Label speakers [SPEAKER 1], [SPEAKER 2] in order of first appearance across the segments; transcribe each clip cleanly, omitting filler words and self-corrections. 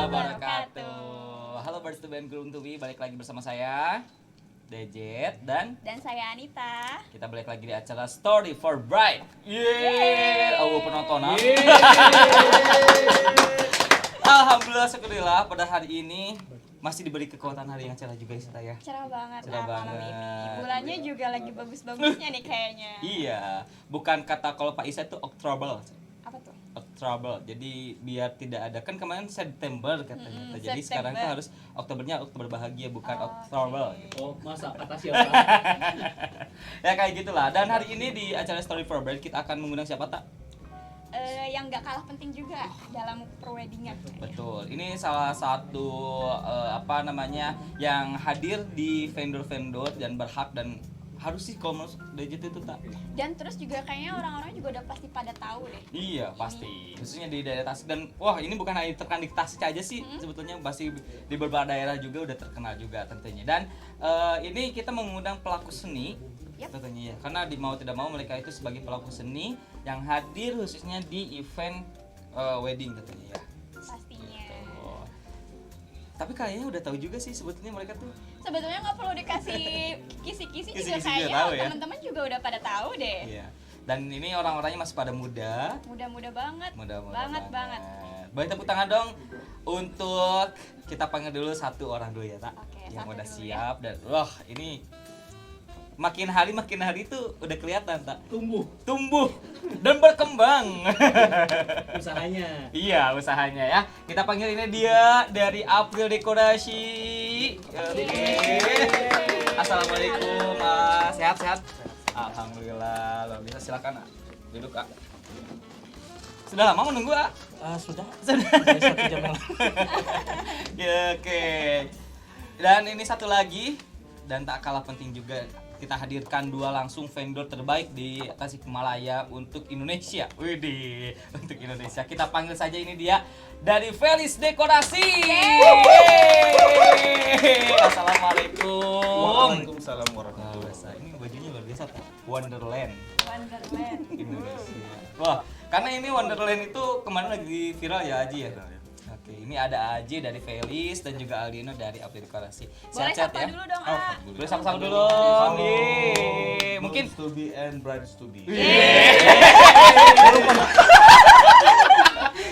[SPEAKER 1] wabarakatuh. Halo Birds to Band Groom to Be, balik lagi bersama saya Dejet dan
[SPEAKER 2] saya Anita.
[SPEAKER 1] kita balik lagi di acara Story for Bride. Yeay, penonton. Alhamdulillah, syukurillah pada hari ini masih diberi kekuatan hari yang cerah juga ya.
[SPEAKER 2] Cerah banget
[SPEAKER 1] Cerah
[SPEAKER 2] malam
[SPEAKER 1] banget.
[SPEAKER 2] ini. Bulannya juga lagi bagus-bagusnya nih kayaknya.
[SPEAKER 1] Iya, bukan kata kalau Pak Isa itu October.
[SPEAKER 2] Apa tuh?
[SPEAKER 1] October. Jadi biar tidak ada, kan kemarin September katanya. Jadi
[SPEAKER 2] September.
[SPEAKER 1] sekarang tuh harus Oktobernya Oktober bahagia, bukan October.
[SPEAKER 2] Okay.
[SPEAKER 1] Gitu.
[SPEAKER 3] Oh, masa kata siapa?
[SPEAKER 1] Ya kayak gitulah. Dan hari ini di acara Story for Bride kita akan mengundang siapa tak?
[SPEAKER 2] Yang nggak kalah penting juga dalam preweddingan.
[SPEAKER 1] Betul. Ini salah satu yang hadir di vendor-vendor dan berhak dan harus sih kalau menurut Dejet itu tak.
[SPEAKER 2] Dan terus juga kayaknya orang-orang juga udah pasti pada tahu deh.
[SPEAKER 1] Iya pasti, khususnya di daerah Tasik. Dan wah, ini bukan hanya terkenal di Tasik aja sih, sebetulnya pasti di beberapa daerah juga udah terkenal juga tentunya. Dan ini kita mengundang pelaku seni, tentunya ya, karena mau tidak mau mereka itu sebagai pelaku seni yang hadir khususnya di event wedding tentunya ya.
[SPEAKER 2] Pastinya.
[SPEAKER 1] Oh. Tapi kayaknya udah tahu juga sih sebetulnya mereka tuh.
[SPEAKER 2] Sebetulnya nggak perlu dikasih kisi-kisi juga
[SPEAKER 1] Kisi-kisi juga
[SPEAKER 2] kayaknya
[SPEAKER 1] tahu ya.
[SPEAKER 2] teman-teman juga udah pada tahu deh.
[SPEAKER 1] Iya. Dan ini orang-orangnya masih pada muda.
[SPEAKER 2] Muda-muda banget.
[SPEAKER 1] Muda-muda
[SPEAKER 2] banget.
[SPEAKER 1] Boleh tepuk tangan dong untuk kita panggil dulu satu orang dulu ya, Tak.
[SPEAKER 2] Oke,
[SPEAKER 1] Yang
[SPEAKER 2] satu
[SPEAKER 1] udah
[SPEAKER 2] dulu
[SPEAKER 1] siap dan wah, ini makin hari tuh udah kelihatan, Tak. Tumbuh dan berkembang.
[SPEAKER 3] Usahanya.
[SPEAKER 1] Iya, usahanya ya. Kita panggil ini dia dari April Dekorasi. Oke. Assalamualaikum. Sehat-sehat? Alhamdulillah. Luar biasa. Silakan, duduk, Kak. Sudah lama menunggu, Kak?
[SPEAKER 3] Sudah.
[SPEAKER 1] Sudah.
[SPEAKER 3] Dari 1 jam yang lalu.
[SPEAKER 1] Ya, oke. Dan ini satu lagi dan tak kalah penting juga, kita hadirkan 2 langsung vendor terbaik di Tasikmalaya untuk Indonesia. Widih, untuk Indonesia. Kita panggil saja ini dia dari Felis Dekorasi. Assalamualaikum.
[SPEAKER 4] Waalaikumsalam warahmatullahi wabarakatuh.
[SPEAKER 1] Ini bajunya luar biasa, tak? Wonderland
[SPEAKER 2] Wonderland.
[SPEAKER 1] Indonesia. Wah, karena ini Wonderland itu kemarin lagi viral ya, Aji ya. Oke, ini ada Aji dari Felis dan juga Aldino dari April Dekorasi.
[SPEAKER 2] Boleh
[SPEAKER 1] Sehat-sehat
[SPEAKER 2] sapa
[SPEAKER 1] ya.
[SPEAKER 2] dulu dong, A.
[SPEAKER 1] Boleh sama-sama dulu. Yeay. Mungkin
[SPEAKER 4] to be and brides to be.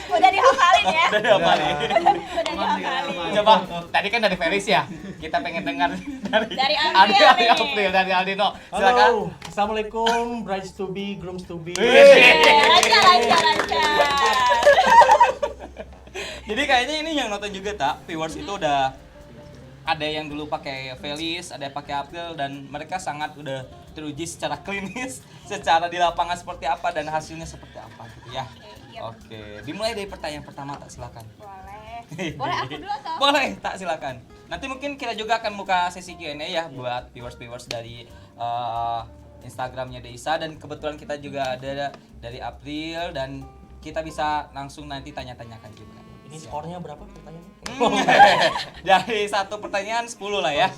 [SPEAKER 2] Udah dihafalin ya.
[SPEAKER 1] udah dihafalin.
[SPEAKER 2] Udah dihafalin.
[SPEAKER 1] Coba, tadi kan dari Felis ya. Kita pengen dengar
[SPEAKER 2] Dari April nih.
[SPEAKER 1] April, dari Aldino. Silakan.
[SPEAKER 3] Halo, assalamualaikum, brides to be, grooms to be.
[SPEAKER 2] Lancar.
[SPEAKER 1] Jadi kayaknya ini yang nonton juga, Tak. Viewers itu udah ada yang dulu pakai Felis, ada yang pakai April, dan mereka sangat udah teruji secara klinis, secara di lapangan seperti apa dan hasilnya seperti apa gitu ya.
[SPEAKER 2] Iya.
[SPEAKER 1] Oke, dimulai dari pertanyaan pertama, Tak, silakan.
[SPEAKER 2] Boleh aku dulu atau?
[SPEAKER 1] Boleh, Tak, silakan. Nanti mungkin kita juga akan buka sesi Q&A ya buat viewers dari Instagramnya Deisa, dan kebetulan kita juga ada dari April, dan kita bisa langsung nanti tanya-tanyakan juga.
[SPEAKER 3] Ini skornya berapa pertanyaannya?
[SPEAKER 1] Dari 1 pertanyaan 10 lah ya.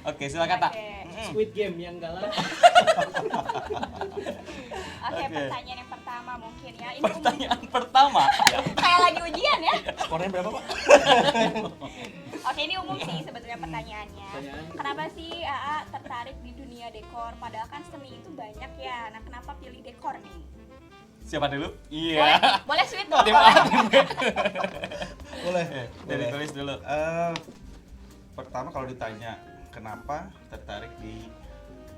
[SPEAKER 1] Oke, silakan, Tak.
[SPEAKER 2] Oke.
[SPEAKER 3] Squid Game yang galak.
[SPEAKER 2] Oke, pertanyaan yang pertama mungkin ya. Ini
[SPEAKER 1] Pertanyaan pertama.
[SPEAKER 2] kayak lagi ujian ya.
[SPEAKER 3] Skornya berapa, Pak?
[SPEAKER 2] Oke, ini umum sih sebetulnya pertanyaannya. Kenapa sih AA tertarik di dunia dekor? Padahal kan seni itu banyak ya. Nah, kenapa pilih dekor nih?
[SPEAKER 1] Siapa dulu?
[SPEAKER 2] Boleh,
[SPEAKER 1] Iya.
[SPEAKER 2] boleh sweet dong.
[SPEAKER 1] Tim A, tim B.
[SPEAKER 4] Boleh.
[SPEAKER 1] Dari
[SPEAKER 4] boleh.
[SPEAKER 1] tulis dulu.
[SPEAKER 4] Pertama kalau ditanya kenapa tertarik di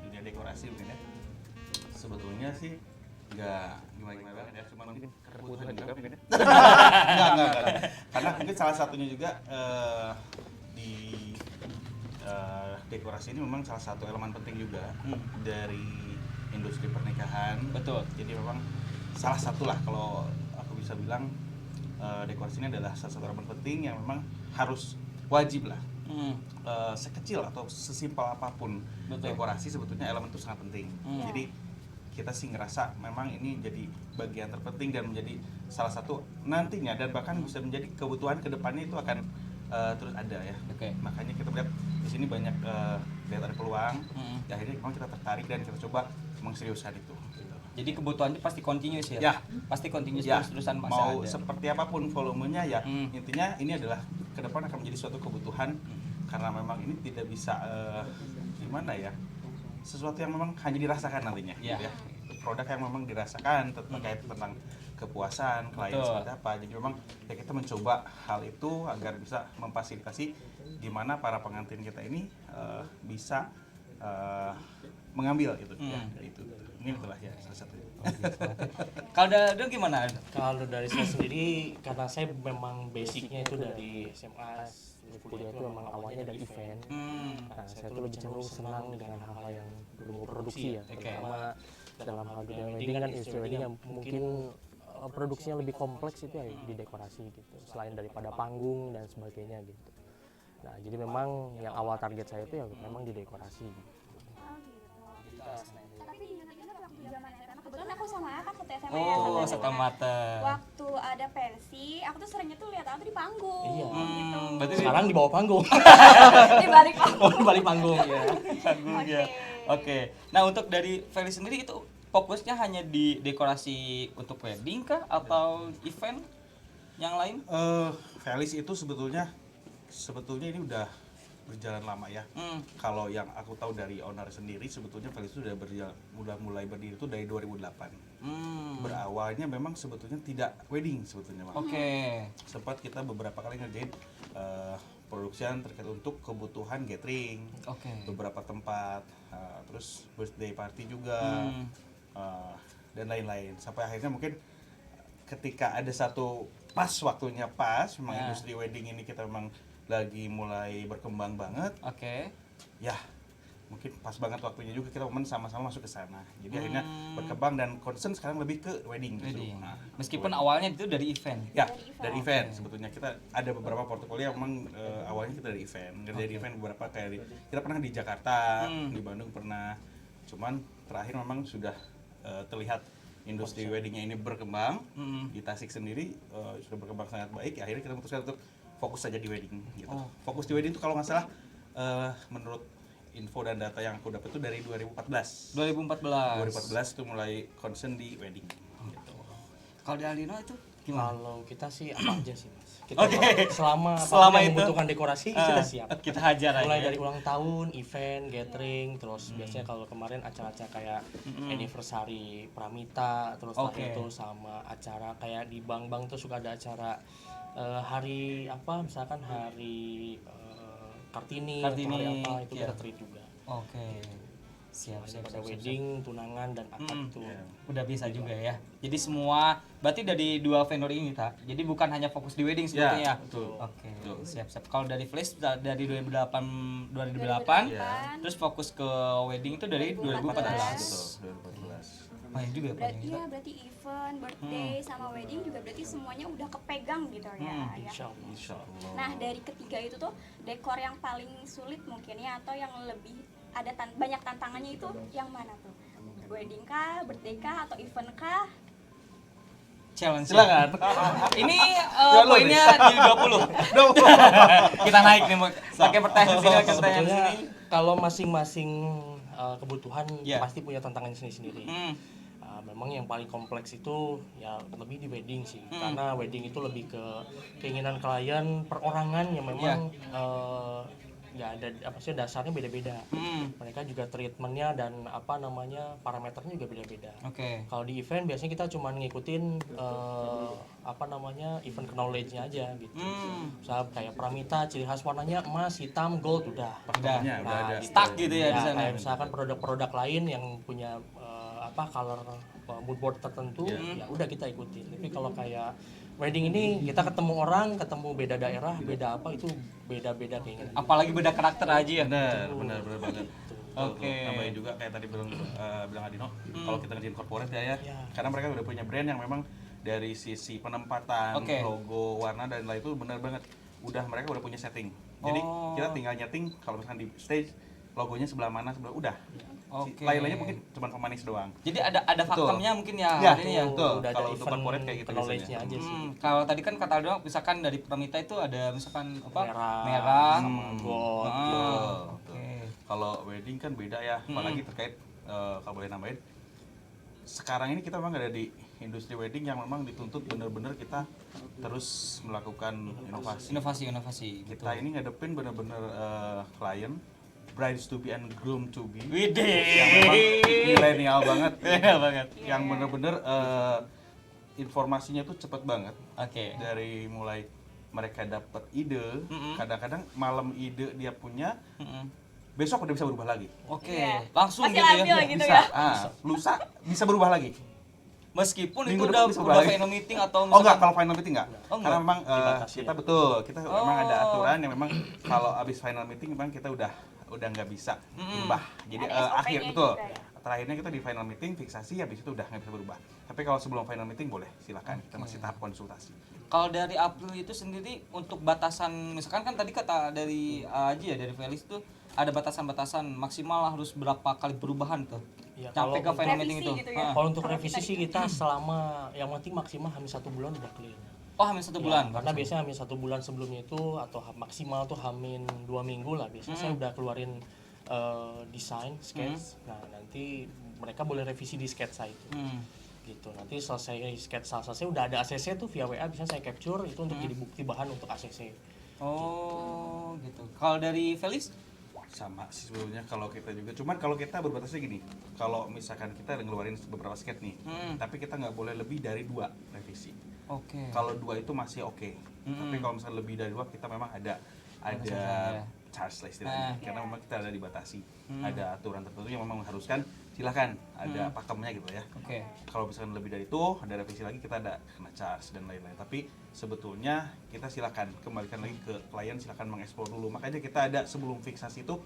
[SPEAKER 4] dunia dekorasi mungkin ya. Sebetulnya sih nggak gimana banget ya, cuma mungkin kebutuhan juga mungkin ya. Enggak. Karena mungkin salah satunya juga di dekorasi ini memang salah satu elemen penting juga dari industri pernikahan.
[SPEAKER 1] Betul.
[SPEAKER 4] Jadi memang salah satu lah kalau aku bisa bilang dekorasi ini adalah salah satu elemen penting yang memang harus wajib lah. Sekecil atau sesimpel apapun
[SPEAKER 1] Betul.
[SPEAKER 4] dekorasi sebetulnya elemen itu sangat penting. Jadi kita sih ngerasa memang ini jadi bagian terpenting dan menjadi salah satu nantinya dan bahkan bisa menjadi kebutuhan kedepannya itu akan terus ada ya.
[SPEAKER 1] Oke.
[SPEAKER 4] Makanya kita lihat di sini banyak lihat ada peluang. Ya, akhirnya memang kita tertarik dan kita coba mengseriuskan itu. Gitu.
[SPEAKER 1] Jadi kebutuhannya pasti continuous ya?
[SPEAKER 4] Ya.
[SPEAKER 1] Pasti continuous
[SPEAKER 4] Ya,
[SPEAKER 1] terus-terusan masih
[SPEAKER 4] mau
[SPEAKER 1] ada.
[SPEAKER 4] seperti apapun volumenya ya, intinya ini adalah ke depan akan menjadi suatu kebutuhan karena memang ini tidak bisa gimana ya, sesuatu yang memang hanya dirasakan nantinya.
[SPEAKER 1] Ya.
[SPEAKER 4] Gitu ya. Produk yang memang dirasakan terkait tentang kepuasan klien
[SPEAKER 1] Betul.
[SPEAKER 4] seperti apa. Jadi memang ya kita mencoba hal itu agar bisa memfasilitasi di mana para pengantin kita ini bisa mengambil itu ya, itu. Ini itulah ya salah satunya.
[SPEAKER 1] Kalau dari gimana?
[SPEAKER 3] Kalau dari saya sendiri, karena saya memang basicnya itu dari SMA, kuliah itu memang awalnya dari event. Nah, saya tuh lebih cenderung senang dengan hal-hal yang berbau produksi ya, terutama dalam hal dunia wedding kan industri wedding yang mungkin produksinya lebih kompleks itu ya di dekorasi gitu, selain daripada panggung dan sebagainya gitu. Nah, jadi memang yang awal target saya itu ya memang di dekorasi gitu.
[SPEAKER 2] Tapi ingat-ingat waktu zaman SMA, kebetulan aku sama Aka satu SMA ya.
[SPEAKER 1] Oh,
[SPEAKER 2] satu
[SPEAKER 1] satu mata.
[SPEAKER 2] Waktu ada pensi, aku tuh seringnya tuh lihat aku di panggung.
[SPEAKER 3] Iya.
[SPEAKER 2] Gitu.
[SPEAKER 1] Berarti
[SPEAKER 3] Sekarang di bawah panggung.
[SPEAKER 2] Di balik panggung.
[SPEAKER 3] Di balik panggung ya.
[SPEAKER 1] Panggung ya. Oke. Nah, untuk dari Felis sendiri itu fokusnya hanya di dekorasi untuk wedding kah atau event yang lain?
[SPEAKER 4] Felis itu sebetulnya ini udah berjalan lama ya. Kalau yang aku tahu dari owner sendiri sebetulnya Felis itu udah mulai berdiri itu dari 2008. Berawalnya memang sebetulnya tidak wedding sebetulnya, Bang.
[SPEAKER 1] Oke.
[SPEAKER 4] Sempat kita beberapa kali ngerjain produksian terkait untuk kebutuhan gathering, beberapa tempat, terus birthday party juga, dan lain-lain. Sampai akhirnya mungkin ketika ada satu pas waktunya pas, memang industri wedding ini kita memang lagi mulai berkembang banget. Ya, mungkin pas banget waktunya juga kita sama-sama masuk ke sana. Jadi akhirnya berkembang dan concern sekarang lebih ke wedding. Nah,
[SPEAKER 1] meskipun awalnya itu dari event.
[SPEAKER 4] Ya, dari event. Sebetulnya kita ada beberapa portofolio yang memang awalnya kita dari event. Dari event beberapa kayak kita pernah di Jakarta, di Bandung pernah. Cuman terakhir memang sudah terlihat industri weddingnya ini berkembang. Di Tasik sendiri sudah berkembang sangat baik. Akhirnya kita memutuskan untuk fokus saja di wedding gitu. Fokus di wedding itu kalau nggak salah menurut info dan data yang aku dapat itu dari 2014 itu mulai concern di wedding gitu.
[SPEAKER 1] Kalau di Aldino itu gimana?
[SPEAKER 3] Kalau kita sih apa aja sih Mas. Kita selama
[SPEAKER 1] itu
[SPEAKER 3] membutuhkan dekorasi kita siap.
[SPEAKER 1] Kita hajar aja.
[SPEAKER 3] Mulai dari ulang tahun, event, gathering, terus biasanya kalau kemarin acara-acara kayak anniversary Pramita, terus itu sama acara kayak di bank-bank tuh suka ada acara hari apa misalkan hari Kartini atau hari apa itu kita treat juga. Siap. Pada wedding, tunangan dan akad itu
[SPEAKER 1] udah bisa juga ya. Jadi semua berarti dari dua vendor ini tak. Jadi bukan hanya fokus di wedding sebetulnya.
[SPEAKER 4] Betul.
[SPEAKER 1] Siap. Kalau dari Flash dari 2008 terus fokus ke wedding itu dari 2014.
[SPEAKER 4] Betul, 2014.
[SPEAKER 1] Banyak juga
[SPEAKER 2] berarti event, birthday sama wedding juga berarti semuanya udah kepegang gitu ya.
[SPEAKER 4] Insyaallah.
[SPEAKER 2] Nah, dari ketiga itu tuh dekor yang paling sulit mungkin ya atau yang lebih ada banyak tantangannya itu yang mana tuh? Wedding kah, birthday kah atau event kah?
[SPEAKER 1] Challenge.
[SPEAKER 4] Silakan.
[SPEAKER 1] Ini poinnya di 20. Kita naik nih pakai pertanyaan sini.
[SPEAKER 3] Kalau masing-masing kebutuhan pasti punya tantangannya sendiri-sendiri. Memang yang paling kompleks itu ya lebih di wedding sih, karena wedding itu lebih ke keinginan klien perorangan yang memang ya ada apa sih dasarnya beda-beda. Mereka juga treatmentnya dan apa namanya parameternya juga beda-beda. Kalau di event biasanya kita cuma ngikutin apa namanya event knowledge-nya aja gitu. Misalnya kayak Pramita ciri khas warnanya emas, hitam, gold udah
[SPEAKER 4] ada
[SPEAKER 1] stuck gitu ya di sana.
[SPEAKER 3] Kayak misalkan produk-produk lain yang punya apa color mood board tertentu ya udah kita ikutin. Tapi kalau kayak wedding ini kita ketemu orang, ketemu beda daerah, beda apa itu beda-beda keinginan.
[SPEAKER 1] Apalagi beda karakter aja ya.
[SPEAKER 4] Benar banget. Nambahin juga kayak tadi bilang Adino, kalau kita ngerjain corporate ya, karena mereka udah punya brand yang memang dari sisi penempatan, logo, warna dan lain itu benar banget. Mereka udah punya setting. Jadi kita tinggal nyeting kalau misalkan di stage logonya sebelah mana udah. Lain-lainnya mungkin cuma pemanis doang.
[SPEAKER 1] Jadi ada faktornya mungkin ya.
[SPEAKER 4] Ini ya.
[SPEAKER 3] Udah
[SPEAKER 4] Kalau
[SPEAKER 3] ada
[SPEAKER 4] untuk corporate kayak gitu
[SPEAKER 3] knowledge-nya aja sih.
[SPEAKER 1] Kalau tadi kan kata doang misalkan dari Pramita itu ada misalkan apa?
[SPEAKER 3] Merah sama gold.
[SPEAKER 4] Kalau wedding kan beda ya, apalagi terkait kalau boleh nambahin. Sekarang ini kita memang ada di industri wedding yang memang dituntut benar-benar kita terus melakukan inovasi. Kita ini ngadepin benar-benar klien brides to be and groom to be yang memang milenial banget, yang bener-bener informasinya tuh cepet banget. Dari mulai mereka dapat ide, kadang-kadang malam ide dia punya, besok udah bisa berubah lagi.
[SPEAKER 1] Langsung
[SPEAKER 2] masih
[SPEAKER 1] gitu ya.
[SPEAKER 2] Gitu
[SPEAKER 1] bisa.
[SPEAKER 4] Lusa bisa berubah lagi.
[SPEAKER 1] Meskipun
[SPEAKER 4] Minggu
[SPEAKER 1] itu udah final meeting atau misalkan...
[SPEAKER 4] enggak, kalau final meeting enggak. Karena memang kita memang ada aturan yang memang kalau habis final meeting memang kita udah nggak bisa berubah. Jadi akhir betul. Terakhirnya kita di final meeting fiksasi, habis itu udah nggak bisa berubah. Tapi kalau sebelum final meeting boleh, silakan. Kita masih tahap konsultasi.
[SPEAKER 1] Kalau dari April itu sendiri untuk batasan, misalkan kan tadi kata dari Aji ya, dari Felix tuh ada batasan-batasan maksimal harus berapa kali perubahan tuh?
[SPEAKER 3] Ya,
[SPEAKER 1] sampai ke final meeting itu.
[SPEAKER 2] Gitu ya.
[SPEAKER 3] Kalau untuk revisi sih kita selama yang penting maksimal hampir 1 bulan udah clear.
[SPEAKER 1] Hamin 1 bulan.
[SPEAKER 3] Karena biasanya hamin 1 bulan sebelumnya itu atau maksimal tuh hamin 2 minggu lah. Biasanya saya udah keluarin desain, sketch. Nah nanti mereka boleh revisi di sketsa itu. Gitu. Nanti selesai sketsa selesai udah ada ACC tuh via WA bisa saya capture itu untuk jadi bukti bahan untuk ACC.
[SPEAKER 1] Gitu. Kalau dari Felix?
[SPEAKER 4] sama sih sebetulnya kalau kita juga, cuman kalau kita berbatasnya gini, kalau misalkan kita ngeluarin beberapa skate nih, tapi kita nggak boleh lebih dari 2 revisi. Kalau 2 itu masih oke. Tapi kalau misalnya lebih dari 2 kita memang ada charge lah istilahnya, karena memang kita ada dibatasi, ada aturan tertentu yang memang mengharuskan silahkan ada pakemnya gitu ya. Kalau misalkan lebih dari itu ada revisi lagi, kita ada kena charge dan lain-lain. Tapi sebetulnya kita silakan kembalikan lagi ke klien, silakan mengeksplor dulu. Makanya kita ada sebelum fiksasi itu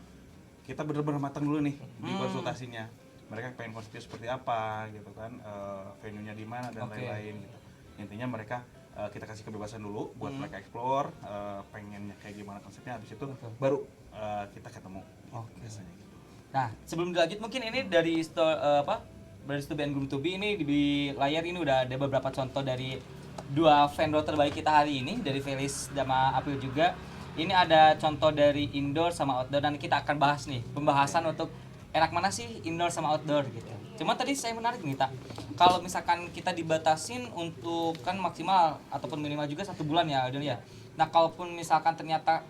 [SPEAKER 4] kita benar-benar matang dulu nih di konsultasinya. Mereka pengen konsepnya seperti apa gitu kan, venue-nya di mana dan lain-lain gitu. Intinya mereka kita kasih kebebasan dulu buat mereka explore, pengennya kayak gimana konsepnya, habis itu baru kita ketemu biasanya gitu.
[SPEAKER 1] Nah, sebelum dilanjut mungkin ini dari dari Stubi and Groom to Be ini di layar ini udah ada beberapa contoh dari 2 vendor terbaik kita hari ini, dari Felis sama April juga. Ini ada contoh dari indoor sama outdoor, dan kita akan bahas nih pembahasan untuk enak mana sih indoor sama outdoor gitu. Cuma tadi saya menarik nih Tak, kalau misalkan kita dibatasin untuk kan maksimal ataupun minimal juga 1 bulan ya Aldon ya. Nah kalaupun misalkan ternyata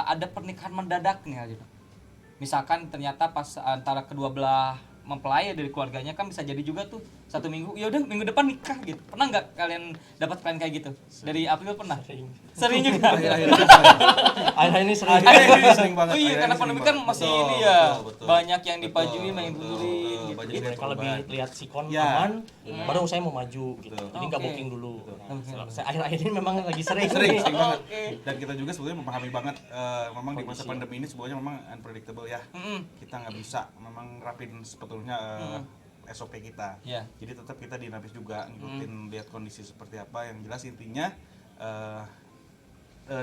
[SPEAKER 1] ada pernikahan mendadak nih Aldon, misalkan ternyata pas antara kedua belah mempelai dari keluarganya kan bisa jadi juga tuh 1 minggu, ya udah minggu depan nikah gitu. Pernah nggak kalian dapat klien kayak gitu? Dari April pernah? Sering juga.
[SPEAKER 3] Akhir ini sering.
[SPEAKER 4] Sering banget.
[SPEAKER 1] Oh iya, karena pandemi kan masih ini ya, banyak yang dipajuin, main mundurin gitu.
[SPEAKER 3] Mereka lebih lihat sikon aman, baru saya mau maju gitu. Jadi nggak booking dulu. Saya akhir-akhir ini memang lagi sering
[SPEAKER 4] banget. Dan kita juga sebetulnya memahami banget, memang di masa pandemi ini sebenarnya memang unpredictable ya. Kita nggak bisa memang rapin sebetulnya SOP kita. Jadi tetap kita dinamis juga, ngikutin lihat kondisi seperti apa. Yang jelas intinya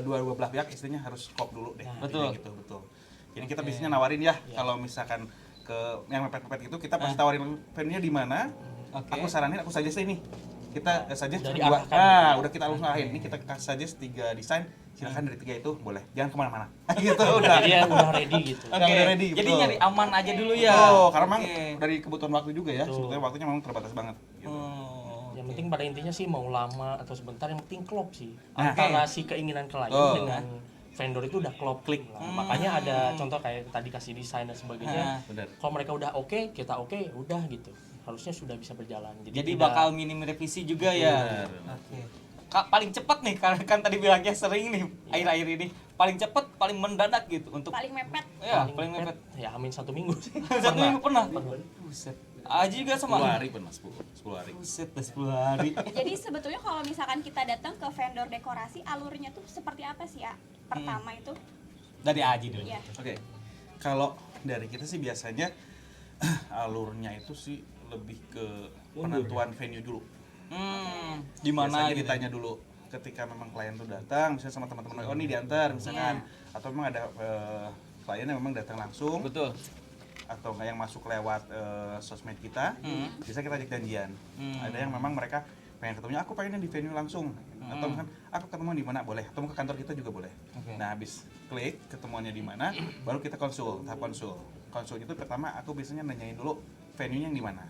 [SPEAKER 4] dua belah pihak istilahnya harus kop dulu deh.
[SPEAKER 1] Betul.
[SPEAKER 4] Gitu, betul. Jadi kita biasanya nawarin ya, kalau misalkan ke yang mepet-mepet itu kita pasti tawarin venue-nya di mana. Aku saranin, aku saja sih nih. Kita saja udah kita langsung arahin. Ini kita kasih saja 3 desain, silakan dari 3 itu boleh. Jangan kemana-mana. Gitu udah.
[SPEAKER 3] Jadi udah ready gitu.
[SPEAKER 4] Udah ready.
[SPEAKER 1] Jadi nyari aman aja dulu ya.
[SPEAKER 4] Karena memang dari kebutuhan waktu juga ya. Sebetulnya waktunya memang terbatas banget. Gitu.
[SPEAKER 3] Yang penting pada intinya sih mau lama atau sebentar, yang penting klop sih. Antara si keinginan klien dengan vendor itu udah klop klik lah. Makanya ada contoh kayak tadi kasih desain dan sebagainya. Kalau mereka udah oke, kita oke, udah gitu. Harusnya sudah bisa berjalan.
[SPEAKER 1] Jadi bakal minim revisi juga ya. Paling cepat nih, karena kan tadi bilangnya sering nih akhir-akhir ini. Paling cepat, paling mendadak gitu untuk
[SPEAKER 2] paling mepet.
[SPEAKER 1] Ya, paling mepet.
[SPEAKER 3] Ya amin 1 minggu sih.
[SPEAKER 1] 1 minggu pernah. Buset. Aji juga sama
[SPEAKER 4] 10 hari pernah, 10 hari.
[SPEAKER 1] Buset, 10 hari.
[SPEAKER 2] Jadi sebetulnya kalau misalkan kita datang ke vendor dekorasi, alurnya tuh seperti apa sih ya? Pertama itu
[SPEAKER 1] dari Aji dulu.
[SPEAKER 2] ya.
[SPEAKER 4] Oke. Kalau dari kita sih biasanya alurnya itu sih lebih ke penentuan venue dulu.
[SPEAKER 1] Di mana
[SPEAKER 4] Biasanya
[SPEAKER 1] gitu?
[SPEAKER 4] ditanya dulu ketika memang klien tuh datang, misalnya sama teman-teman, oh ini diantar misalkan, atau memang ada klien yang memang datang langsung.
[SPEAKER 1] Betul.
[SPEAKER 4] Atau nggak yang masuk lewat sosmed kita, bisa kita ajak janjian. Ada yang memang mereka pengen ketemunya, aku pengennya di venue langsung, atau kan aku ketemu di mana boleh, atau ke kantor kita juga boleh. Nah habis klik ketemuannya di mana, baru kita tahap konsul itu pertama aku biasanya nanyain dulu venue-nya yang di mana.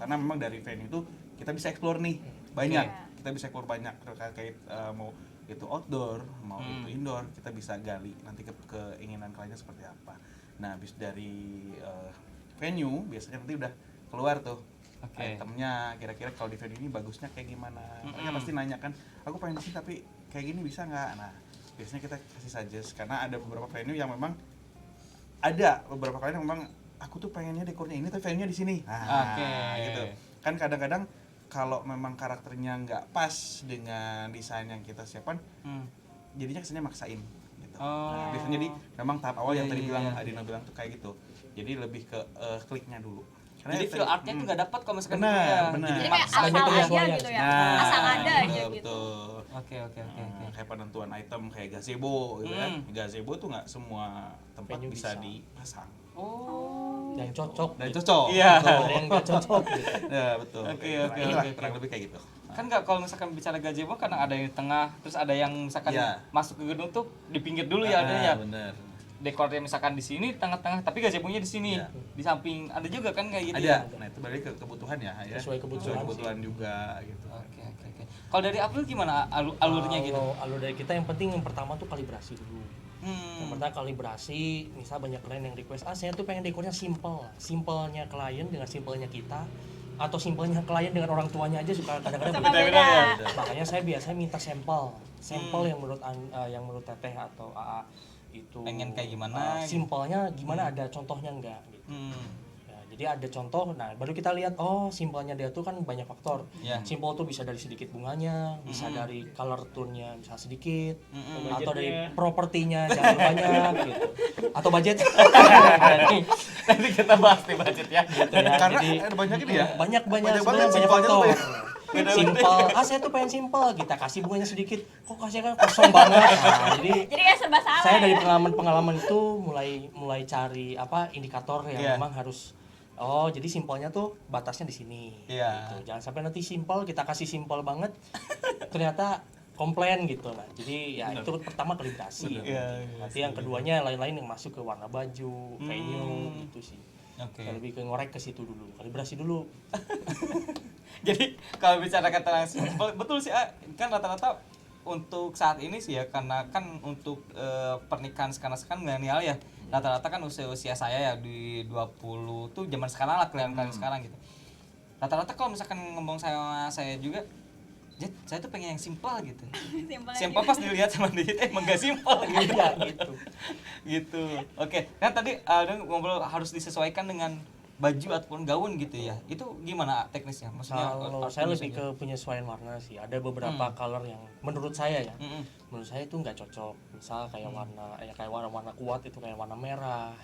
[SPEAKER 4] Karena memang dari venue itu kita bisa explore nih banyak, kita bisa explore banyak terkait mau itu outdoor, mau itu indoor, kita bisa gali nanti keinginan kliennya seperti apa. Nah, habis dari venue biasanya nanti udah keluar tuh itemnya, kira-kira kalau di venue ini bagusnya kayak gimana. Mereka pasti nanya kan, aku pengen di sini tapi kayak gini bisa nggak? Nah, biasanya kita kasih suggest karena ada beberapa venue yang memang ada beberapa klien yang memang aku tuh pengennya dekornya ini tapi venue-nya di sini. Nah, gitu. Kan kadang-kadang kalau memang karakternya nggak pas dengan desain yang kita siapkan, jadinya kesannya maksain. Nah, biasanya memang tahap awal yang tadi bilang Adino bilang tuh kayak gitu. Jadi lebih ke kliknya dulu. Karena
[SPEAKER 1] jadi feel art-nya tuh nggak dapat kalau misalkan
[SPEAKER 4] benar.
[SPEAKER 2] Jadi kayak asal aja gitu ya. Asal ada aja gitu.
[SPEAKER 4] Betul.
[SPEAKER 1] Oke.
[SPEAKER 4] Kayak penentuan item kayak gazebo gitu kan. Gazebo tuh nggak semua tempat bisa dipasang.
[SPEAKER 3] Yang cocok.
[SPEAKER 1] Iya.
[SPEAKER 3] Ada yang nggak cocok gitu.
[SPEAKER 4] Ya, betul.
[SPEAKER 1] Oke.
[SPEAKER 4] Kurang lebih kayak gitu.
[SPEAKER 1] Kan nggak, kalau misalkan bicara gazebo kan ada yang di tengah, terus ada yang misalkan masuk ke gedung tuh di pinggir dulu ya ada ya.
[SPEAKER 4] Bener.
[SPEAKER 1] Dekornya misalkan di sini tengah-tengah, tapi gazebonya di sini di samping, ada juga kan kayak gitu.
[SPEAKER 4] Ada. Nah itu balik ke kebutuhan ya.
[SPEAKER 3] Sesuai kebutuhan
[SPEAKER 4] juga gitu.
[SPEAKER 1] Oke. Kalau dari April gimana alurnya gitu?
[SPEAKER 3] Kalau alur dari kita yang penting yang pertama tuh kalibrasi dulu. Yang pertama kalibrasi, misal banyak klien yang request, saya tuh pengen dekornya simple. Simpelnya klien dengan simpelnya kita, atau simpelnya klien dengan orang tuanya aja suka kadang-kadang
[SPEAKER 2] beda-beda ya.
[SPEAKER 3] Makanya saya biasanya minta sampel yang menurut Teteh atau AA itu
[SPEAKER 1] pengen kayak gimana
[SPEAKER 3] simpelnya gimana, ada contohnya enggak gitu. Ya, jadi ada contoh, nah baru kita lihat simpelnya dia tuh kan banyak faktor. Simpel tuh bisa dari sedikit bunganya, bisa dari color tone-nya bisa sedikit, atau dari propertinya jangan banyak gitu, atau budget.
[SPEAKER 1] Nanti kita bahas di budget ya.
[SPEAKER 3] Gitu ya.
[SPEAKER 4] Karena
[SPEAKER 3] Jadi,
[SPEAKER 4] ada banyak ini ya.
[SPEAKER 3] banyak
[SPEAKER 4] banget
[SPEAKER 3] sebenarnya banyak
[SPEAKER 4] simpelnya tuh
[SPEAKER 3] faktor.
[SPEAKER 4] ya.
[SPEAKER 3] Simpel, saya tuh pengen simpel, kita kasih bunganya sedikit, kok kasih kan kosong banget. Nah, jadi
[SPEAKER 2] kayak serba salah
[SPEAKER 3] saya dari
[SPEAKER 2] ya.
[SPEAKER 3] pengalaman itu mulai cari indikator yang memang harus, jadi simpelnya tuh batasnya di sini. Gitu. Jangan sampai nanti simpel kita kasih simpel banget, ternyata komplain gitu lah. Jadi ya itu pertama kalibrasi. Nanti yang keduanya lain-lain yang masuk ke warna baju, venue gitu sih. Saya lebih ke ngorek ke situ dulu, kalibrasi dulu.
[SPEAKER 1] Jadi kalau bicara tentang simpel, betul sih kan rata-rata untuk saat ini sih ya, karena kan untuk pernikahan sekarang milenial ya, rata-rata kan usia saya ya di 20 tuh zaman sekarang lah, kalian sekarang gitu. Rata-rata kalau misalkan ngomong saya juga, Jet, saya tuh pengen yang simpel gitu. Simpel pas dilihat sama dia emang gak simpel gitu. Gitu. Oke. Nah tadi ngobrol harus disesuaikan dengan baju ataupun gaun gitu ya. Itu gimana teknisnya? Maksudnya
[SPEAKER 3] kalau saya lebih ke penyesuaian warna sih. Ada beberapa color yang menurut saya ya, menurut saya itu nggak cocok. Misal kayak warna kuat itu kayak warna merah.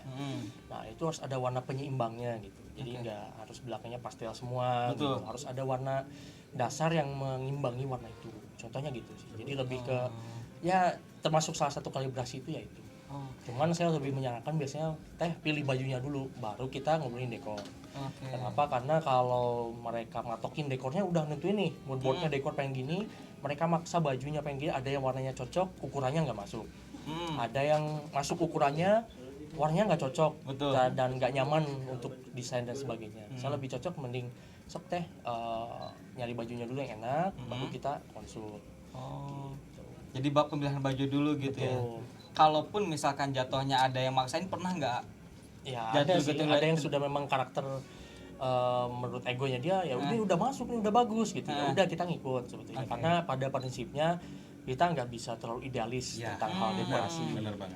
[SPEAKER 3] Nah itu harus ada warna penyeimbangnya gitu. Jadi nggak harus belakangnya pastel semua. Gitu. Harus ada warna dasar yang mengimbangi warna itu. Contohnya gitu sih. Jadi lebih ke ya termasuk salah satu kalibrasi itu ya itu. Cuman saya lebih menyarankan biasanya pilih bajunya dulu baru kita ngobrolin dekor. Kenapa? Karena kalau mereka matokin dekornya udah nentuin nih mood boardnya dekor pengen gini, mereka maksa bajunya pengen gini, ada yang warnanya cocok ukurannya nggak masuk, ada yang masuk ukurannya warnanya nggak cocok. Dan nggak nyaman untuk desain dan sebagainya. Saya lebih cocok mending nyari bajunya dulu yang enak, baru kita konsul.
[SPEAKER 1] Jadi bab pemilihan baju dulu gitu. Betul. Ya. Kalaupun misalkan jatuhnya ada yang maksain, pernah nggak?
[SPEAKER 3] Ya ada sih, ada yang sudah memang karakter menurut egonya dia ya udah masuk nih, udah bagus gitu. Ya udah kita ngikut sebetulnya. Karena pada prinsipnya kita nggak bisa terlalu idealis tentang hal dekorasi.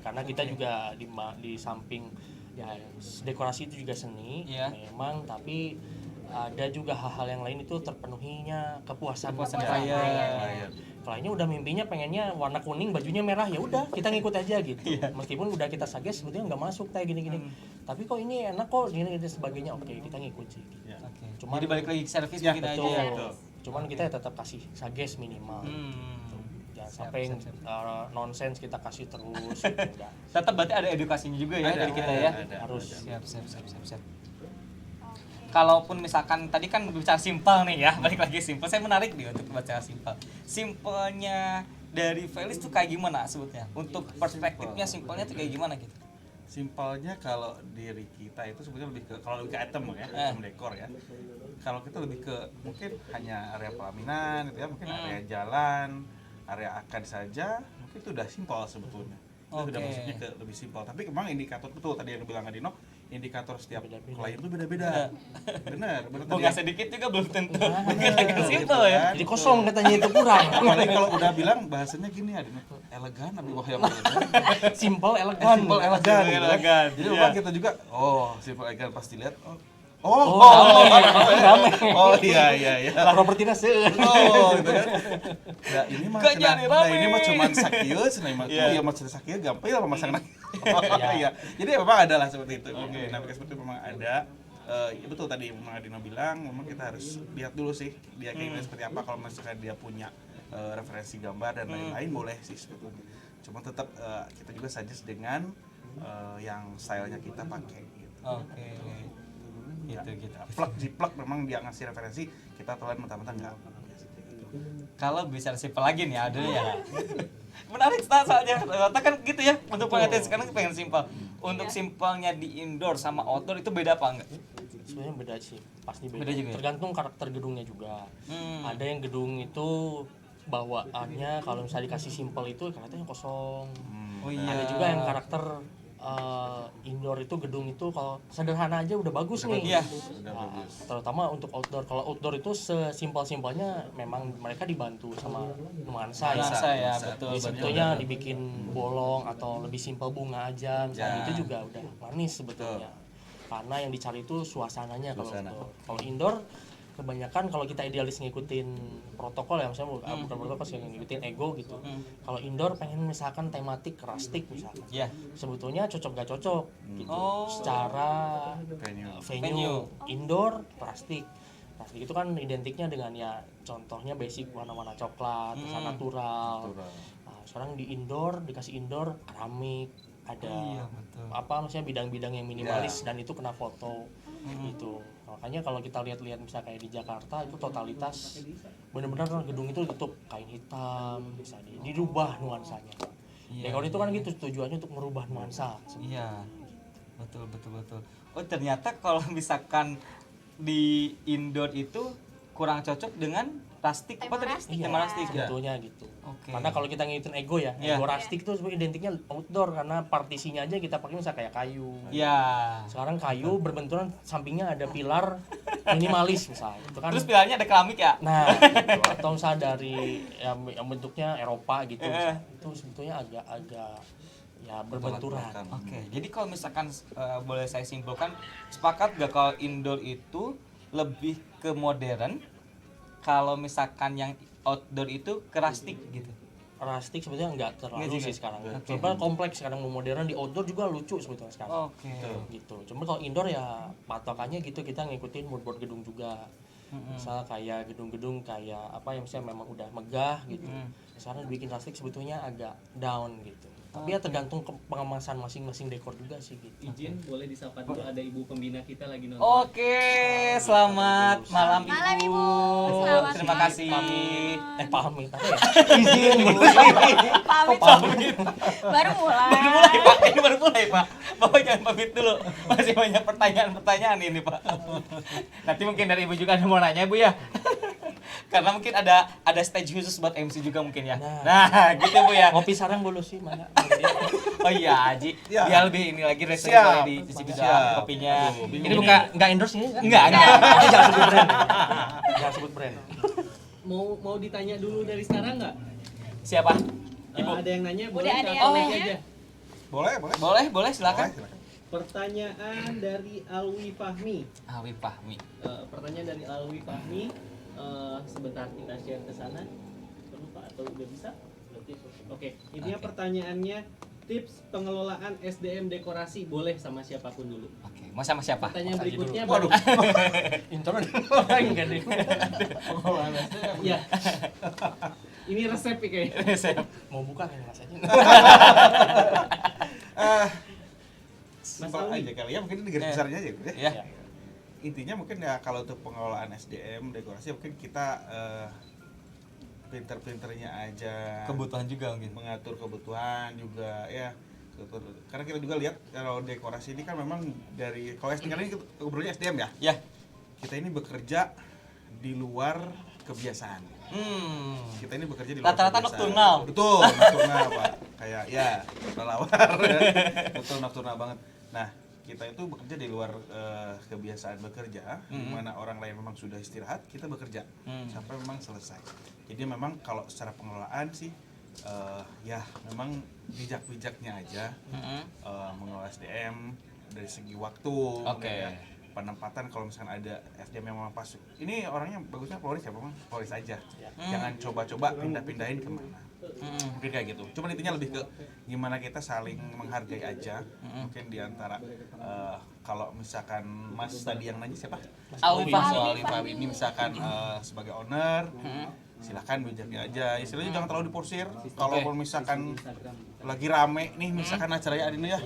[SPEAKER 3] Karena kita juga di samping ya dekorasi itu juga seni memang, tapi ada juga hal-hal yang lain itu terpenuhinya kepuasan klien. Kliennya udah mimpinya pengennya warna kuning bajunya merah, ya udah kita ngikut aja gitu. Meskipun udah kita suggest sebetulnya nggak masuk kayak gini-gini, tapi kok ini enak kok gini dan sebagainya, oke kita ngikut sih.
[SPEAKER 1] Cuman jadi balik lagi servis kita aja ya.
[SPEAKER 3] Cuman kita tetap kasih suggest minimal. Jangan sampai nonsense kita kasih terus.
[SPEAKER 1] Tetap berarti ada edukasinya juga ya dari kita ya.
[SPEAKER 3] Harus.
[SPEAKER 1] Siap. Kalaupun misalkan tadi kan bicara simpel nih ya, balik lagi simpel, saya menarik nih untuk bicara simpel. Simpelnya dari Felix tuh kayak gimana sebutnya? Untuk perspektifnya simpelnya tuh kayak gimana gitu?
[SPEAKER 4] Simpelnya kalau diri kita itu sebetulnya lebih ke, kalau lebih ke item ya, item dekor ya. Kalau kita lebih ke mungkin hanya area pelaminan gitu ya, mungkin area jalan, area akad saja, mungkin itu udah simpel sebetulnya. Itu sudah maksudnya ke lebih simpel. Tapi memang indikator betul tadi yang dibilang Adino, indikator setiap klien itu beda-beda. Benar.
[SPEAKER 1] Nggak sedikit juga belum tentu. Mungkin agak simpel ya.
[SPEAKER 3] Jadi kosong katanya itu kurang.
[SPEAKER 4] Apalagi kalau udah bilang bahasanya gini Adino, elegan tapi wah yang
[SPEAKER 3] simple elegan.
[SPEAKER 4] Elegan. Jadi memang kita juga simple elegan pasti lihat.
[SPEAKER 3] Rame.
[SPEAKER 4] Iya.
[SPEAKER 3] Lah propertinya seueun.
[SPEAKER 4] Gitu kan. Nah, ini mah cuman sakieu, iya mah sakieu gampang lah pemasang. Iya. Jadi memang ada lah seperti itu. Dinamika seperti itu memang ada. Betul tadi memang Adino bilang, memang kita harus lihat dulu sih dia keinginan seperti apa. Kalau misalkan dia punya referensi gambar dan lain-lain boleh sih sebetulnya. Cuma tetap kita juga suggest dengan yang stylenya kita pakai gitu. Gitu. Plug memang dia ngasih referensi, kita telan mentah-mentah enggak.
[SPEAKER 1] Kalau bicara simpel lagi nih ada ya. Menarik soalnya. Rata kan gitu ya. Untuk pengertian sekarang pengen simpel. Untuk simpelnya di indoor sama outdoor itu beda apa enggak?
[SPEAKER 3] Sebenarnya beda sih, pasti beda.
[SPEAKER 1] Beda juga.
[SPEAKER 3] Tergantung karakter gedungnya juga. Ada yang gedung itu bawaannya kalau misalnya dikasih simpel itu kelihatannya kosong.
[SPEAKER 1] Oh iya.
[SPEAKER 3] Ada juga yang karakter indoor itu gedung itu kalau sederhana aja udah bagus nih.
[SPEAKER 1] Iya.
[SPEAKER 3] Terutama untuk outdoor. Kalau outdoor itu sesimpel-simpelnya memang mereka dibantu sama nuansa ya.
[SPEAKER 1] Nuansa ya, betul.
[SPEAKER 3] Sebetulnya dibikin bolong atau lebih simpel bunga aja, misalnya itu juga udah manis sebetulnya. Karena yang dicari itu suasananya kalau outdoor. Kalau indoor kebanyakan kalau kita idealis ngikutin protokol ya, misalnya bukan protokol sih, ngikutin ego gitu. Kalau indoor pengen misalkan tematik rustic misalkan, sebetulnya cocok gak cocok gitu. Secara venue indoor plastik itu kan identiknya dengan ya contohnya basic warna-warna coklat, natural. Nah, sekarang di indoor dikasih indoor keramik, ada apa maksudnya bidang-bidang yang minimalis dan itu kena foto gitu. Makanya kalau kita lihat-lihat misalnya kayak di Jakarta itu totalitas benar-benar gedung itu ditutup kain hitam, misalnya dirubah nuansanya. Dekor itu kan gitu tujuannya untuk merubah nuansa.
[SPEAKER 1] Iya, betul. Oh ternyata kalau misalkan di indoor itu kurang cocok dengan rustic apa tadi? Tema rustic
[SPEAKER 3] sebetulnya gitu.
[SPEAKER 1] Oke.
[SPEAKER 3] Karena kalau kita ngikutin ego ya, ego rustic itu sebenarnya identiknya outdoor karena partisinya aja kita pakai misalnya kayak kayu.
[SPEAKER 1] Iya.
[SPEAKER 3] Sekarang kayu berbenturan sampingnya ada pilar minimalis misalnya. Itu kan.
[SPEAKER 1] Terus pilarnya ada keramik ya?
[SPEAKER 3] Nah, gitu. Atau misalnya dari yang bentuknya Eropa gitu, itu sebetulnya agak ya berbenturan.
[SPEAKER 1] Oke. Jadi kalau misalkan boleh saya simpulkan, sepakat gak kalau indoor itu lebih ke modern, kalau misalkan yang outdoor itu ke rustic gitu?
[SPEAKER 3] Rustic sebetulnya nggak terlalu sih sekarang. Coba kompleks sekarang mau modern di outdoor juga lucu sebetulnya sekarang. Gitu. Cuma kalau indoor ya patokannya gitu kita ngikutin mood-board gedung juga. Misal kayak gedung-gedung kayak apa yang misalnya memang udah megah gitu. Sekarang dibikin rustic sebetulnya agak down gitu. Tapi ya tergantung pengemasan masing-masing dekor juga sih gitu.
[SPEAKER 5] Izin boleh disapa dulu, ada ibu pembina kita lagi nonton.
[SPEAKER 1] Oke, selamat malam Ibu.
[SPEAKER 2] Malam, Ibu. Selamat
[SPEAKER 1] Terima kasih.
[SPEAKER 3] Pamit apa ya?
[SPEAKER 1] Izin Ibu.
[SPEAKER 2] Pamit. Baru mulai.
[SPEAKER 1] Pak. Ini baru mulai, Pak. Bapak jangan pamit dulu. Masih banyak pertanyaan-pertanyaan ini, Pak. Nanti mungkin dari Ibu juga ada mau nanya, Bu ya. Karena mungkin ada stage khusus buat MC juga mungkin ya. Nah gitu Bu ya.
[SPEAKER 3] Ngopi sarang boleh sih mana?
[SPEAKER 1] Oh iya, Aji.
[SPEAKER 4] Ya.
[SPEAKER 1] Dia lebih ini lagi resep boleh dicicipi kopinya. Ini bukan
[SPEAKER 3] Enggak endorse ini kan?
[SPEAKER 1] enggak.
[SPEAKER 3] Jangan sebut brand. Jangan sebut brand.
[SPEAKER 5] Mau ditanya dulu dari sekarang nggak?
[SPEAKER 1] Siapa? Ibu.
[SPEAKER 5] Ada yang nanya? Boleh
[SPEAKER 2] Udah ada
[SPEAKER 5] nggak?
[SPEAKER 2] yang
[SPEAKER 5] Komen
[SPEAKER 2] nanya?
[SPEAKER 5] aja.
[SPEAKER 1] Boleh silakan.
[SPEAKER 5] Pertanyaan dari Alwi Fahmi.
[SPEAKER 1] Awi Fahmi.
[SPEAKER 5] Pertanyaan dari Alwi Fahmi. Sebentar kita share ke sana. Perlu Pak atau udah bisa? Oke. Intinya pertanyaannya, tips pengelolaan SDM dekorasi boleh sama siapapun dulu.
[SPEAKER 1] Oke, mau sama siapa?
[SPEAKER 5] Pertanyaan berikutnya
[SPEAKER 3] Waduh. Intro orang enggak deh.
[SPEAKER 5] Iya. Ini resep nih kayaknya.
[SPEAKER 1] Saya
[SPEAKER 3] Mau buka kan Mas aja.
[SPEAKER 4] Simpel
[SPEAKER 5] Alwi.
[SPEAKER 4] aja kali ya, mungkin ini garis besarnya aja gitu ya.
[SPEAKER 1] ya.
[SPEAKER 4] Intinya mungkin ya kalau untuk pengelolaan SDM dekorasi mungkin kita pinter-pinternya aja
[SPEAKER 1] Kebutuhan juga mungkin.
[SPEAKER 4] mengatur kebutuhan juga ya. Karena kita juga lihat kalau dekorasi ini kan memang dari kalau SDM ini ngobrolnya SDM ya.
[SPEAKER 1] Ya.
[SPEAKER 4] Kita ini bekerja di luar kebiasaan. Kita ini bekerja di luar
[SPEAKER 1] Rata-rata
[SPEAKER 4] kebiasaan.
[SPEAKER 1] nocturnal.
[SPEAKER 4] Betul, nocturnal Pak. Kayak ya, kelelawar. Betul, nocturnal banget. Nah, kita itu bekerja di luar kebiasaan bekerja, di mana orang lain memang sudah istirahat, kita bekerja sampai memang selesai. Jadi memang kalau secara pengelolaan sih ya memang bijak-bijaknya aja mengelola SDM dari segi waktu, ya. Penempatan kalau misalkan ada SDM yang memang pas. Ini orangnya bagusnya Floris ya, memang Floris aja. Jangan coba-coba pindah-pindahin kemana. Mungkin kayak gitu. Cuman intinya lebih ke gimana kita saling menghargai aja. Mungkin diantara kalau misalkan Mas tadi yang nanya siapa?
[SPEAKER 1] Alwi
[SPEAKER 4] Fahmi ini misalkan sebagai owner, silakan bijaknya aja. Istilahnya jangan terlalu diporsir. Kalau misalkan lagi rame nih, misalkan acaranya ada ini ya,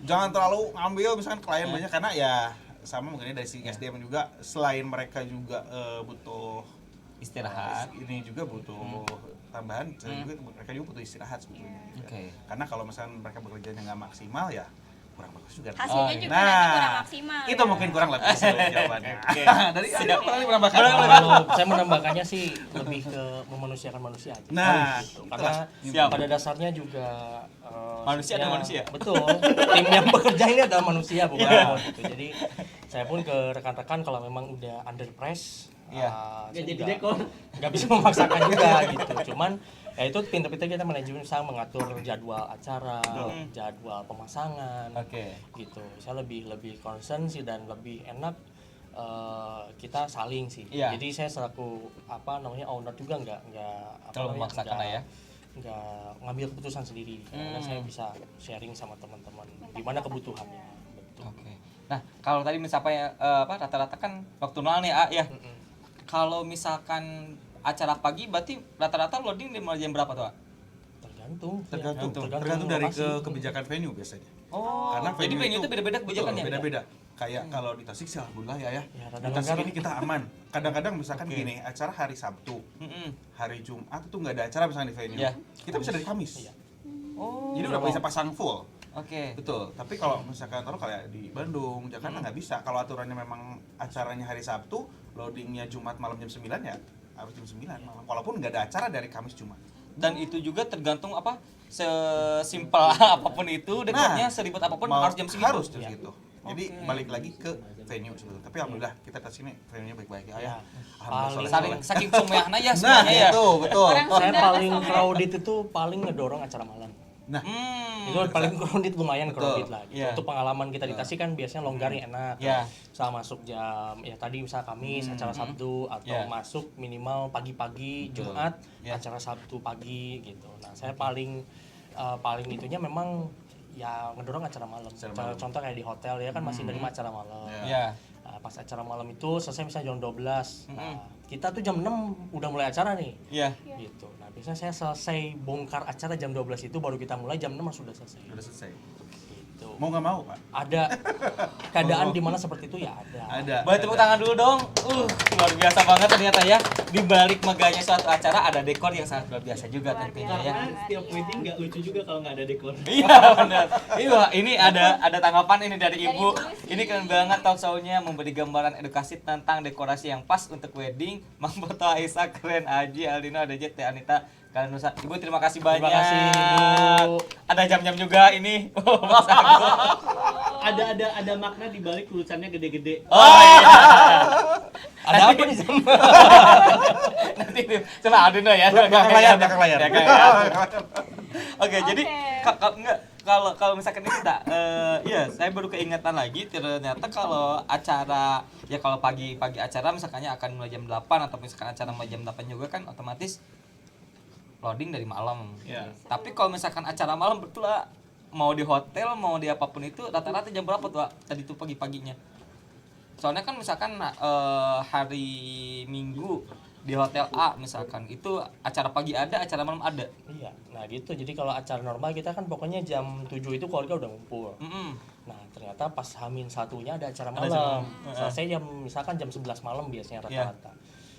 [SPEAKER 4] jangan terlalu ngambil misalkan klien banyak, karena ya sama mungkin dari si SDM juga, selain mereka juga butuh
[SPEAKER 1] Istirahat.
[SPEAKER 4] ini juga butuh tambahan, juga mereka juga butuh istirahat sebetulnya. Karena kalau misalkan mereka bekerjanya nggak maksimal ya kurang bagus juga.
[SPEAKER 2] Hasilnya juga
[SPEAKER 4] Nah,
[SPEAKER 2] nanti kurang maksimal.
[SPEAKER 4] Itu
[SPEAKER 2] ya.
[SPEAKER 4] mungkin kurang lebih jawabannya.
[SPEAKER 1] Oke.
[SPEAKER 4] Dari ada apa lagi menambahkan?
[SPEAKER 3] Kalau saya menambahkannya sih lebih ke memanusiakan manusia aja.
[SPEAKER 4] Nah,
[SPEAKER 3] gitu. Karena
[SPEAKER 1] Siap.
[SPEAKER 3] pada dasarnya juga
[SPEAKER 1] Manusia
[SPEAKER 3] sebenarnya-
[SPEAKER 1] adalah manusia.
[SPEAKER 3] Betul. Tim yang bekerja ini adalah manusia bukan robot gitu. Jadi saya pun ke rekan-rekan kalau memang udah under press,
[SPEAKER 1] Iya.
[SPEAKER 3] saya
[SPEAKER 5] Nggak jadi
[SPEAKER 3] juga
[SPEAKER 5] dekor.
[SPEAKER 3] nggak bisa memaksakan juga gitu. Cuman ya itu pintar-pintar kita manajemen bisa mengatur jadwal acara, jadwal pemasangan,
[SPEAKER 1] Oke.
[SPEAKER 3] gitu. Saya lebih concern sih dan lebih enak kita saling sih.
[SPEAKER 1] Iya.
[SPEAKER 3] Jadi saya selaku owner juga nggak
[SPEAKER 1] Terlalu memaksakan lah ya.
[SPEAKER 3] nggak ngambil keputusan sendiri. Karena saya bisa sharing sama teman-teman gimana kebutuhannya. Betul.
[SPEAKER 1] Oke. Nah, kalau tadi misalnya rata-rata kan waktu nol nih ya. Kalau misalkan acara pagi berarti rata-rata loading dimulai jam berapa tuh? A?
[SPEAKER 4] Tergantung dari
[SPEAKER 3] lokasi.
[SPEAKER 4] kebijakan venue biasanya.
[SPEAKER 1] Oh,
[SPEAKER 4] Karena
[SPEAKER 1] jadi venue itu beda-beda
[SPEAKER 4] betul,
[SPEAKER 1] kebijakannya.
[SPEAKER 4] beda-beda. Kayak kalau di Tasik sih alhamdulillah ya.
[SPEAKER 3] Ya,
[SPEAKER 4] Di Tasik
[SPEAKER 3] kadang-kadang-
[SPEAKER 4] ini kita aman. Kadang-kadang misalkan
[SPEAKER 1] Oke.
[SPEAKER 4] gini, acara hari Sabtu,
[SPEAKER 1] Mm-mm.
[SPEAKER 4] hari Jumat itu nggak ada acara misalnya di venue.
[SPEAKER 1] Iya.
[SPEAKER 4] Kita bisa dari Kamis.
[SPEAKER 3] Iya.
[SPEAKER 1] Oh.
[SPEAKER 4] Jadi udah bisa pasang full.
[SPEAKER 1] Oke.
[SPEAKER 4] Betul. Tapi kalau misalkan taruh kayak di Bandung, Jakarta nggak bisa. Kalau aturannya memang acaranya hari Sabtu, loadingnya Jumat malam jam 9 ya harus jam 9 malam. Walaupun nggak ada acara dari Kamis Jumat.
[SPEAKER 1] Dan itu juga tergantung sesimpel apapun itu, dekornya seribet apapun harus jam segitu.
[SPEAKER 4] Harus jam segitu. Jadi
[SPEAKER 1] Oke.
[SPEAKER 4] balik lagi ke venue sebetulnya. Tapi alhamdulillah kita ke sini venue-nya baik-baik ya.
[SPEAKER 3] Ya.
[SPEAKER 4] Alhamdulillah.
[SPEAKER 1] Saling saking semuanya ya
[SPEAKER 4] Nah,
[SPEAKER 1] semuanya ya.
[SPEAKER 4] itu betul.
[SPEAKER 2] Orang
[SPEAKER 3] Saya
[SPEAKER 2] Sunda
[SPEAKER 3] paling
[SPEAKER 2] kesel.
[SPEAKER 3] crowded itu paling ngedorong acara malam.
[SPEAKER 4] Nah,
[SPEAKER 1] Hmm.
[SPEAKER 3] Itu paling crowded, lumayan
[SPEAKER 4] Betul.
[SPEAKER 3] crowded lah gitu.
[SPEAKER 1] Iya.
[SPEAKER 3] Untuk pengalaman kita di Tasik kan biasanya longgarnya enak.
[SPEAKER 1] Iya.
[SPEAKER 3] Bisa masuk jam ya tadi misal Kamis acara Sabtu atau
[SPEAKER 1] Iya.
[SPEAKER 3] masuk minimal pagi-pagi
[SPEAKER 1] Betul.
[SPEAKER 3] Jumat
[SPEAKER 1] Iya.
[SPEAKER 3] acara Sabtu pagi gitu. Nah, saya paling itunya memang ya ngedorong acara malam.
[SPEAKER 4] Acara malam.
[SPEAKER 3] Contoh kayak di hotel ya kan masih nerima acara malam.
[SPEAKER 1] Ya.
[SPEAKER 3] Nah, pas acara malam itu selesai misalnya jam 12. Nah, kita tuh jam 6 udah mulai acara nih.
[SPEAKER 1] Iya.
[SPEAKER 3] Gitu. Nah, biasanya saya selesai bongkar acara jam 12 itu baru kita mulai jam 6 sudah selesai.
[SPEAKER 4] udah selesai.
[SPEAKER 3] Gitu.
[SPEAKER 4] Mau nggak mau, Pak?
[SPEAKER 3] Ada keadaan di mana seperti itu ya ada.
[SPEAKER 4] Ada.
[SPEAKER 1] Boleh tepuk tangan dulu dong. Luar biasa banget ternyata ya. Di balik megahnya suatu acara ada dekor yang sangat luar biasa juga
[SPEAKER 2] Luar
[SPEAKER 1] tentunya
[SPEAKER 2] biasa.
[SPEAKER 1] ya.
[SPEAKER 5] Karena setiap wedding nggak lucu juga kalau nggak ada dekor.
[SPEAKER 1] Iya benar. Iya, ini ada tanggapan ini dari
[SPEAKER 2] Dari
[SPEAKER 1] Ibu.
[SPEAKER 2] Ibu sih.
[SPEAKER 1] Ini keren banget talk show-nya memberi gambaran edukasi tentang dekorasi yang pas untuk wedding. Mang Boto Aisyah keren, Aji, Aldino, ada Teh Anita, kalian Nusa. Ibu terima kasih banyak.
[SPEAKER 3] Terima kasih, Ibu.
[SPEAKER 1] Ada jam-jam juga ini. Oh, Mas Agus.
[SPEAKER 5] Ada makna di balik tulisannya gede-gede.
[SPEAKER 1] Oh iya.
[SPEAKER 3] Ada apa nih Sam?
[SPEAKER 1] Nanti sama Aldino ya.
[SPEAKER 4] Belakang layar, belakang layar.
[SPEAKER 1] Belakang layar. Oke,
[SPEAKER 2] Oke.
[SPEAKER 1] jadi kalau misalkan ini tak, iya saya baru keingatan lagi ternyata kalau acara ya kalau pagi acara misalkannya akan mulai jam 8 atau misalkan acara mulai jam 8 juga kan otomatis loading dari malam.
[SPEAKER 4] Iya.
[SPEAKER 1] Tapi kalau misalkan acara malam betul lah, mau di hotel mau di apapun itu rata-rata jam berapa tuh, tadi tuh pagi-paginya? Soalnya kan misalkan hari Minggu di hotel A misalkan itu acara pagi ada, acara malam ada.
[SPEAKER 3] Iya. Nah, gitu. Jadi kalau acara normal kita kan pokoknya jam 7 itu keluarga udah ngumpul.
[SPEAKER 1] Mm-mm.
[SPEAKER 3] Nah, ternyata pas Hamin satunya ada acara
[SPEAKER 1] Ada acara
[SPEAKER 3] malam.
[SPEAKER 1] malam.
[SPEAKER 3] Selesai misalkan jam 11 malam biasanya rata-rata.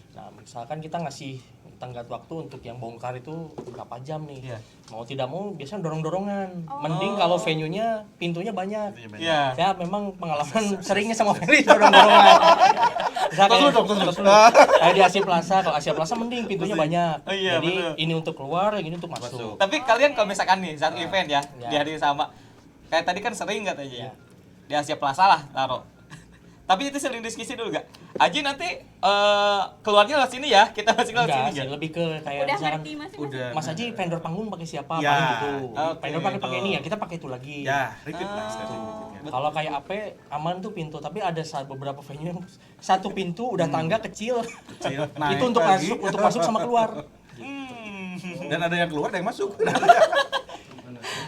[SPEAKER 3] Nah, misalkan kita ngasih tenggat waktu untuk yang bongkar itu berapa jam nih.
[SPEAKER 1] Iya.
[SPEAKER 3] Mau tidak mau biasanya dorong-dorongan.
[SPEAKER 2] Oh.
[SPEAKER 3] Mending kalau venue-nya pintunya banyak.
[SPEAKER 1] Iya.
[SPEAKER 3] Saya memang pengalaman seringnya sama Feli dorong-dorongan. Misalnya kayak di Asia Plaza, kalau Asia Plaza mending pintunya banyak.
[SPEAKER 1] Oh iya,
[SPEAKER 3] Jadi
[SPEAKER 1] betul.
[SPEAKER 3] ini untuk keluar, yang ini untuk masuk.
[SPEAKER 1] Tapi kalian kalau misalkan nih saat event ya,
[SPEAKER 3] Ya.
[SPEAKER 1] di hari yang sama, kayak tadi kan sering katanya
[SPEAKER 3] Ya.
[SPEAKER 1] di Asia Plaza lah taruh. Tapi itu sering diskusi dulu gak? Aji nanti keluarnya lewat sini ya, kita masih lewat
[SPEAKER 3] Enggak
[SPEAKER 1] sini
[SPEAKER 3] sih,
[SPEAKER 1] gak?
[SPEAKER 3] lebih ke kayak
[SPEAKER 2] Udah
[SPEAKER 3] misalkan
[SPEAKER 2] ngerti masing-masing.
[SPEAKER 4] Udah.
[SPEAKER 3] Mas Haji vendor panggung pakai siapa,
[SPEAKER 4] Ya,
[SPEAKER 3] paling gitu.
[SPEAKER 1] oke,
[SPEAKER 3] Vendor pakai ini ya, kita pakai itu lagi.
[SPEAKER 4] Ya, repeat lah istilahnya.
[SPEAKER 3] Kalau kayak AP aman tuh pintu, tapi ada beberapa venue yang satu pintu udah tangga kecil.
[SPEAKER 4] Kecil,
[SPEAKER 3] Itu
[SPEAKER 4] naik
[SPEAKER 3] untuk
[SPEAKER 4] lagi.
[SPEAKER 3] masuk sama keluar.
[SPEAKER 4] Dan ada yang keluar, ada yang masuk.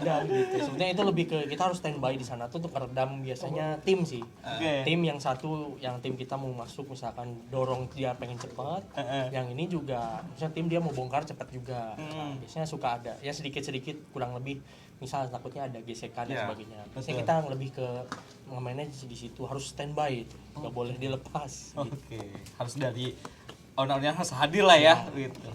[SPEAKER 3] Dan gitu. Sebenarnya itu lebih ke kita harus standby di sana tuh untuk meredam biasanya tim sih.
[SPEAKER 1] Oke.
[SPEAKER 3] Tim yang satu, yang tim kita mau masuk misalkan dorong dia pengen cepat, yang ini juga misalnya tim dia mau bongkar cepat juga. Nah, biasanya suka ada ya sedikit-sedikit kurang lebih misal takutnya ada gesekan dan
[SPEAKER 4] Ya,
[SPEAKER 3] sebagainya. Biasanya kita lebih ke nge-manage di situ harus standby itu. Nggak boleh dilepas. Gitu.
[SPEAKER 1] Oke, harus dari owner-nya harus hadir lah ya, gitu.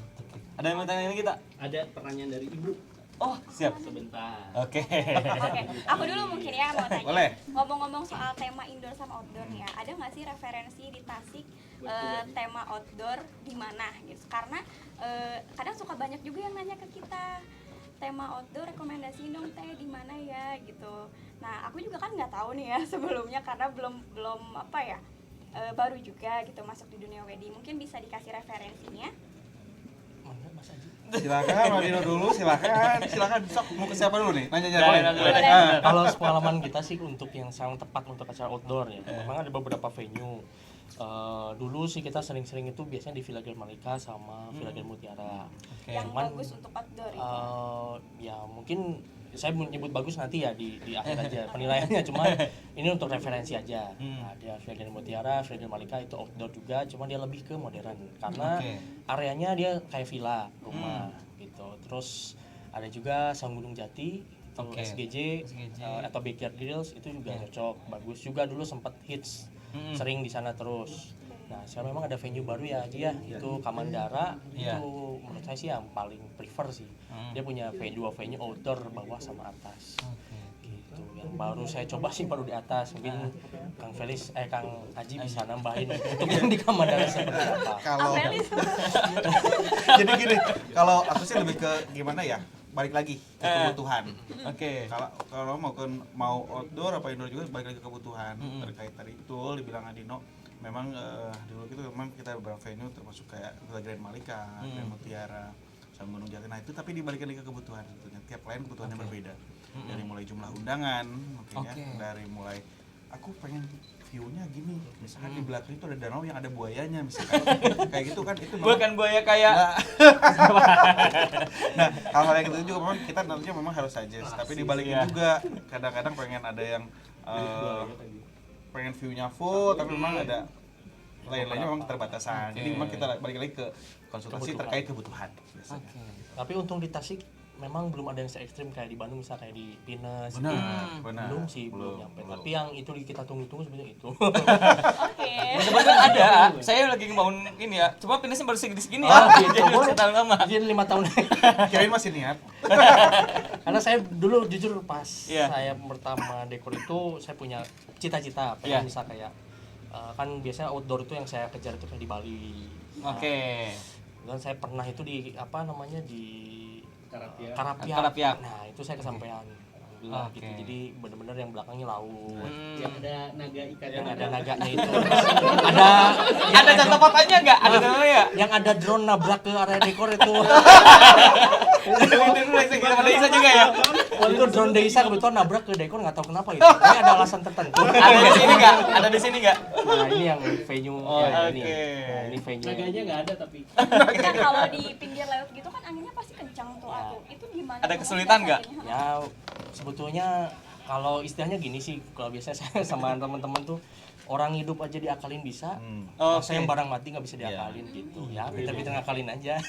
[SPEAKER 1] Ada yang mau tanya lagi kita?
[SPEAKER 5] Ada pertanyaan dari Ibu.
[SPEAKER 1] Oh, siap.
[SPEAKER 5] Sebentar.
[SPEAKER 1] Oke.
[SPEAKER 2] Oke, aku dulu mungkin ya mau tanya.
[SPEAKER 4] Boleh.
[SPEAKER 2] Ngomong-ngomong soal tema indoor sama outdoor nih ya, ada nggak sih referensi di Tasik tema outdoor di mana gitu? Karena kadang suka banyak juga yang nanya ke kita tema outdoor rekomendasi dong teh di mana ya gitu. Nah aku juga kan nggak tahu nih ya sebelumnya karena belum apa ya baru juga gitu masuk di dunia wedding. Mungkin bisa dikasih referensinya.
[SPEAKER 3] Mana Mas Aji?
[SPEAKER 4] Silakan Wadino dulu, silakan sok mau ke siapa dulu nih? Nanya
[SPEAKER 1] Boleh, boleh.
[SPEAKER 3] Kalau pengalaman kita sih untuk yang sangat tepat untuk acara outdoor ya, memang ada beberapa venue. Dulu sih kita sering-sering itu biasanya di Villa Grand Malika sama Villa Grand Mutiara.
[SPEAKER 2] Yang
[SPEAKER 3] Cuman,
[SPEAKER 2] bagus untuk outdoor itu.
[SPEAKER 3] ya mungkin saya menyebut bagus nanti ya di akhir aja penilaiannya, cuman ini untuk referensi aja. Nah, dia Villa Grand Mutiara, Villa Grand Malika itu outdoor juga, cuman dia lebih ke modern karena areanya dia kayak villa rumah gitu. Terus ada juga Sang Gunung Jati, itu SGJ. Atau Backyard Grills itu juga cocok, bagus juga, dulu sempat hits sering di sana terus. Nah sekarang memang ada venue baru ya Haji ya, itu Kamandara. Itu menurut saya sih yang paling prefer sih. Dia punya dua venue outdoor bawah sama atas. Gitu. Yang baru saya coba sih baru di atas. Mungkin Kang Haji bisa nambahin untuk yang di Kamandara seperti apa.
[SPEAKER 4] Kalau jadi gini, kalau aku sih lebih ke gimana ya? Balik lagi ke kebutuhan. Kalau mau outdoor apa indoor juga balik lagi ke kebutuhan. Terkait tadi betul dibilang Adino, memang dulu itu memang kita beberapa venue termasuk kayak Villa Grand Malika, Grand Mutiara, Sang Gunung Jati. Nah itu tapi dibalik lagi ke kebutuhan tentunya. Tiap klien kebutuhannya berbeda. Dari mulai jumlah undangan, mungkin ya, dari mulai aku pengen view-nya gini, misalkan di belakang itu ada danau yang ada buayanya misalkan. Kayak gitu kan itu memang,
[SPEAKER 1] Bukan buaya kayak
[SPEAKER 4] nah hal-hal yang gitu juga memang kita nantinya memang harus suggest, tapi dibalikin juga kadang-kadang pengen ada yang pengen view-nya full tapi memang ada lain-lainnya memang keterbatasan. Jadi memang kita balik lagi ke konsultasi terkait kebutuhan biasanya.
[SPEAKER 3] Tapi untung di Tasik memang belum ada yang se-ekstrim kayak di Bandung, misalnya kayak di Pinus.
[SPEAKER 4] Benar.
[SPEAKER 3] Belum nyampe. Tapi yang itu kita tunggu-tunggu sebenarnya itu.
[SPEAKER 2] Oke.
[SPEAKER 1] sebenarnya ada. Saya lagi ngebangun ini ya. Cuma pinasnya baru segini ya. Jadi masih tahun lama.
[SPEAKER 3] Jadi 5 tahun.
[SPEAKER 4] Kirain masih niat.
[SPEAKER 3] Karena saya dulu jujur pas
[SPEAKER 1] Iya.
[SPEAKER 3] saya pertama dekor itu saya punya cita-cita pengen bisa kayak kan biasanya outdoor itu yang saya kejar itu kayak di Bali. Dan saya pernah itu di apa namanya di Karapiak. Nah, itu saya kesampaian. Alhamdulillah gitu. Jadi benar-benar yang belakangnya laut.
[SPEAKER 5] Yang ada naga ikan.
[SPEAKER 3] Yang ada naganya itu.
[SPEAKER 1] Ada contoh fotonya enggak? Ada contohnya?
[SPEAKER 3] Yang ada drone nabrak ke area dekor itu.
[SPEAKER 1] Itu sama Desa juga ya.
[SPEAKER 3] Itu drone Desa kebetulan nabrak ke dekor, nggak tahu kenapa itu. Ini ada alasan tertentu.
[SPEAKER 1] Ada di sini enggak? Ada di sini enggak?
[SPEAKER 3] Nah, ini yang venue ini. Nah, ini venue.
[SPEAKER 5] Naganya nggak ada tapi.
[SPEAKER 2] Kan kalau di pinggir laut gitu kan anginnya pasti kencang tuh aku. Itu gimana?
[SPEAKER 1] Ada kesulitan nggak?
[SPEAKER 3] Ya sebetulnya kalau istilahnya gini sih, kalau biasanya saya sama teman-teman tuh orang hidup aja diakalin bisa, saya yang barang mati nggak bisa diakalin gitu. Ya pinter-pinter ngakalin aja.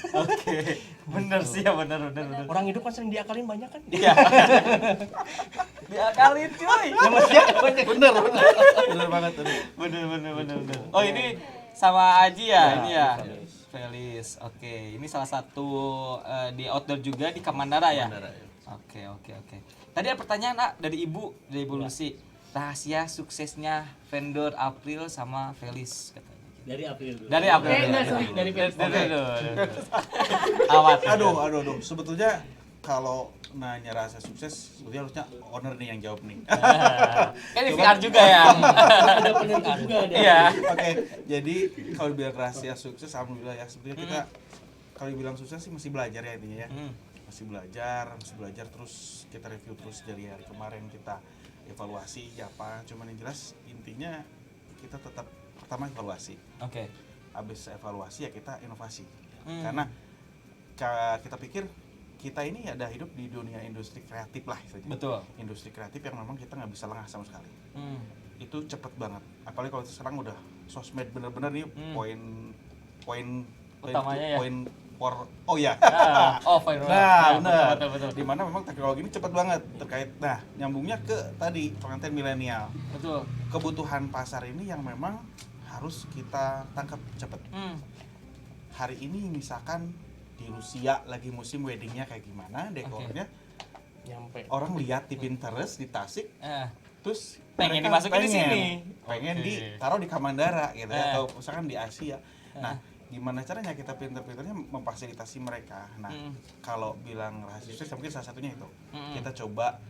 [SPEAKER 1] Bener sih ya, bener.
[SPEAKER 3] Orang hidup kan sering diakalin banyak kan?
[SPEAKER 1] Iya. Diakalin cuy.
[SPEAKER 3] Ya maksudnya
[SPEAKER 4] Bener banget.
[SPEAKER 1] Bener. Oh ini sama Aji ya, ini ya. Felis. Oke, ini salah satu di outdoor juga di Kamandara ya. Oke. Tadi ada pertanyaan dari Ibu Lucy. Rahasia suksesnya vendor April sama Felis katanya.
[SPEAKER 5] Dari April dulu.
[SPEAKER 1] Dari April.
[SPEAKER 5] Dari Felis.
[SPEAKER 1] Awat.
[SPEAKER 4] Aduh. Sebetulnya kalau nanya rasa sukses, sebetulnya harusnya owner nih yang jawab nih.
[SPEAKER 1] Ini VR juga ya.
[SPEAKER 5] Ada penentu juga ada.
[SPEAKER 1] Iya.
[SPEAKER 4] Oke, jadi kalau bilang rahasia sukses, alhamdulillah ya. Sebetulnya kita kalau bilang sukses sih mesti belajar ya intinya ya. Masih belajar terus kita review terus dari hari kemarin kita evaluasi apa. Cuman yang jelas intinya kita tetap pertama evaluasi.
[SPEAKER 1] Oke.
[SPEAKER 4] Habis evaluasi ya kita inovasi. Karena kita pikir kita ini ada hidup di dunia industri kreatif lah istilahnya.
[SPEAKER 1] Betul.
[SPEAKER 4] Industri kreatif yang memang kita nggak bisa lengah sama sekali. Itu cepet banget. Apalagi kalau sekarang udah sosmed bener-bener nih poin
[SPEAKER 1] utamanya ya.
[SPEAKER 4] Benar. Dimana memang teknologi ini cepet banget terkait. Nah, nyambungnya ke tadi pengantin milenial.
[SPEAKER 1] Betul.
[SPEAKER 4] Kebutuhan pasar ini yang memang harus kita tangkap cepet. Hari ini misalkan di Rusia lagi musim weddingnya kayak gimana dekornya,
[SPEAKER 3] Nyampe.
[SPEAKER 4] orang lihat di Pinterest di Tasik, terus
[SPEAKER 1] Pengen
[SPEAKER 4] mereka
[SPEAKER 1] dimasukin di sini.
[SPEAKER 4] pengen
[SPEAKER 1] Oke.
[SPEAKER 4] ditaruh di Kamandara gitu ya, atau misalkan di Asia. Nah, gimana caranya kita pinter-pinternya memfasilitasi mereka. Nah, kalau bilang rahasia sukses mungkin salah satunya itu. Kita coba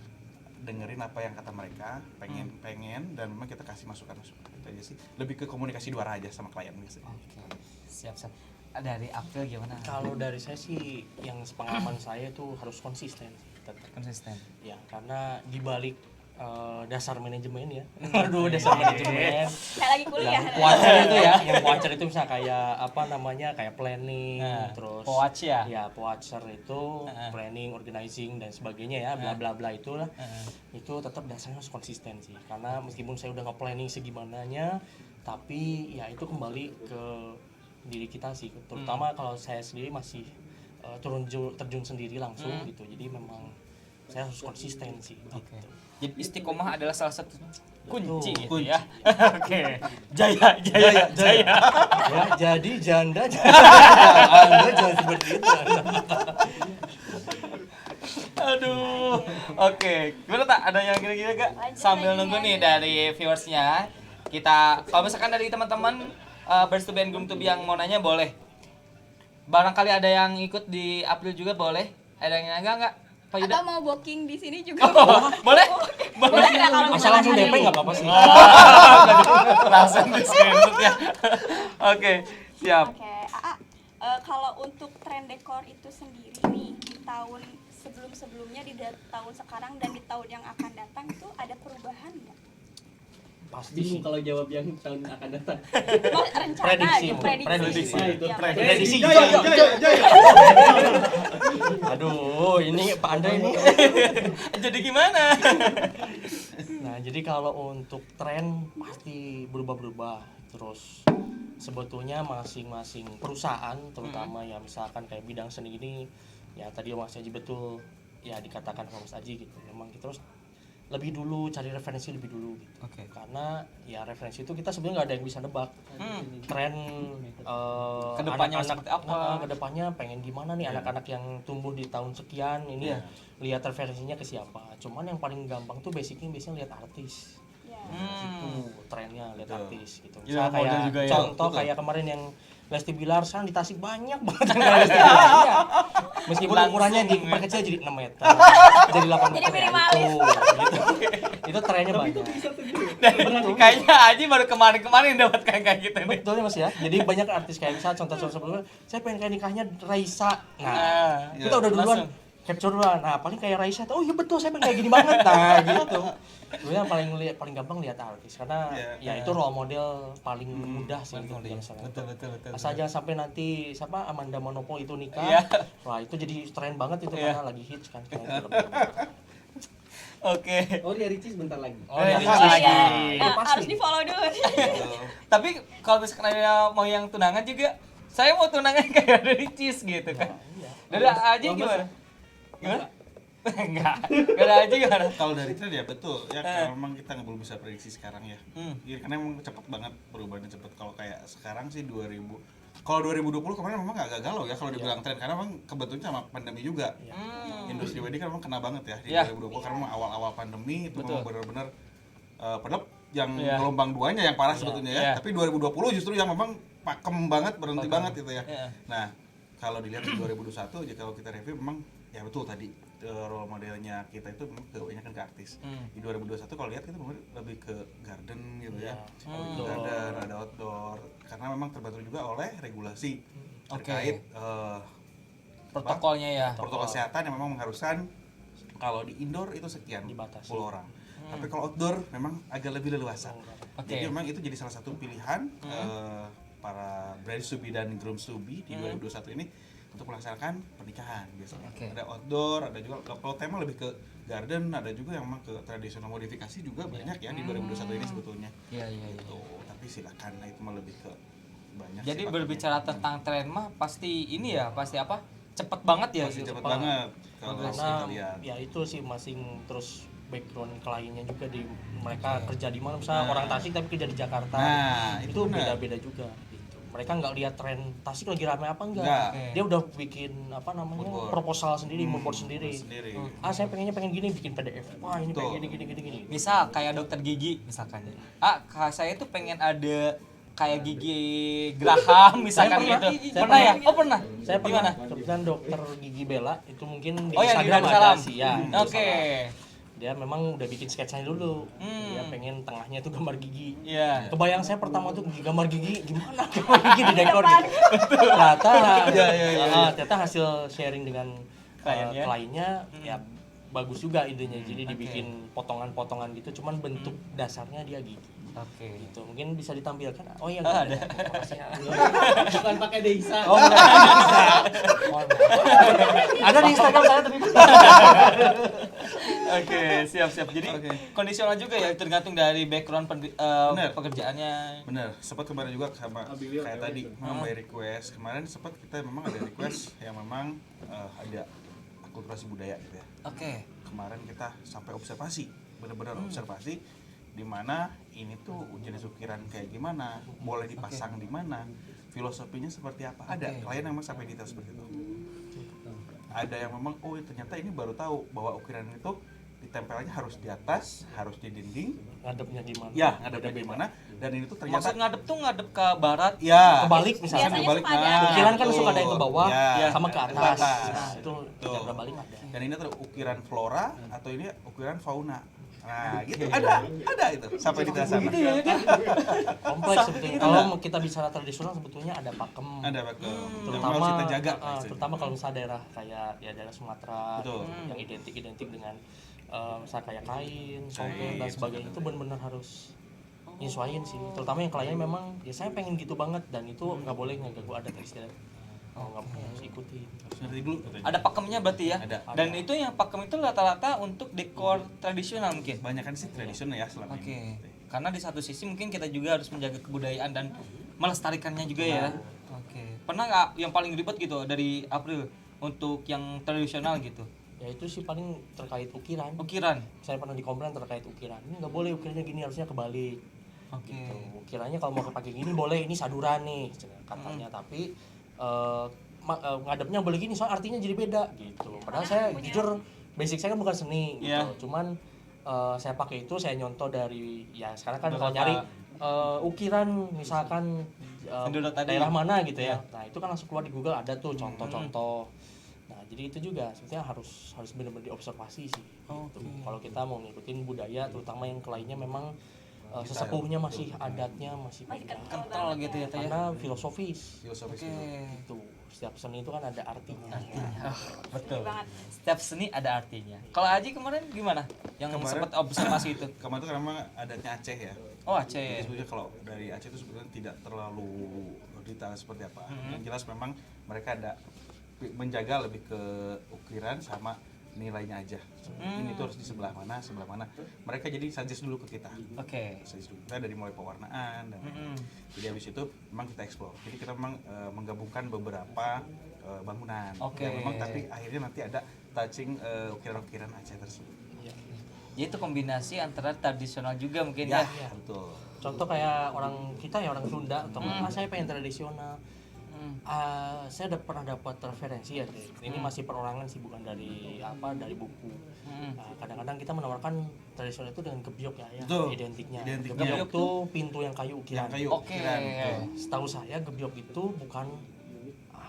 [SPEAKER 4] dengerin apa yang kata mereka, pengen dan memang kita kasih masukan itu aja sih. Lebih ke komunikasi dua arah aja sama klien biasanya.
[SPEAKER 1] Oke, siap. Dari April gimana?
[SPEAKER 3] Kalau dari saya sih yang sepengalaman saya tuh harus konsisten sih, tetap.
[SPEAKER 1] Konsisten.
[SPEAKER 3] Ya, karena dibalik dasar manajemen ya. Aduh, dasar manajemen.
[SPEAKER 2] Kayak lagi kuliah.
[SPEAKER 3] Yang kuacer itu ya, yang kuacer itu misalnya kayak apa namanya, kayak planning, terus
[SPEAKER 1] Poac ya?
[SPEAKER 3] Ya, poacer itu planning, organizing dan sebagainya ya, bla bla bla itulah. Itu tetap dasarnya harus konsisten sih. Karena meskipun saya udah nge-planning segimananya, tapi ya itu kembali ke diri kita sih. Terutama kalau saya sendiri masih terjun sendiri langsung gitu. Jadi memang saya harus konsisten sih gitu.
[SPEAKER 1] Jadi istiqomah adalah salah satu kunci gitu
[SPEAKER 4] Kunci.
[SPEAKER 1] ya. Oke. Jaya.
[SPEAKER 3] Ya, jadi janda Anda jangan seperti itu.
[SPEAKER 1] Aduh. Oke. Gimana tak? Ada yang kira-kira gak?
[SPEAKER 2] Lanjut
[SPEAKER 1] Sambil
[SPEAKER 2] lagi
[SPEAKER 1] nunggu
[SPEAKER 2] ya.
[SPEAKER 1] nih dari viewersnya. Kita, kalau misalkan dari teman-teman Birds to Be and Groom to Be yang mau nanya boleh. Barangkali ada yang ikut di April juga boleh. Ada yang enggak? Pak Yuda?
[SPEAKER 2] Atau mau booking di sini juga.
[SPEAKER 1] Boleh?
[SPEAKER 2] Boleh nggak kalau
[SPEAKER 3] Asal langsung
[SPEAKER 2] misalkan
[SPEAKER 3] DP
[SPEAKER 2] ada
[SPEAKER 3] nggak apa-apa sih.
[SPEAKER 1] Langsung discount ya. Oke, siap.
[SPEAKER 2] Oke, kalau untuk tren dekor itu sendiri nih di tahun sebelum-sebelumnya, di tahun sekarang dan di tahun yang akan datang itu ada perubahan nggak?
[SPEAKER 3] Pasti
[SPEAKER 5] Bingung
[SPEAKER 3] sih.
[SPEAKER 5] kalau jawab yang tahun akan datang.
[SPEAKER 2] Rencana
[SPEAKER 3] Prediksi,
[SPEAKER 2] gitu,
[SPEAKER 3] prediksi.
[SPEAKER 5] Nah, itu
[SPEAKER 2] Ya,
[SPEAKER 3] Prediksi.
[SPEAKER 5] Jaya.
[SPEAKER 3] Aduh, ini Pak Andre ini.
[SPEAKER 1] Jadi gimana?
[SPEAKER 3] Nah, jadi kalau untuk tren pasti berubah-berubah. Terus sebetulnya masing-masing perusahaan, terutama ya misalkan kayak bidang seni ini, ya tadi Mas Aji betul ya dikatakan sama Mas Aji gitu. Memang kita harus lebih dulu cari referensi lebih dulu gitu.
[SPEAKER 1] Oke.
[SPEAKER 3] Karena ya referensi itu kita sebenarnya nggak ada yang bisa nebak. Tren
[SPEAKER 1] Kedepannya
[SPEAKER 3] anak-anak
[SPEAKER 1] seperti apa?
[SPEAKER 3] kedepannya pengen gimana nih anak-anak yang tumbuh di tahun sekian ini lihat referensinya ke siapa. Cuman yang paling gampang tuh biasanya lihat artis.
[SPEAKER 2] Ya.
[SPEAKER 3] Gitu trennya lihat artis gitu.
[SPEAKER 1] Ya,
[SPEAKER 3] Misalnya
[SPEAKER 1] model
[SPEAKER 3] kayak
[SPEAKER 1] juga ya.
[SPEAKER 3] contoh kayak kemarin yang Lesti Bilar sekarang di Tasik banyak banget yang Lesti Bilar. Iya. Meskipun
[SPEAKER 1] Langsung
[SPEAKER 3] ukurannya
[SPEAKER 1] ya.
[SPEAKER 3] diperkecil jadi 6 meter. Jadi 8 meter ya,
[SPEAKER 2] minimalis.
[SPEAKER 3] itu trennya banyak.
[SPEAKER 1] Kayaknya Aji baru kemarin dapat kayak gitu nih.
[SPEAKER 3] Betul ya Mas ya. Jadi banyak artis kayak misalnya contoh-contoh sebelumnya saya pengen kayak nikahnya Raisa. Nah, kita udah duluan
[SPEAKER 1] langsung.
[SPEAKER 3] capture duluan. Nah, paling kayak Raisa tuh, oh iya betul saya pengen kayak gini banget. Nah, gitu. Gue yang paling gampang lihat artis karena ya itu role model paling mudah sih gitu misalnya.
[SPEAKER 1] Betul.
[SPEAKER 3] Asal jangan sampai nanti siapa Amanda Manopo itu nikah.
[SPEAKER 1] Iya.
[SPEAKER 3] Wah, itu jadi tren banget itu
[SPEAKER 1] Iya.
[SPEAKER 3] karena lagi hits kan film.
[SPEAKER 1] Oke.
[SPEAKER 5] Oh, dia Ricis bentar lagi.
[SPEAKER 3] Oh,
[SPEAKER 1] ini
[SPEAKER 3] iya.
[SPEAKER 1] lagi.
[SPEAKER 2] Nah,
[SPEAKER 3] pasti.
[SPEAKER 2] harus di follow dulu.
[SPEAKER 1] Tapi kalau misalkan ada mau yang tunangan juga, saya mau tunangan kayak dari Cheese gitu kan. Dari Aji gimana? Gimana? Enggak ada Aji gimana?
[SPEAKER 4] Kalau dari tren ya betul ya, kalau memang kita nggak belum bisa prediksi sekarang ya. Ya, karena emang cepet banget perubahannya cepet. Kalau kayak sekarang sih 2020 kemarin memang agak galau ya kalau dibilang tren, karena memang kebetulan sama pandemi juga. Industri wedding kan memang kena banget ya di 2020 karena memang awal-awal pandemi itu memang benar-benar padahal yang gelombang duanya yang parah sebetulnya ya. Tapi 2020 justru yang memang pakem banget, berhenti banget gitu ya. Nah, kalau dilihat di 2021 aja kalau kita review memang ya betul tadi role modelnya kita itu memang kebanyakan ke artis. Di 2021 kalau lihat kita lebih ke garden gitu ya. Garden, ada outdoor karena memang terbantu juga oleh regulasi terkait
[SPEAKER 1] Protokolnya ya.
[SPEAKER 4] protokol kesehatan yang memang mengharuskan kalau di indoor itu sekian
[SPEAKER 3] Dibatasi.
[SPEAKER 4] 10 orang. Tapi kalau outdoor memang agak lebih leluasa.
[SPEAKER 1] Oke.
[SPEAKER 4] Jadi memang itu jadi salah satu pilihan para brides to be dan grooms to be di 2021 ini untuk melaksanakan pernikahan biasanya.
[SPEAKER 1] Oke.
[SPEAKER 4] Ada outdoor, ada juga kalau tema lebih ke garden, ada juga yang memang ke tradisional modifikasi juga banyak ya di 2021 ini sebetulnya.
[SPEAKER 1] Iya.
[SPEAKER 4] Gitu. Tapi silakan, nah itu mah lebih ke banyak.
[SPEAKER 1] Jadi
[SPEAKER 4] sih
[SPEAKER 1] berbicara
[SPEAKER 4] pakainya.
[SPEAKER 1] tentang tren mah pasti ini ya, pasti apa? Cepet banget ya.
[SPEAKER 4] Pasti
[SPEAKER 1] gitu.
[SPEAKER 4] cepet banget kalau
[SPEAKER 3] Karena
[SPEAKER 4] kita lihat.
[SPEAKER 3] ya itu sih masing terus background kliennya juga di mereka kerja di mana misalnya orang Tasik tapi kerja di Jakarta.
[SPEAKER 4] Nah,
[SPEAKER 3] itu
[SPEAKER 4] itu benar.
[SPEAKER 3] beda-beda juga gitu. mereka nggak lihat tren Tasik lagi rame apa enggak.
[SPEAKER 4] Nggak.
[SPEAKER 3] Dia udah bikin apa namanya
[SPEAKER 4] Moodboard.
[SPEAKER 3] proposal sendiri, moodboard sendiri. Saya pengen gini, bikin PDF. Wah ini
[SPEAKER 4] Betul.
[SPEAKER 3] pengen gini.
[SPEAKER 1] Misal kayak dokter gigi misalkan. Saya tuh pengen ada kayak gigi Graham misalkan
[SPEAKER 3] Saya pernah.
[SPEAKER 1] gitu.
[SPEAKER 3] Saya
[SPEAKER 1] Pernah ya?
[SPEAKER 3] pernah.
[SPEAKER 1] Oh pernah.
[SPEAKER 3] Saya pernah
[SPEAKER 1] Gimana?
[SPEAKER 3] kebetulan dokter gigi Bella itu mungkin di
[SPEAKER 1] Oh yang di
[SPEAKER 3] Instagram
[SPEAKER 1] Salam.
[SPEAKER 3] ada sih ya.
[SPEAKER 1] Oke.
[SPEAKER 3] Dia memang udah bikin sketsanya dulu.
[SPEAKER 1] Hmm.
[SPEAKER 3] Dia pengen tengahnya tuh gambar gigi.
[SPEAKER 1] Iya.
[SPEAKER 3] Kebayang saya pertama tuh gambar gigi gimana gambar gigi di dekor gitu. Ternyata hasil sharing dengan
[SPEAKER 1] Kliennya.
[SPEAKER 3] kliennya ya bagus juga idenya. Jadi dibikin potongan-potongan gitu, cuman bentuk dasarnya dia gigi.
[SPEAKER 1] Oke.
[SPEAKER 3] Gitu. Mungkin bisa ditampilkan. Oh iya,
[SPEAKER 1] Ada.
[SPEAKER 3] Makasih.
[SPEAKER 5] Bukan pakai Deisa.
[SPEAKER 3] Oh, bisa. Ada di Instagram saya tadi.
[SPEAKER 1] Oke, siap. Jadi kondisional juga ya, tergantung dari background
[SPEAKER 4] Bener.
[SPEAKER 1] pekerjaannya.
[SPEAKER 4] Bener, sempat kemarin juga sama
[SPEAKER 5] Abiwil,
[SPEAKER 4] kayak
[SPEAKER 5] ya,
[SPEAKER 4] tadi
[SPEAKER 5] gitu.
[SPEAKER 4] memang by request. Kemarin sempat kita memang ada request yang memang ada akulturasi budaya gitu ya.
[SPEAKER 1] Oke.
[SPEAKER 4] Kemarin kita sampai observasi, benar-benar observasi di mana ini tuh jenis ukiran kayak gimana, boleh dipasang di mana, filosofinya seperti apa. Ada klien yang memang sampai detail seperti itu. Ada yang memang ternyata ini baru tahu bahwa ukiran itu ditempelnya harus di atas, harus di dinding.
[SPEAKER 3] Ngadepnya gimana?
[SPEAKER 4] Ya, ngadepnya di mana? Dan itu ternyata
[SPEAKER 1] Maksud ngadep tuh ngadep ke barat.
[SPEAKER 4] ya
[SPEAKER 3] Kebalik misalnya.
[SPEAKER 2] Biasanya
[SPEAKER 4] kebalik.
[SPEAKER 2] suka ada.
[SPEAKER 3] Ukiran kan
[SPEAKER 4] betul.
[SPEAKER 3] suka ada yang ke bawah
[SPEAKER 4] Ya,
[SPEAKER 3] sama ke
[SPEAKER 4] ke
[SPEAKER 3] atas.
[SPEAKER 4] atas.
[SPEAKER 3] Nah, itu
[SPEAKER 4] Betul.
[SPEAKER 3] jabra balik ada.
[SPEAKER 4] Dan ini tuh ukiran flora atau ini ukiran fauna. Nah, gitu ada itu sampai di sana.
[SPEAKER 3] Kompleks sebetulnya. Kalau kita bicara tradisional sebetulnya ada pakem.
[SPEAKER 4] Ada bakal. Yang
[SPEAKER 3] Terutama
[SPEAKER 4] harus kita jaga.
[SPEAKER 3] terutama kalau misalnya daerah kayak ya daerah Sumatera
[SPEAKER 4] Betul.
[SPEAKER 3] yang identik dengan misalnya kayak kain, songket dan sebagainya itu benar-benar harus nyesuaiin sih. Terutama yang kliennya memang ya saya pengen gitu banget dan itu nggak boleh ngeganggu adat istilah. Nggak boleh harus ikutin.
[SPEAKER 4] Harus ngerti dulu katanya.
[SPEAKER 1] Ada pakemnya berarti ya?
[SPEAKER 4] Ada.
[SPEAKER 1] Dan itu yang pakem itu rata-rata untuk dekor tradisional mungkin.
[SPEAKER 4] Banyak kan sih tradisional ya selama
[SPEAKER 1] Oke.
[SPEAKER 4] ini.
[SPEAKER 1] Karena di satu sisi mungkin kita juga harus menjaga kebudayaan dan melestarikannya juga ya. Oke. Pernah nggak yang paling ribet gitu dari April untuk yang tradisional gitu?
[SPEAKER 3] Ya itu sih paling terkait ukiran.
[SPEAKER 1] Ukiran.
[SPEAKER 3] Saya pernah dikomplain terkait ukiran. Ini nggak boleh ukirannya gini, harusnya kebalik.
[SPEAKER 1] Oke.
[SPEAKER 3] Gitu. Ukirannya kalau mau pakai gini boleh, ini saduran nih katanya, tapi ngadepnya boleh gini, soal artinya jadi beda gitu. Padahal saya jujur basic saya kan bukan seni gitu.
[SPEAKER 1] Iya.
[SPEAKER 3] Cuman saya pakai itu saya nyontoh dari ya sekarang kan kalau
[SPEAKER 1] Beberapa.
[SPEAKER 3] nyari ukiran misalkan
[SPEAKER 1] Senduduk tadi.
[SPEAKER 3] daerah mana gitu ya.
[SPEAKER 1] Iya.
[SPEAKER 3] Nah, itu kan langsung keluar di Google ada tuh contoh-contoh. Nah, jadi itu juga sebetulnya harus benar-benar diobservasi sih. Gitu. Kalau kita mau ngikutin budaya terutama yang kliennya memang sesepuhnya masih adatnya masih pegang.
[SPEAKER 1] Kental gitu ya Teh ya.
[SPEAKER 3] Karena filosofis.
[SPEAKER 4] Filosofis
[SPEAKER 1] Oke.
[SPEAKER 4] itu.
[SPEAKER 3] Itu setiap seni itu kan ada artinya.
[SPEAKER 1] Betul.
[SPEAKER 2] banget.
[SPEAKER 1] Setiap seni ada artinya. Kalau Aji kemarin gimana? Yang
[SPEAKER 4] Kemarin-
[SPEAKER 1] sempat observasi itu?
[SPEAKER 4] Kemarin tuh memang adatnya Aceh ya.
[SPEAKER 1] Oh
[SPEAKER 4] Jadi
[SPEAKER 1] Aceh.
[SPEAKER 4] sebenarnya kalau dari Aceh itu sebenarnya tidak terlalu detail seperti apa. Yang jelas memang mereka ada menjaga lebih ke ukiran sama nilainya aja. Ini tuh harus di sebelah mana. Mereka jadi suggest dulu ke kita.
[SPEAKER 1] Oke.
[SPEAKER 4] Suggest dulu. Kita dari mulai pewarnaan dan jadi habis itu memang kita explore. Jadi kita memang menggabungkan beberapa bangunan.
[SPEAKER 1] Oke.
[SPEAKER 4] Yang memang tapi akhirnya nanti ada touching ukiran-ukiran Aceh tersebut.
[SPEAKER 1] Jadi itu kombinasi antara tradisional juga mungkin
[SPEAKER 4] Ya,
[SPEAKER 1] ya.
[SPEAKER 4] betul.
[SPEAKER 3] Contoh kayak orang kita ya orang Sunda atau saya pengen tradisional. Saya udah pernah dapat referensi ya. Ini masih perorangan sih bukan dari buku. Nah, kadang-kadang kita menawarkan tradisional itu dengan gebyok ya,
[SPEAKER 4] Betul.
[SPEAKER 3] identiknya.
[SPEAKER 4] Identiknya.
[SPEAKER 3] Gebyok itu pintu yang kayu ukiran.
[SPEAKER 4] Yang kayu
[SPEAKER 1] Oke.
[SPEAKER 4] ukiran, betul.
[SPEAKER 3] Setahu saya gebyok itu bukan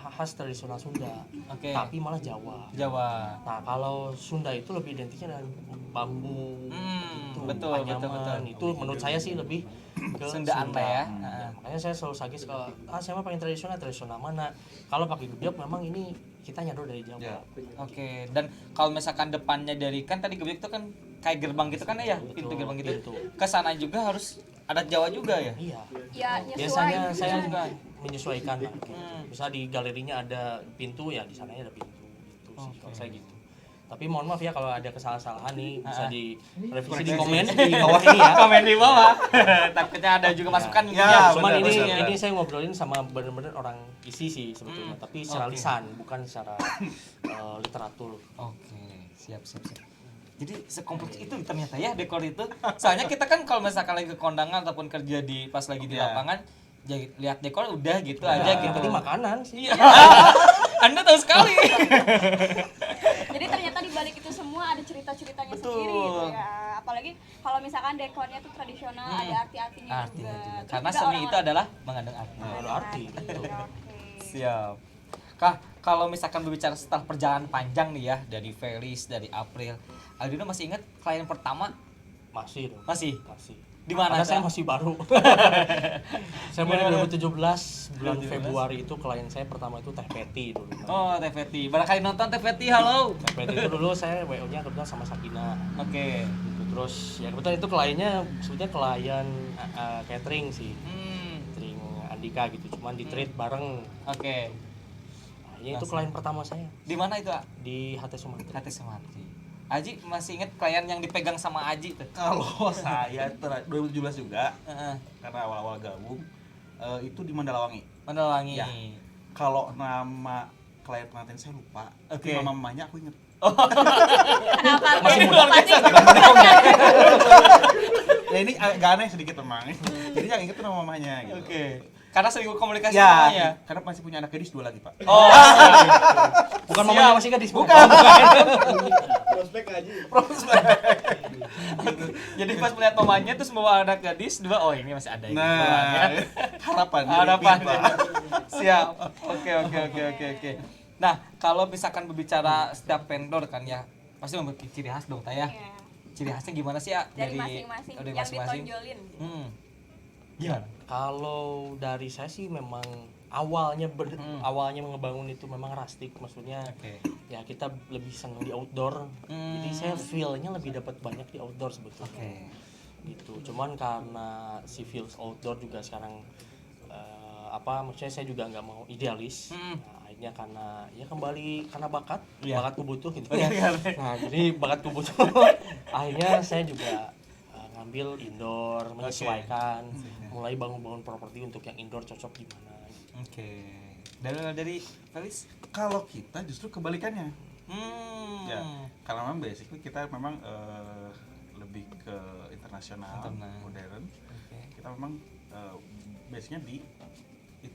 [SPEAKER 3] khas tradisional Sunda,
[SPEAKER 1] Oke.
[SPEAKER 3] tapi malah Jawa.
[SPEAKER 1] Jawa.
[SPEAKER 3] Nah, kalau Sunda itu lebih identiknya dengan bambu, gitu,
[SPEAKER 1] betul,
[SPEAKER 3] anyaman.
[SPEAKER 1] betul.
[SPEAKER 3] Itu menurut saya sih lebih ke
[SPEAKER 1] Sundaan lah ya.
[SPEAKER 3] Nah, makanya saya selalu suggest ke saya mah pengen tradisional mana. Kalau pakai gebyok memang ini kita nyador dari Jawa.
[SPEAKER 4] Ya.
[SPEAKER 1] Oke. Dan kalau misalkan depannya dari kan tadi gebyok itu kan kayak gerbang gitu kan ya, pintu gerbang gitu.
[SPEAKER 3] Pintu.
[SPEAKER 1] Ke sana juga harus adat Jawa juga ya.
[SPEAKER 3] Iya.
[SPEAKER 2] Ya
[SPEAKER 3] Biasanya
[SPEAKER 2] nyesuaiin
[SPEAKER 3] saya
[SPEAKER 2] juga.
[SPEAKER 3] juga menyesuaikan lah. Gitu. Misalnya di galerinya ada pintu ya di sananya ada pintu gitu sih kalau saya gitu. Tapi mohon maaf ya kalau ada kesalahan-kesalahan nih bisa direvisi di komen di bawah ini ya.
[SPEAKER 1] Komen di bawah. Takutnya ada juga masukan
[SPEAKER 4] Ya,
[SPEAKER 1] ya.
[SPEAKER 3] Cuman
[SPEAKER 4] benar,
[SPEAKER 3] ini
[SPEAKER 4] benar.
[SPEAKER 3] ini saya ngobrolin sama benar-benar orang isi sih sebetulnya, tapi secara
[SPEAKER 1] Oke.
[SPEAKER 3] lisan bukan secara literatur.
[SPEAKER 1] Oke, siap. Jadi sekompleks itu ternyata ya dekor itu. Soalnya kita kan kalau misalkan lagi ke kondangan ataupun kerja di pas lagi di
[SPEAKER 4] Iya.
[SPEAKER 1] lapangan lihat dekor udah gitu aja gitu.
[SPEAKER 3] Ini makanan sih.
[SPEAKER 1] Iya. Anda tahu sekali.
[SPEAKER 2] Jadi ternyata di balik itu semua ada cerita-ceritanya sendiri gitu ya. Apalagi kalau misalkan dekornya tuh tradisional, ada arti-artinya juga. Terus
[SPEAKER 1] Karena
[SPEAKER 2] juga
[SPEAKER 1] seni itu
[SPEAKER 2] orang-orang-
[SPEAKER 1] adalah mengandung arti.
[SPEAKER 3] Ada arti.
[SPEAKER 2] Oke.
[SPEAKER 1] Siap. Kak, kalau misalkan berbicara setelah perjalanan panjang nih ya, dari Felis, dari April, Aldino masih ingat klien pertama?
[SPEAKER 3] Masih dong.
[SPEAKER 1] Masih?
[SPEAKER 3] Masih.
[SPEAKER 1] Di mana,
[SPEAKER 3] Karena saya
[SPEAKER 1] Kak?
[SPEAKER 3] masih baru. Saya mulai 2017 bulan
[SPEAKER 1] 2017.
[SPEAKER 3] Februari itu klien saya pertama itu Teh Peti dulu.
[SPEAKER 1] Oh, Teh Feti. Barangkali nonton Teh Feti, halo.
[SPEAKER 3] Teh Peti itu dulu saya WO-nya kebetulan sama Sakina.
[SPEAKER 1] Oke.
[SPEAKER 3] Gitu. Terus ya kebetulan itu kliennya sebetulnya klien catering sih. Catering Andika gitu. Cuman di trade bareng.
[SPEAKER 1] Oke.
[SPEAKER 3] Nah, ini itu klien pertama saya
[SPEAKER 1] Di mana itu, Kak?
[SPEAKER 3] di HT Sumatera.
[SPEAKER 1] Hati Semati. Aji masih ingat klien yang dipegang sama Aji tuh?
[SPEAKER 4] Kalau saya 2017 juga
[SPEAKER 1] Heeh.
[SPEAKER 4] karena awal-awal gabung itu di Mandalawangi.
[SPEAKER 1] Mandalawangi.
[SPEAKER 4] Ya. Kalau nama klien pengantin saya lupa,
[SPEAKER 1] Oke.
[SPEAKER 4] tapi mamanya aku inget.
[SPEAKER 2] Kenapa?
[SPEAKER 1] Masih
[SPEAKER 2] Kenapa
[SPEAKER 1] muda.
[SPEAKER 2] sih?
[SPEAKER 4] Ya ini agak aneh sedikit memang. Jadi yang inget tuh nama mamanya gitu.
[SPEAKER 1] Oke. Karena sering komunikasi
[SPEAKER 4] Ya,
[SPEAKER 1] namanya.
[SPEAKER 4] karena masih punya anak gadis 2 lagi, Pak.
[SPEAKER 1] Oh.
[SPEAKER 3] Bukan
[SPEAKER 1] Siap.
[SPEAKER 3] mamanya masih gadis.
[SPEAKER 4] Bukan.
[SPEAKER 5] Prospek aja.
[SPEAKER 1] Jadi pas melihat mamanya terus membawa anak gadis dua, oh ini masih ada ini.
[SPEAKER 4] Nah, harapan.
[SPEAKER 1] Harapan.
[SPEAKER 4] repeat, Pak.
[SPEAKER 1] Siap. Oke. Nah, kalau misalkan berbicara setiap vendor kan ya, pasti memiliki ciri khas dong, Taya.
[SPEAKER 2] Iya.
[SPEAKER 1] Ciri khasnya gimana sih ya?
[SPEAKER 2] Dari masing-masing
[SPEAKER 1] dari
[SPEAKER 2] yang
[SPEAKER 1] masing-masing.
[SPEAKER 2] ditonjolin.
[SPEAKER 1] Gimana?
[SPEAKER 3] Kalau dari saya sih memang awalnya ngebangun itu memang rustic, maksudnya
[SPEAKER 1] Oke.
[SPEAKER 3] ya kita lebih senang di outdoor. Jadi saya feel-nya lebih dapat banyak di outdoor sebetulnya.
[SPEAKER 1] Oke.
[SPEAKER 3] Gitu. Cuman karena si feels outdoor juga sekarang maksudnya saya juga nggak mau idealis. Nah, akhirnya karena bakat,
[SPEAKER 1] Iya.
[SPEAKER 3] bakatku butuh gitu.
[SPEAKER 1] Iya.
[SPEAKER 3] Nah, jadi bakatku butuh. Akhirnya saya juga ngambil indoor, menyesuaikan, mulai bangun-bangun properti untuk yang indoor cocok gimana.
[SPEAKER 1] Oke. Dari Felis?
[SPEAKER 4] Kalau kita justru kebalikannya. Ya,
[SPEAKER 1] Hmm.
[SPEAKER 4] karena memang basically kita memang lebih ke internasional,
[SPEAKER 1] Internal.
[SPEAKER 4] modern.
[SPEAKER 1] Oke.
[SPEAKER 4] Kita memang basicnya di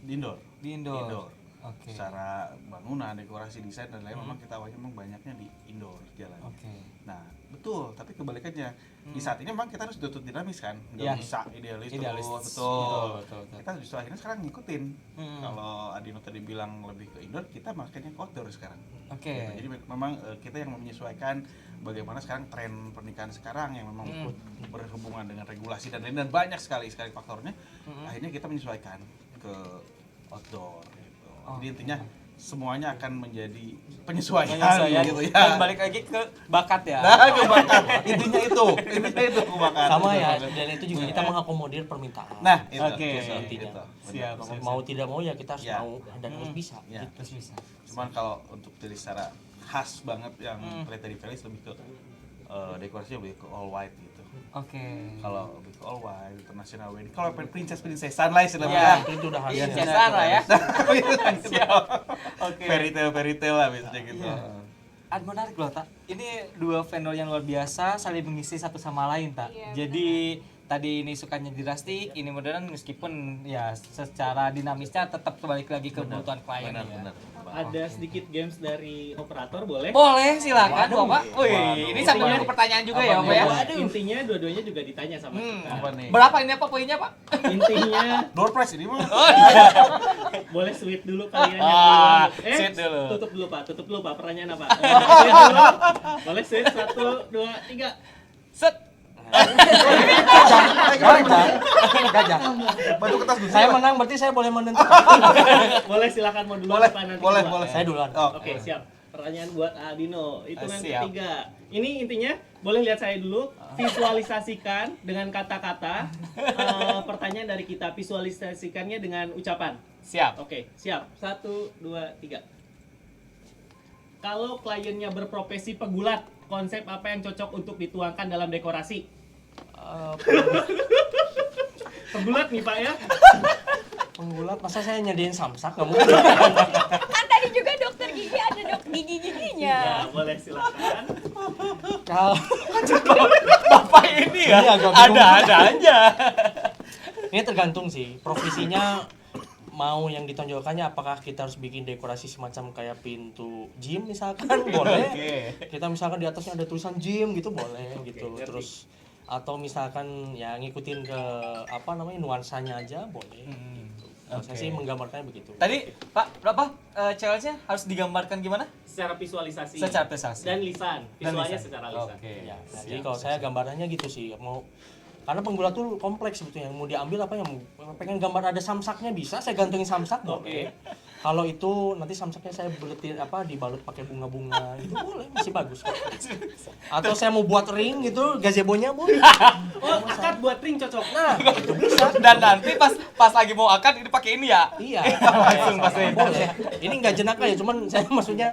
[SPEAKER 4] indoor.
[SPEAKER 1] Di indoor. Oke.
[SPEAKER 4] Secara bangunan, dekorasi, desain dan lain memang kita awalnya memang banyaknya di indoor jalannya.
[SPEAKER 1] Oke.
[SPEAKER 4] Nah, betul, tapi kebalikannya di saat ini memang kita harus tutup dinamis kan, nggak
[SPEAKER 1] Iya.
[SPEAKER 4] bisa idealis
[SPEAKER 1] Idealis.
[SPEAKER 4] terus, betul.
[SPEAKER 1] Betul.
[SPEAKER 4] Kita justru akhirnya sekarang ngikutin.
[SPEAKER 1] Hmm.
[SPEAKER 4] Kalau Adino tadi bilang lebih ke indoor, kita makanya ke outdoor sekarang.
[SPEAKER 1] Oke.
[SPEAKER 4] Gitu. Jadi memang kita yang menyesuaikan bagaimana sekarang tren pernikahan sekarang yang memang berhubungan dengan regulasi dan lain dan banyak sekali faktornya. Akhirnya kita menyesuaikan ke outdoor gitu. Jadi intinya semuanya akan menjadi penyesuaian gitu ya.
[SPEAKER 1] Dan balik lagi ke bakat ya.
[SPEAKER 4] Nah, ke bakat. Intinya itu ke bakat.
[SPEAKER 3] Sama ya, dan itu juga kita mengakomodir permintaan.
[SPEAKER 4] Nah, itu.
[SPEAKER 1] Oke.
[SPEAKER 4] itu,
[SPEAKER 3] Intinya.
[SPEAKER 4] itu.
[SPEAKER 1] Siap.
[SPEAKER 3] Mau tidak mau ya kita harus
[SPEAKER 4] Ya.
[SPEAKER 3] mau dan harus bisa.
[SPEAKER 4] Ya.
[SPEAKER 1] Terus bisa.
[SPEAKER 4] Cuman kalau untuk dari secara khas banget yang dari Felis lebih ke dekorasinya lebih ke all white gitu.
[SPEAKER 1] Oke.
[SPEAKER 4] Kalau lebih ke all white, international wedding. Kalau princessan lah istilahnya.
[SPEAKER 1] Ya.
[SPEAKER 3] Itu udah
[SPEAKER 1] Iya,
[SPEAKER 3] hasilnya.
[SPEAKER 1] biasa lah ya. Siap. Oke.
[SPEAKER 4] Fairy tale lah biasanya gitu.
[SPEAKER 1] Iya. Menarik loh, Tak. Ini dua vendor yang luar biasa saling mengisi satu sama lain, Tak.
[SPEAKER 2] Iya,
[SPEAKER 1] Jadi tadi ini sukanya di rustic, ini modern meskipun ya secara dinamisnya tetap balik lagi ke kebutuhan klien ya.
[SPEAKER 4] Benar.
[SPEAKER 5] Ada sedikit games dari operator boleh?
[SPEAKER 1] Boleh, silakan Bapak. Wih,
[SPEAKER 4] Waduh.
[SPEAKER 1] ini sambung
[SPEAKER 5] Intinya-
[SPEAKER 1] ke pertanyaan juga ya,
[SPEAKER 4] Apa
[SPEAKER 1] Bapak
[SPEAKER 4] nih?
[SPEAKER 1] ya.
[SPEAKER 5] Waduh. Intinya dua-duanya juga ditanya sama kita.
[SPEAKER 4] Apa nih?
[SPEAKER 1] Berapa ini apa poinnya, Pak?
[SPEAKER 5] Intinya
[SPEAKER 4] Door prize ini mah.
[SPEAKER 1] Oh iya.
[SPEAKER 5] boleh sweet dulu kalian yang
[SPEAKER 1] Ah,
[SPEAKER 5] duluan.
[SPEAKER 1] sweet dulu.
[SPEAKER 5] Tutup dulu Pak. Pertanyaan apa? Sweet dulu. Boleh sweet 1, 2, 3.
[SPEAKER 1] Set.
[SPEAKER 3] Gajah.
[SPEAKER 4] Bantu kertas dulu.
[SPEAKER 3] Saya menang berarti saya boleh menentukan.
[SPEAKER 5] Boleh silakan mau duluan
[SPEAKER 4] Boleh,
[SPEAKER 5] apa nanti
[SPEAKER 4] boleh,
[SPEAKER 5] dua?
[SPEAKER 4] boleh.
[SPEAKER 3] Saya duluan.
[SPEAKER 4] Oh,
[SPEAKER 5] Oke, siap. Pertanyaan buat Aldino. Itu yang
[SPEAKER 1] Siap.
[SPEAKER 5] ketiga. Ini intinya boleh lihat saya dulu. Visualisasikan dengan kata-kata. Pertanyaan dari kita. Visualisasikannya dengan ucapan.
[SPEAKER 1] Siap.
[SPEAKER 5] Oke, siap. 1, 2, 3. Kalau kliennya berprofesi pegulat, konsep apa yang cocok untuk dituangkan dalam dekorasi? Pegulat nih Pak ya.
[SPEAKER 3] Penggulat masa saya nyediain samsak nggak mungkin.
[SPEAKER 2] Kan tadi juga dokter gigi ada gigi-giginya.
[SPEAKER 5] Ya, boleh silakan.
[SPEAKER 3] Kalau
[SPEAKER 1] Bapak ini ya
[SPEAKER 3] Ini agak bingung.
[SPEAKER 1] ada aja.
[SPEAKER 3] Ini tergantung sih profesinya mau yang ditonjolkannya, apakah kita harus bikin dekorasi semacam kayak pintu gym misalkan boleh. Kita misalkan di atasnya ada tulisan gym gitu boleh gitu. Terus atau misalkan ya ngikutin ke apa namanya nuansanya aja boleh. Gitu. Saya sih menggambarkannya begitu.
[SPEAKER 1] Tadi Pak berapa challenge-nya harus digambarkan gimana?
[SPEAKER 5] Secara visualisasi.
[SPEAKER 1] Secara visualisasi.
[SPEAKER 5] Dan lisan. Visualnya
[SPEAKER 1] lisan.
[SPEAKER 5] secara lisan.
[SPEAKER 1] Oke.
[SPEAKER 3] Ya, jadi kalau saya gambarannya gitu sih, mau karena penggula tuh kompleks sebetulnya, mau diambil apa yang pengen gambar ada samsaknya bisa saya gantungin samsak boleh. Kalau itu nanti samsaknya saya buletin apa dibalut pakai bunga-bunga itu boleh, masih bagus kok. Atau saya mau buat ring gitu gazebo-nya boleh.
[SPEAKER 5] Oh, akad buat ring cocok.
[SPEAKER 3] Nah, itu bisa.
[SPEAKER 1] Dan nanti pas lagi mau akad ini pakai ini ya.
[SPEAKER 3] Iya,
[SPEAKER 1] Langsung pasti.
[SPEAKER 3] boleh. Ini nggak jenaka ya, cuman saya maksudnya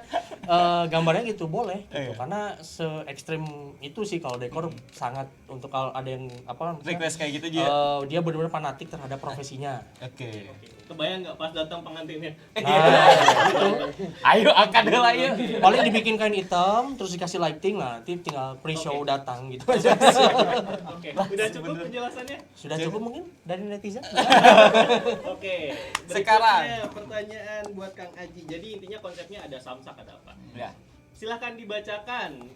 [SPEAKER 3] gambarnya gitu boleh. Gitu. Karena se ekstrim itu sih kalau dekor sangat untuk kalau ada yang apa misalnya,
[SPEAKER 1] Request kayak gitu juga.
[SPEAKER 3] dia benar-benar fanatik terhadap profesinya.
[SPEAKER 1] Oke.
[SPEAKER 5] Kebayang nggak pas datang pengantinnya?
[SPEAKER 3] Nah, gitu.
[SPEAKER 1] Ayo akad lah yuk.
[SPEAKER 3] Paling dibikin kain hitam, terus dikasih lighting, nah nanti tinggal pre-show datang gitu aja.
[SPEAKER 5] Oke, udah cukup penjelasannya?
[SPEAKER 3] Sudah cukup mungkin dari netizen?
[SPEAKER 5] Oke.
[SPEAKER 1] Sekarang.
[SPEAKER 5] Berikutnya pertanyaan buat Kang Aji. Jadi intinya konsepnya ada samsak ada apa?
[SPEAKER 1] Ya.
[SPEAKER 5] Silahkan dibacakan.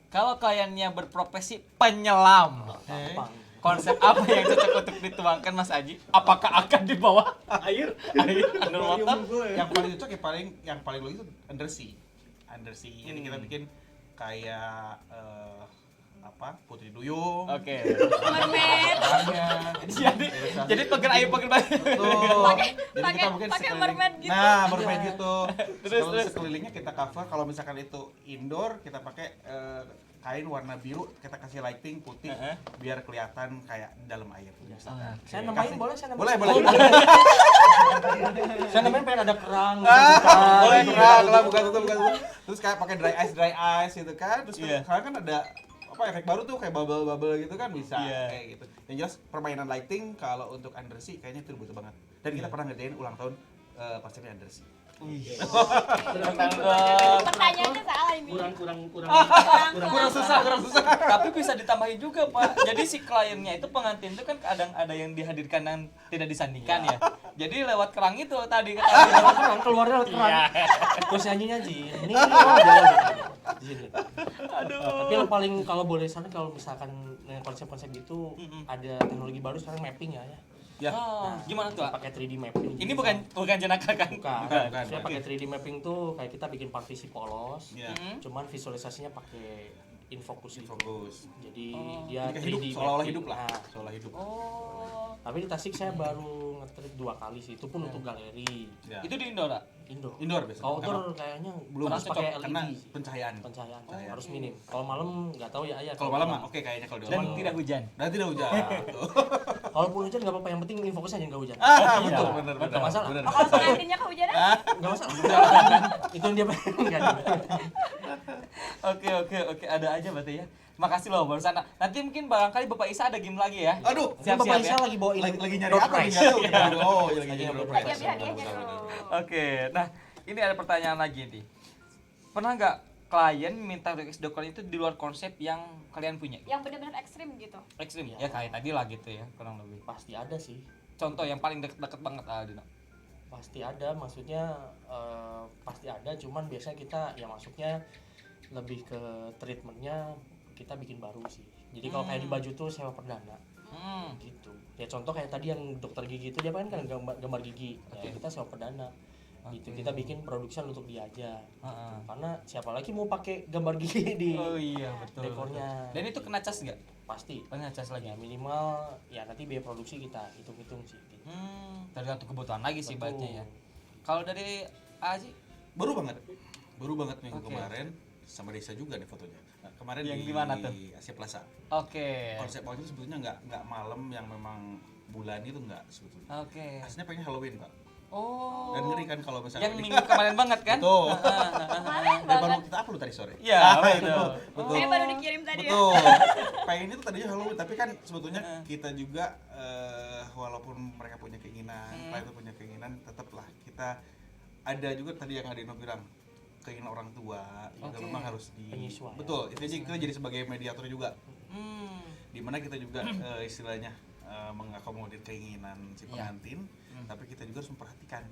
[SPEAKER 1] Kalau kliennya berprofesi penyelam,
[SPEAKER 3] Gampang.
[SPEAKER 1] konsep apa yang cocok untuk dituangkan Mas Aji? Apakah akan di bawah
[SPEAKER 5] air,
[SPEAKER 1] underwater?
[SPEAKER 4] Yang paling cocok yang paling logis itu undersea. Jadi kita bikin kayak apa? Putri Duyung.
[SPEAKER 1] Oke.
[SPEAKER 2] Mermaid.
[SPEAKER 1] Jadi pagar air pagar bayi.
[SPEAKER 4] Betul. Jadi kita mungkin
[SPEAKER 2] pakai
[SPEAKER 4] sekeliling-
[SPEAKER 2] mermaid gitu.
[SPEAKER 4] Nah, mermaid gitu.
[SPEAKER 1] Terus,
[SPEAKER 4] Kalau
[SPEAKER 1] terus.
[SPEAKER 4] sekelilingnya kita cover, kalau misalkan itu indoor kita pakai kain warna biru, kita kasih lighting putih biar kelihatan kayak di dalam air. Misalkan.
[SPEAKER 3] Saya namain boleh, saya
[SPEAKER 4] Boleh,
[SPEAKER 3] namain.
[SPEAKER 4] boleh.
[SPEAKER 3] Saya namain pengen ada kerang.
[SPEAKER 4] Boleh,
[SPEAKER 3] gitu.
[SPEAKER 4] kerang lah, bukan tutup. Terus kayak pakai dry ice gitu kan. Terus
[SPEAKER 1] Iya.
[SPEAKER 4] sekarang kan ada apa efek baru tuh kayak bubble gitu kan bisa
[SPEAKER 1] Iya.
[SPEAKER 4] kayak gitu. Yang jelas permainan lighting kalau untuk undersea kayaknya itu butuh banget. Dan kita pernah ngerjain ulang tahun konsepnya undersea.
[SPEAKER 2] Pertanyaannya salah ini.
[SPEAKER 5] kurang
[SPEAKER 1] Kurang susah. Tapi bisa ditambahin juga, Pak. Jadi si kliennya itu pengantin itu kan kadang ada yang dihadirkan dan tidak disandingkan ya. Jadi lewat kerang itu tadi
[SPEAKER 3] Kerang keluarnya lewat kerang. Terus nyanyinya Ji. Ini jalan di sini. Tapi yang paling kalau boleh saran kalau misalkan dengan konsep-konsep gitu ada teknologi baru sekarang mapping ya.
[SPEAKER 4] Ya.
[SPEAKER 1] Gimana tuh, Pak?
[SPEAKER 3] Pakai 3D mapping.
[SPEAKER 1] Ini bukan jenaka kan?
[SPEAKER 3] Bukan. Saya pakai 3D mapping tuh kayak kita bikin partisi polos.
[SPEAKER 4] Iya.
[SPEAKER 3] Cuman visualisasinya pakai infocus gitu.
[SPEAKER 4] Fokus.
[SPEAKER 3] Jadi dia
[SPEAKER 4] Jadi kayak hidup,
[SPEAKER 3] 3D
[SPEAKER 4] seolah-olah
[SPEAKER 3] mapping.
[SPEAKER 4] hidup lah.
[SPEAKER 3] Nah,
[SPEAKER 4] Seolah hidup.
[SPEAKER 1] Oh.
[SPEAKER 3] tapi di Tasik saya baru nge-treat 2 kali sih. Itu pun untuk galeri
[SPEAKER 4] Ya.
[SPEAKER 1] Itu di Indo, Pak?
[SPEAKER 3] indoor.
[SPEAKER 4] Indoor biasanya.
[SPEAKER 3] Kalau outdoor kayaknya
[SPEAKER 4] belum
[SPEAKER 3] harus pakai
[SPEAKER 4] karena
[SPEAKER 3] LED sih.
[SPEAKER 4] pencahayaan.
[SPEAKER 3] Pencahayaan harus minim. Kalau malam nggak tahu ya ayah.
[SPEAKER 4] Kalau malam mah oke kayaknya kalau di
[SPEAKER 1] Dan
[SPEAKER 4] malam.
[SPEAKER 1] tidak hujan.
[SPEAKER 4] Dan tidak hujan.
[SPEAKER 3] Kalaupun hujan nggak apa-apa, yang penting fokusnya jangan nggak hujan.
[SPEAKER 4] Betul, benar.
[SPEAKER 3] Nggak masalah.
[SPEAKER 4] Benar.
[SPEAKER 2] Kalau pengantinnya kehujanan?
[SPEAKER 3] Nggak masalah. Itu yang dia pengen.
[SPEAKER 1] Oke, ada aja berarti ya. Makasih loh barusan. Nanti mungkin barangkali Bapak Isa ada game lagi ya.
[SPEAKER 4] Aduh,
[SPEAKER 3] Bapak
[SPEAKER 1] siap-siap
[SPEAKER 3] Isa
[SPEAKER 1] ya.
[SPEAKER 3] lagi bawain
[SPEAKER 4] lagi nyari
[SPEAKER 3] door
[SPEAKER 4] apa nih?
[SPEAKER 3] prize.
[SPEAKER 4] Nggak tahu. Oh, lagi nyari door
[SPEAKER 3] Lagi
[SPEAKER 4] prize.
[SPEAKER 2] Lagi hadiahnya dulu.
[SPEAKER 1] Oke, nah ini ada pertanyaan lagi nih. Pernah nggak klien minta request dekor itu di luar konsep yang kalian punya?
[SPEAKER 2] Yang benar-benar ekstrim gitu.
[SPEAKER 1] Ekstrim ya kayak tadi lah gitu ya kurang lebih.
[SPEAKER 3] Pasti ada sih.
[SPEAKER 1] Contoh yang paling deket banget Aldino.
[SPEAKER 3] Pasti ada, maksudnya pasti ada. Cuman biasanya kita ya masuknya lebih ke treatmentnya kita bikin baru sih. Jadi kalau kayak di baju tuh sewa perdana. Gitu. Ya contoh kayak tadi yang dokter gigi itu dia kan gambar gigi. Ya, kita sewa perdana. Gitu. Kita bikin production untuk dia aja. Karena siapa lagi mau pakai gambar gigi di
[SPEAKER 1] Oh iya betul.
[SPEAKER 3] dekornya.
[SPEAKER 1] Dan itu kena cas nggak?
[SPEAKER 3] Pasti.
[SPEAKER 1] Kena cas lagi.
[SPEAKER 3] Ya minimal ya nanti biaya produksi kita hitung-hitung sih. Gitu.
[SPEAKER 1] Tergantung kebutuhan lagi sih
[SPEAKER 3] Betul.
[SPEAKER 1] baiknya ya. Kalau dari Aji
[SPEAKER 4] Baru banget minggu
[SPEAKER 1] Oke.
[SPEAKER 4] kemarin sama Desa juga nih fotonya. Nah, kemarin
[SPEAKER 1] Yang
[SPEAKER 4] di
[SPEAKER 1] di mana tuh?
[SPEAKER 4] Asia Plaza.
[SPEAKER 1] Oke.
[SPEAKER 4] Konsep awalnya itu sebetulnya nggak malam yang memang bulan itu nggak sebetulnya.
[SPEAKER 1] Oke.
[SPEAKER 4] Aslinya pengen Halloween pak.
[SPEAKER 1] Oh.
[SPEAKER 4] Dan ngeri kan kalau misalnya
[SPEAKER 1] Yang minggu kemarin banget kan?
[SPEAKER 4] Betul.
[SPEAKER 2] Kemarin
[SPEAKER 4] Dan baru
[SPEAKER 2] banget.
[SPEAKER 4] kita upload tadi sore.
[SPEAKER 1] Iya,
[SPEAKER 4] betul. Betul.
[SPEAKER 2] Baru dikirim tadi ya.
[SPEAKER 4] Betul. Pengen itu tadinya Halloween, tapi kan sebetulnya kita juga walaupun mereka punya keinginan, klien itu punya keinginan, tetaplah kita ada juga tadi yang Adino bilang keinginan orang tua juga memang harus di
[SPEAKER 3] Penyesuaian.
[SPEAKER 4] betul itu jadi sebagai mediator juga dimana kita juga istilahnya mengakomodir keinginan si pengantin, tapi kita juga harus memperhatikan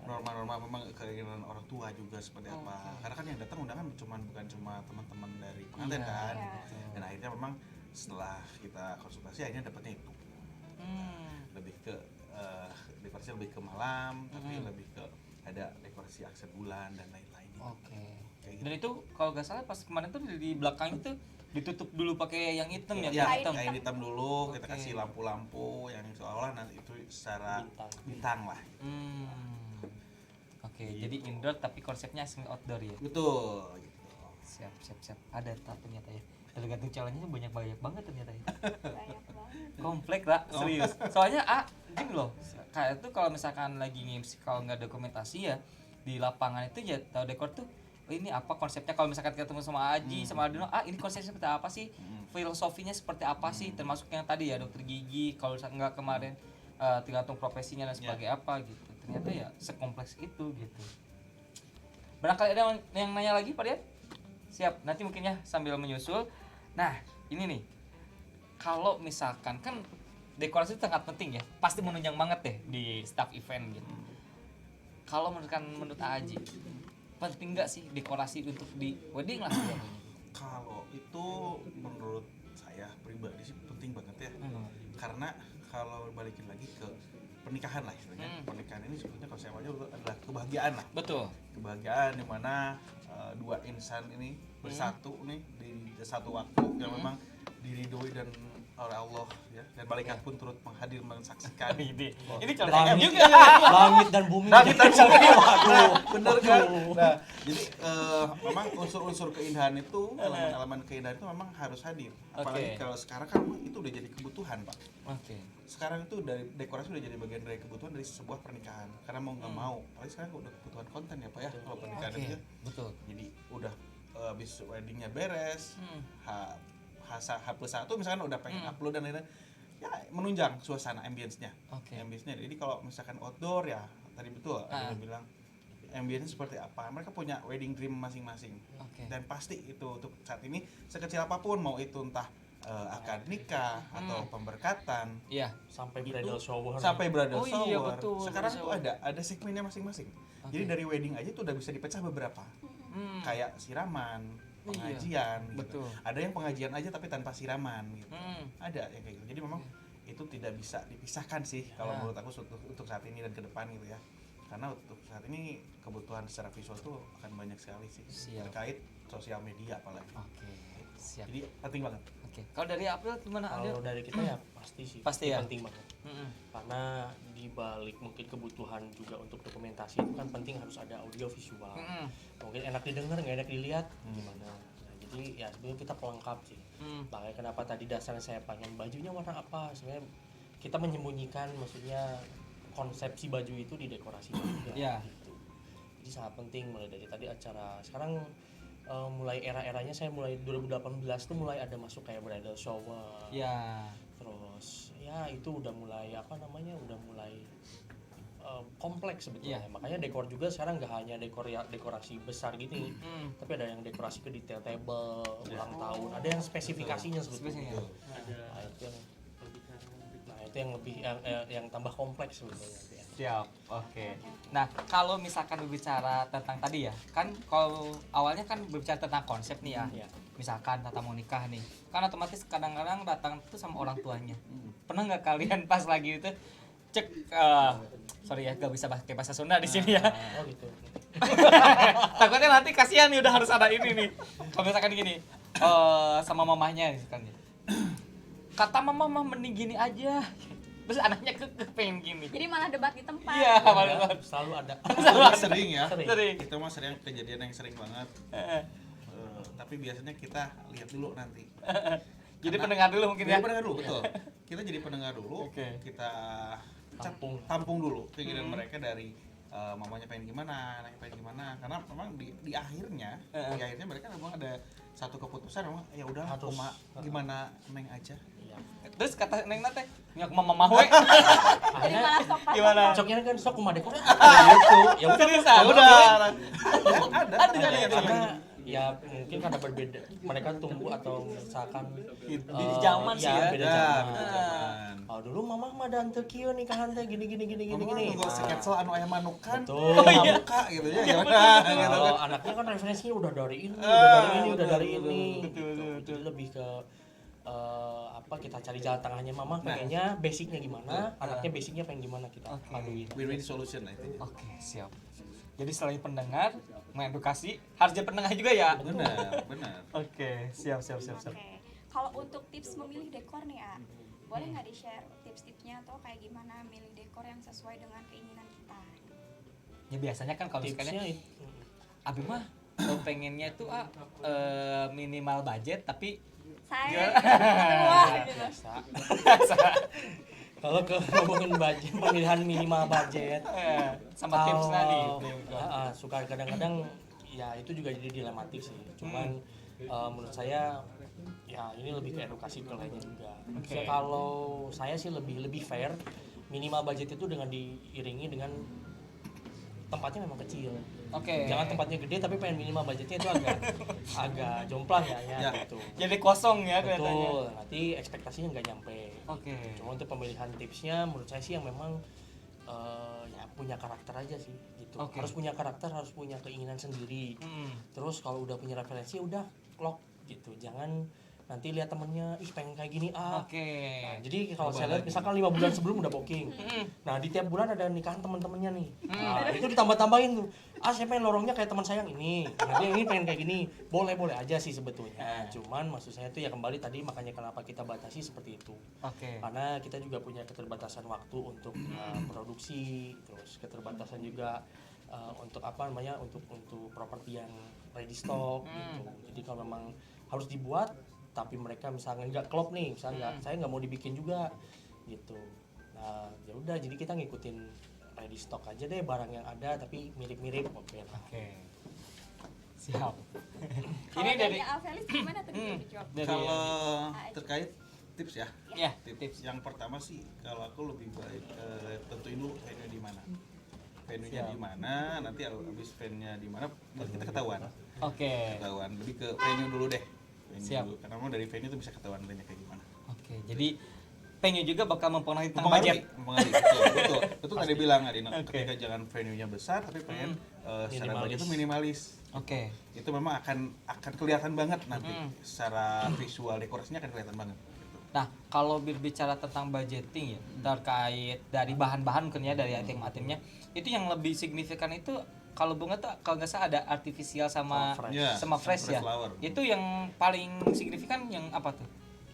[SPEAKER 4] norma-norma memang keinginan orang tua juga seperti apa. Karena kan yang datang undangan bukan cuma teman-teman dari pengantin kan. Dan akhirnya memang setelah kita konsultasi akhirnya dapatnya itu. Lebih ke dekorasi lebih ke malam, tapi lebih ke ada dekorasi aksen bulan dan lain-lain.
[SPEAKER 1] Gitu. Dan itu kalau nggak salah pas kemarin tuh di belakang itu ditutup dulu pakai yang hitam ya,
[SPEAKER 4] kain hitam dulu, kita kasih lampu-lampu yang seolah nanti itu secara bintang lah.
[SPEAKER 1] Jadi indoor tapi konsepnya semi outdoor ya.
[SPEAKER 4] Betul. Gitu.
[SPEAKER 1] Siap. Ada ternyata ya. Tergantung calonnya banyak banget ternyata ya.
[SPEAKER 2] Banyak banget.
[SPEAKER 1] Komplek lah, serius. Soalnya gini loh, kayak itu kalau misalkan lagi nge-MC kalau nggak dokumentasi ya di lapangan itu ya tahu dekor tuh ini apa konsepnya, kalau misalkan ketemu sama Aji sama Aldino, ini konsepnya seperti apa sih, filosofinya seperti apa sih, termasuk yang tadi ya dokter gigi, kalau nggak kemarin tergantung profesinya dan sebagai apa gitu. Ternyata ya sekompleks itu gitu. Barangkali ada yang nanya lagi Pak Dian? Siap, nanti mungkin ya sambil menyusul. Nah ini nih, kalau misalkan kan dekorasi itu sangat penting ya, pasti menunjang banget deh di staff event gitu. Kalau menurut Aji, penting nggak sih dekorasi untuk di wedding lah sebenarnya?
[SPEAKER 4] Kalau itu menurut saya pribadi sih penting banget ya. Karena kalau balikin lagi ke pernikahan lah istilahnya. Pernikahan ini sebetulnya konsepnya adalah kebahagiaan lah.
[SPEAKER 1] Betul.
[SPEAKER 4] Kebahagiaan di mana dua insan ini bersatu nih di satu waktu yang memang diridhoi dan oleh Allah ya, dan malaikat pun turut mensaksikan.
[SPEAKER 1] Ini contohnya juga.
[SPEAKER 3] Langit dan bumi.
[SPEAKER 4] Waduh, bener kan? Nah, jadi memang unsur-unsur keindahan itu, elemen-elemen keindahan itu memang harus hadir. Apalagi kalau sekarang kan itu udah jadi kebutuhan, Pak. Sekarang itu dari dekorasi udah jadi bagian dari kebutuhan dari sebuah pernikahan. Karena mau nggak mau, apalagi sekarang udah kebutuhan konten ya, Pak ya, kalau pernikahan itu.
[SPEAKER 1] Betul.
[SPEAKER 4] Jadi udah habis weddingnya beres, H+1 misalkan udah pengen upload dan lain-lain, ya menunjang suasana ambience-nya. Ambience-nya. Jadi kalau misalkan outdoor ya tadi betul ada yang bilang ambience seperti apa. Mereka punya wedding dream masing-masing. Dan pasti itu untuk saat ini sekecil apapun, mau itu entah akad nikah atau pemberkatan,
[SPEAKER 3] sampai bridal shower.
[SPEAKER 1] Iya, betul.
[SPEAKER 4] Sekarang tuh ada segmennya masing-masing. Jadi dari wedding aja tuh udah bisa dipecah beberapa. Kayak siraman, pengajian gitu. Ada yang pengajian aja tapi tanpa siraman gitu. Ada yang kayak gitu. Jadi memang itu tidak bisa dipisahkan sih kalau menurut aku untuk saat ini dan ke depan gitu ya. Karena untuk saat ini kebutuhan secara visual tuh akan banyak sekali sih terkait sosial media apalagi. Siap. Jadi penting banget.
[SPEAKER 1] Kalau dari April gimana?
[SPEAKER 3] Kalau dari kita ya pasti sih.
[SPEAKER 1] Pasti ya.
[SPEAKER 3] Penting banget. Karena di balik mungkin kebutuhan juga untuk dokumentasi itu kan penting harus ada audio visual. Mungkin enak didengar nggak enak dilihat gimana. Nah, jadi ya sebenarnya kita pelengkap sih. Makanya kenapa tadi dasarnya saya pengen bajunya warna apa. Sebenarnya kita menyembunyikan maksudnya konsepsi baju itu di dekorasi juga. Gitu. Jadi sangat penting mulai dari tadi acara. Sekarang mulai era-eranya saya mulai 2018 tuh mulai ada masuk kayak bridal shower. Terus ya itu udah mulai udah mulai kompleks sebetulnya. Makanya dekor juga sekarang nggak hanya dekorasi besar gini, tapi ada yang dekorasi ke detail table, ulang tahun, ada yang spesifikasinya sebetulnya. Itu yang lebih yang tambah kompleks sebetulnya.
[SPEAKER 1] Siap, Nah, kalau misalkan berbicara tentang tadi ya, kan kalau awalnya kan berbicara tentang konsep nih ya. Misalkan tata mau nikah nih, kan otomatis kadang-kadang datang tuh sama orang tuanya. Pernah nggak kalian pas lagi itu cek, sorry ya, gak bisa pakai bahasa Sunda di sini ya.
[SPEAKER 3] Gitu.
[SPEAKER 1] Takutnya nanti kasihan nih udah harus ada ini nih. Kalau misalkan gini, sama mamahnya misalkan. Kata mama mending gini aja. Terus anaknya pengen gini.
[SPEAKER 2] Jadi malah debat di tempat.
[SPEAKER 1] Iya, malah
[SPEAKER 3] selalu ada.
[SPEAKER 4] Sering ya.
[SPEAKER 1] Sering.
[SPEAKER 4] Itu mah sering kejadian yang sering banget. Tapi biasanya kita lihat dulu nanti.
[SPEAKER 1] Jadi pendengar dulu mungkin ya.
[SPEAKER 4] Jadi pendengar dulu, betul. Kita jadi pendengar dulu. Kita tampung dulu keinginan mereka dari mamanya pengen gimana, anaknya pengen gimana. Karena memang di akhirnya mereka memang ada satu keputusan memang ya udah gimana Neng aja.
[SPEAKER 1] Terus kata Neng nate nyak mama we.
[SPEAKER 2] Jadi malah stop pas.
[SPEAKER 1] Gimana?
[SPEAKER 3] Coknya kan sok kumaha dekor.
[SPEAKER 4] Itu
[SPEAKER 3] Ya udah.
[SPEAKER 1] Udah.
[SPEAKER 4] ada
[SPEAKER 3] Karena ya mungkin karena berbeda mereka tumbuh atau misalkan
[SPEAKER 1] Di zaman sih ya.
[SPEAKER 3] beda
[SPEAKER 4] Ya,
[SPEAKER 3] zaman.
[SPEAKER 4] beda zaman.
[SPEAKER 3] Oh dulu mamah mah dan teu kieu nikahan teh gini.
[SPEAKER 4] Nunggu sketsel anu aya manukan.
[SPEAKER 3] Betul.
[SPEAKER 4] Muka gitu ya. Gimana gitu
[SPEAKER 3] Kalau
[SPEAKER 4] kan.
[SPEAKER 3] anaknya kan referensinya udah dari ini,
[SPEAKER 1] betul.
[SPEAKER 3] Jadi lebih ke kita cari jalan tengahnya mama pengennya basicnya gimana, anaknya basicnya pengen gimana kita paduin.
[SPEAKER 4] Win-win solution lah itu.
[SPEAKER 1] Oke, siap. Jadi selain pendengar, mengedukasi, harus jadi pendengar juga ya.
[SPEAKER 4] Benar.
[SPEAKER 1] Oke, siap.
[SPEAKER 2] Oke. Kalau untuk tips memilih dekor nih, boleh nggak di-share tips-tipsnya atau kayak gimana milih dekor yang sesuai dengan keinginan kita?
[SPEAKER 1] Ya biasanya kan kalau
[SPEAKER 3] Tipsnya
[SPEAKER 1] misalnya Abi mah pengennya tuh minimal budget tapi
[SPEAKER 2] Saya wah gitu.
[SPEAKER 3] biasa. Kalau ke ngomongin budget, pemilihan minimal budget,
[SPEAKER 1] sama tipsnya nih.
[SPEAKER 3] suka kadang-kadang ya itu juga jadi dilematis sih. Cuman menurut saya ya ini lebih ke edukasi ke lainnya juga.
[SPEAKER 1] Oke.
[SPEAKER 3] Kalau saya sih lebih fair, minimal budget itu dengan diiringi dengan tempatnya memang kecil.
[SPEAKER 1] Oke.
[SPEAKER 3] Jangan tempatnya gede tapi pengen minimal budgetnya itu agak jomplang ya gitu.
[SPEAKER 1] Jadi kosong ya kelihatannya.
[SPEAKER 3] Betul. Nanti ekspektasinya nggak nyampe.
[SPEAKER 1] Oke.
[SPEAKER 3] Cuma untuk pemilihan tipsnya menurut saya sih yang memang ya punya karakter aja sih gitu.
[SPEAKER 1] Oke.
[SPEAKER 3] Harus punya karakter, harus punya keinginan sendiri. Terus kalau udah punya referensi udah lock gitu. Jangan nanti lihat temennya pengen kayak gini
[SPEAKER 1] Oke.
[SPEAKER 3] Nah, jadi kalau saya lihat misalkan 5 bulan sebelum udah booking. Nah, di tiap bulan ada nikahan teman-temannya nih. Nah, itu ditambah-tambahin tuh. Saya pengen lorongnya kayak teman saya yang ini. Nanti yang ini pengen kayak gini. Boleh-boleh aja sih sebetulnya. Cuman maksud saya tuh ya kembali tadi makanya kenapa kita batasi seperti itu.
[SPEAKER 1] Oke.
[SPEAKER 3] Karena kita juga punya keterbatasan waktu untuk produksi, terus keterbatasan juga untuk untuk properti yang ready stock gitu. Jadi kalau memang harus dibuat tapi mereka misalnya nggak klop nih, misalnya saya nggak mau dibikin juga gitu. Nah ya udah jadi kita ngikutin ready stock aja deh barang yang ada tapi mirip-mirip oke lah.
[SPEAKER 1] Oke. Siap.
[SPEAKER 2] Kalau
[SPEAKER 1] Ini dari
[SPEAKER 2] Alvelis gimana tuh dijawab?
[SPEAKER 4] Kalau terkait tips ya.
[SPEAKER 1] ya,
[SPEAKER 4] Tips yang pertama sih kalau aku lebih baik tentuin dulu venue di mana. Venue-nya di mana, nanti habis venue-nya di mana baru kita ketahuan.
[SPEAKER 1] Oke.
[SPEAKER 4] Ketahuan lebih ke venue dulu deh. Venue
[SPEAKER 1] Siap.
[SPEAKER 4] dulu. Karena memang dari venue itu bisa ketahuan venue kayak gimana.
[SPEAKER 1] Oke. Jadi venue juga bakal mempengaruhi tentang budget.
[SPEAKER 4] Mempengaruhi, betul. Itu tadi bilang Adina,
[SPEAKER 1] Oke.
[SPEAKER 4] ketika jangan venue-nya besar tapi pengen secara
[SPEAKER 3] Minimalis.
[SPEAKER 4] budget itu minimalis.
[SPEAKER 1] Oke.
[SPEAKER 4] Itu memang akan kelihatan banget nanti. Secara visual dekorasinya akan kelihatan banget.
[SPEAKER 1] Nah, kalau berbicara tentang budgeting ya, terkait dari bahan-bahan mungkin ya, dari item-itemnya, itu yang lebih signifikan itu kalau bunga tuh kalau nggak salah ada artifisial sama
[SPEAKER 3] Fresh.
[SPEAKER 4] Ya,
[SPEAKER 1] sama fresh ya.
[SPEAKER 4] flower.
[SPEAKER 1] Itu yang paling signifikan yang apa tuh?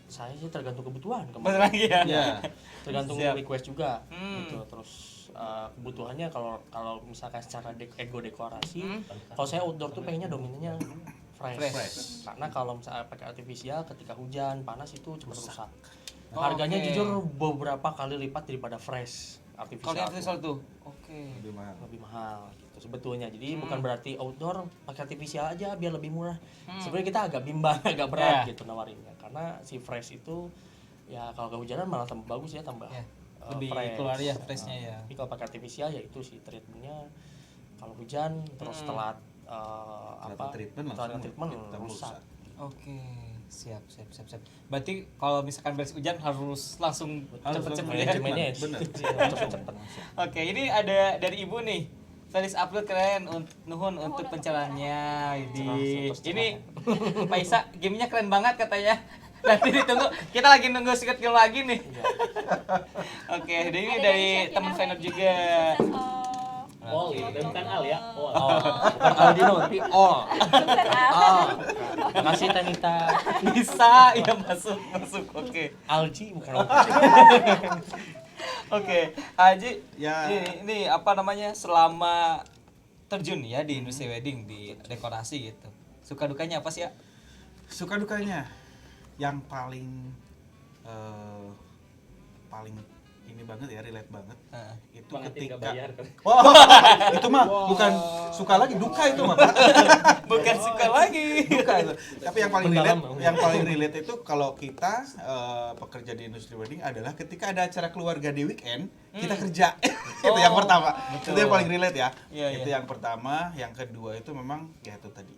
[SPEAKER 3] Saya sih tergantung kebutuhan
[SPEAKER 1] Betul lagi ya.
[SPEAKER 4] Ya.
[SPEAKER 3] tergantung
[SPEAKER 1] Siap.
[SPEAKER 3] request juga
[SPEAKER 1] Hmm.
[SPEAKER 3] gitu. Terus kebutuhannya kalau misalkan secara dekorasi kalau saya outdoor tuh pengennya dominannya fresh.
[SPEAKER 1] Fresh.
[SPEAKER 3] Karena kalau misalnya pakai artifisial ketika hujan panas itu cepat rusak.
[SPEAKER 1] Oh,
[SPEAKER 3] Harganya
[SPEAKER 1] oke.
[SPEAKER 3] jujur beberapa kali lipat daripada fresh
[SPEAKER 1] Kalau
[SPEAKER 3] artifisial.
[SPEAKER 1] yang artifisial tuh. Oke.
[SPEAKER 4] Lebih mahal.
[SPEAKER 3] Lebih mahal gitu sebetulnya. Jadi bukan berarti outdoor pakai artifisial aja biar lebih murah. Sebenarnya kita agak bimbang, agak berat
[SPEAKER 1] Yeah.
[SPEAKER 3] gitu nawarinnya. Karena si fresh itu ya kalau kehujanan malah tambah bagus ya, tambah
[SPEAKER 1] Ya. Lebih
[SPEAKER 3] fresh.
[SPEAKER 1] keluar ya freshnya ya.
[SPEAKER 3] Tapi kalau pakai artifisial ya itu sih treatmentnya kalau hujan terus telat
[SPEAKER 4] treatment
[SPEAKER 3] telat
[SPEAKER 4] langsung
[SPEAKER 3] treatment
[SPEAKER 4] kita
[SPEAKER 3] rusak.
[SPEAKER 1] Oke. Siap. Berarti kalau misalkan beres hujan harus langsung cepet-cepet ya.
[SPEAKER 3] Manajemennya
[SPEAKER 4] Bener.
[SPEAKER 3] cepet-cepet.
[SPEAKER 1] Oke, ini ada dari Ibu nih. Felis upload keren nuhun untuk pencerahannya. Ini Pak Isa, gamenya keren banget katanya. Nanti ditunggu, kita lagi nunggu secret game lagi nih. Oke, jadi ini
[SPEAKER 2] Ada
[SPEAKER 1] dari
[SPEAKER 2] chef
[SPEAKER 1] teman
[SPEAKER 2] Yuna
[SPEAKER 1] Venor
[SPEAKER 2] Wendy,
[SPEAKER 1] juga.
[SPEAKER 2] sukses,
[SPEAKER 5] All ya, dan bukan Al ya. All.
[SPEAKER 3] Bukan Aldino tapi all.
[SPEAKER 2] Sukses, Al.
[SPEAKER 3] Makasih Tanita.
[SPEAKER 1] Bisa, ya masuk. Oke.
[SPEAKER 3] Alji bukan.
[SPEAKER 1] Oke, Haji.
[SPEAKER 4] Ya.
[SPEAKER 1] Ini apa namanya? Selama terjun ya di industri wedding, di dekorasi gitu. Suka dukanya apa sih ya?
[SPEAKER 4] Suka dukanya yang paling ini banget ya, relate banget. Itu
[SPEAKER 5] Banget
[SPEAKER 4] ketika
[SPEAKER 5] nggak bayar kan?
[SPEAKER 4] Oh, itu mah bukan suka lagi, duka itu mah, Pak.
[SPEAKER 1] Bukan suka lagi.
[SPEAKER 4] Duka itu. Tapi yang paling
[SPEAKER 3] Mendalam,
[SPEAKER 4] relate, yang paling relate itu kalau kita pekerja di industri wedding adalah ketika ada acara keluarga di weekend, kita kerja. Itu yang pertama.
[SPEAKER 1] betul.
[SPEAKER 4] Itu yang paling relate ya.
[SPEAKER 1] Iya,
[SPEAKER 4] Itu
[SPEAKER 1] iya.
[SPEAKER 4] yang pertama, yang kedua itu memang ya itu tadi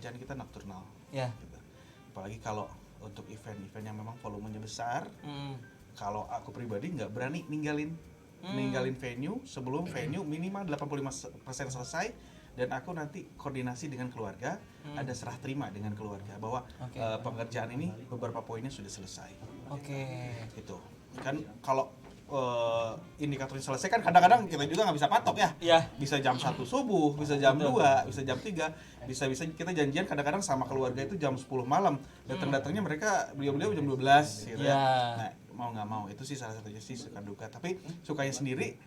[SPEAKER 4] pekerjaan kita nocturnal.
[SPEAKER 1] Ya.
[SPEAKER 4] Gitu. Apalagi kalau untuk event-event yang memang volumenya besar, kalau aku pribadi nggak berani ninggalin venue sebelum venue minimal 85% selesai, dan aku nanti koordinasi dengan keluarga, ada serah terima dengan keluarga bahwa pengerjaan ini beberapa poinnya sudah selesai. Gitu kan. Kalau indikatornya selesai kan kadang-kadang kita juga nggak bisa patok ya. Bisa jam 1 subuh, bisa jam 2, bisa jam 3, bisa kita janjian kadang-kadang sama keluarga itu jam 10 malam. Datang-datangnya mereka beliau-beliau jam 12 gitu ya. Nah, mau nggak mau itu sih salah satunya sih suka duka. Tapi sukanya sendiri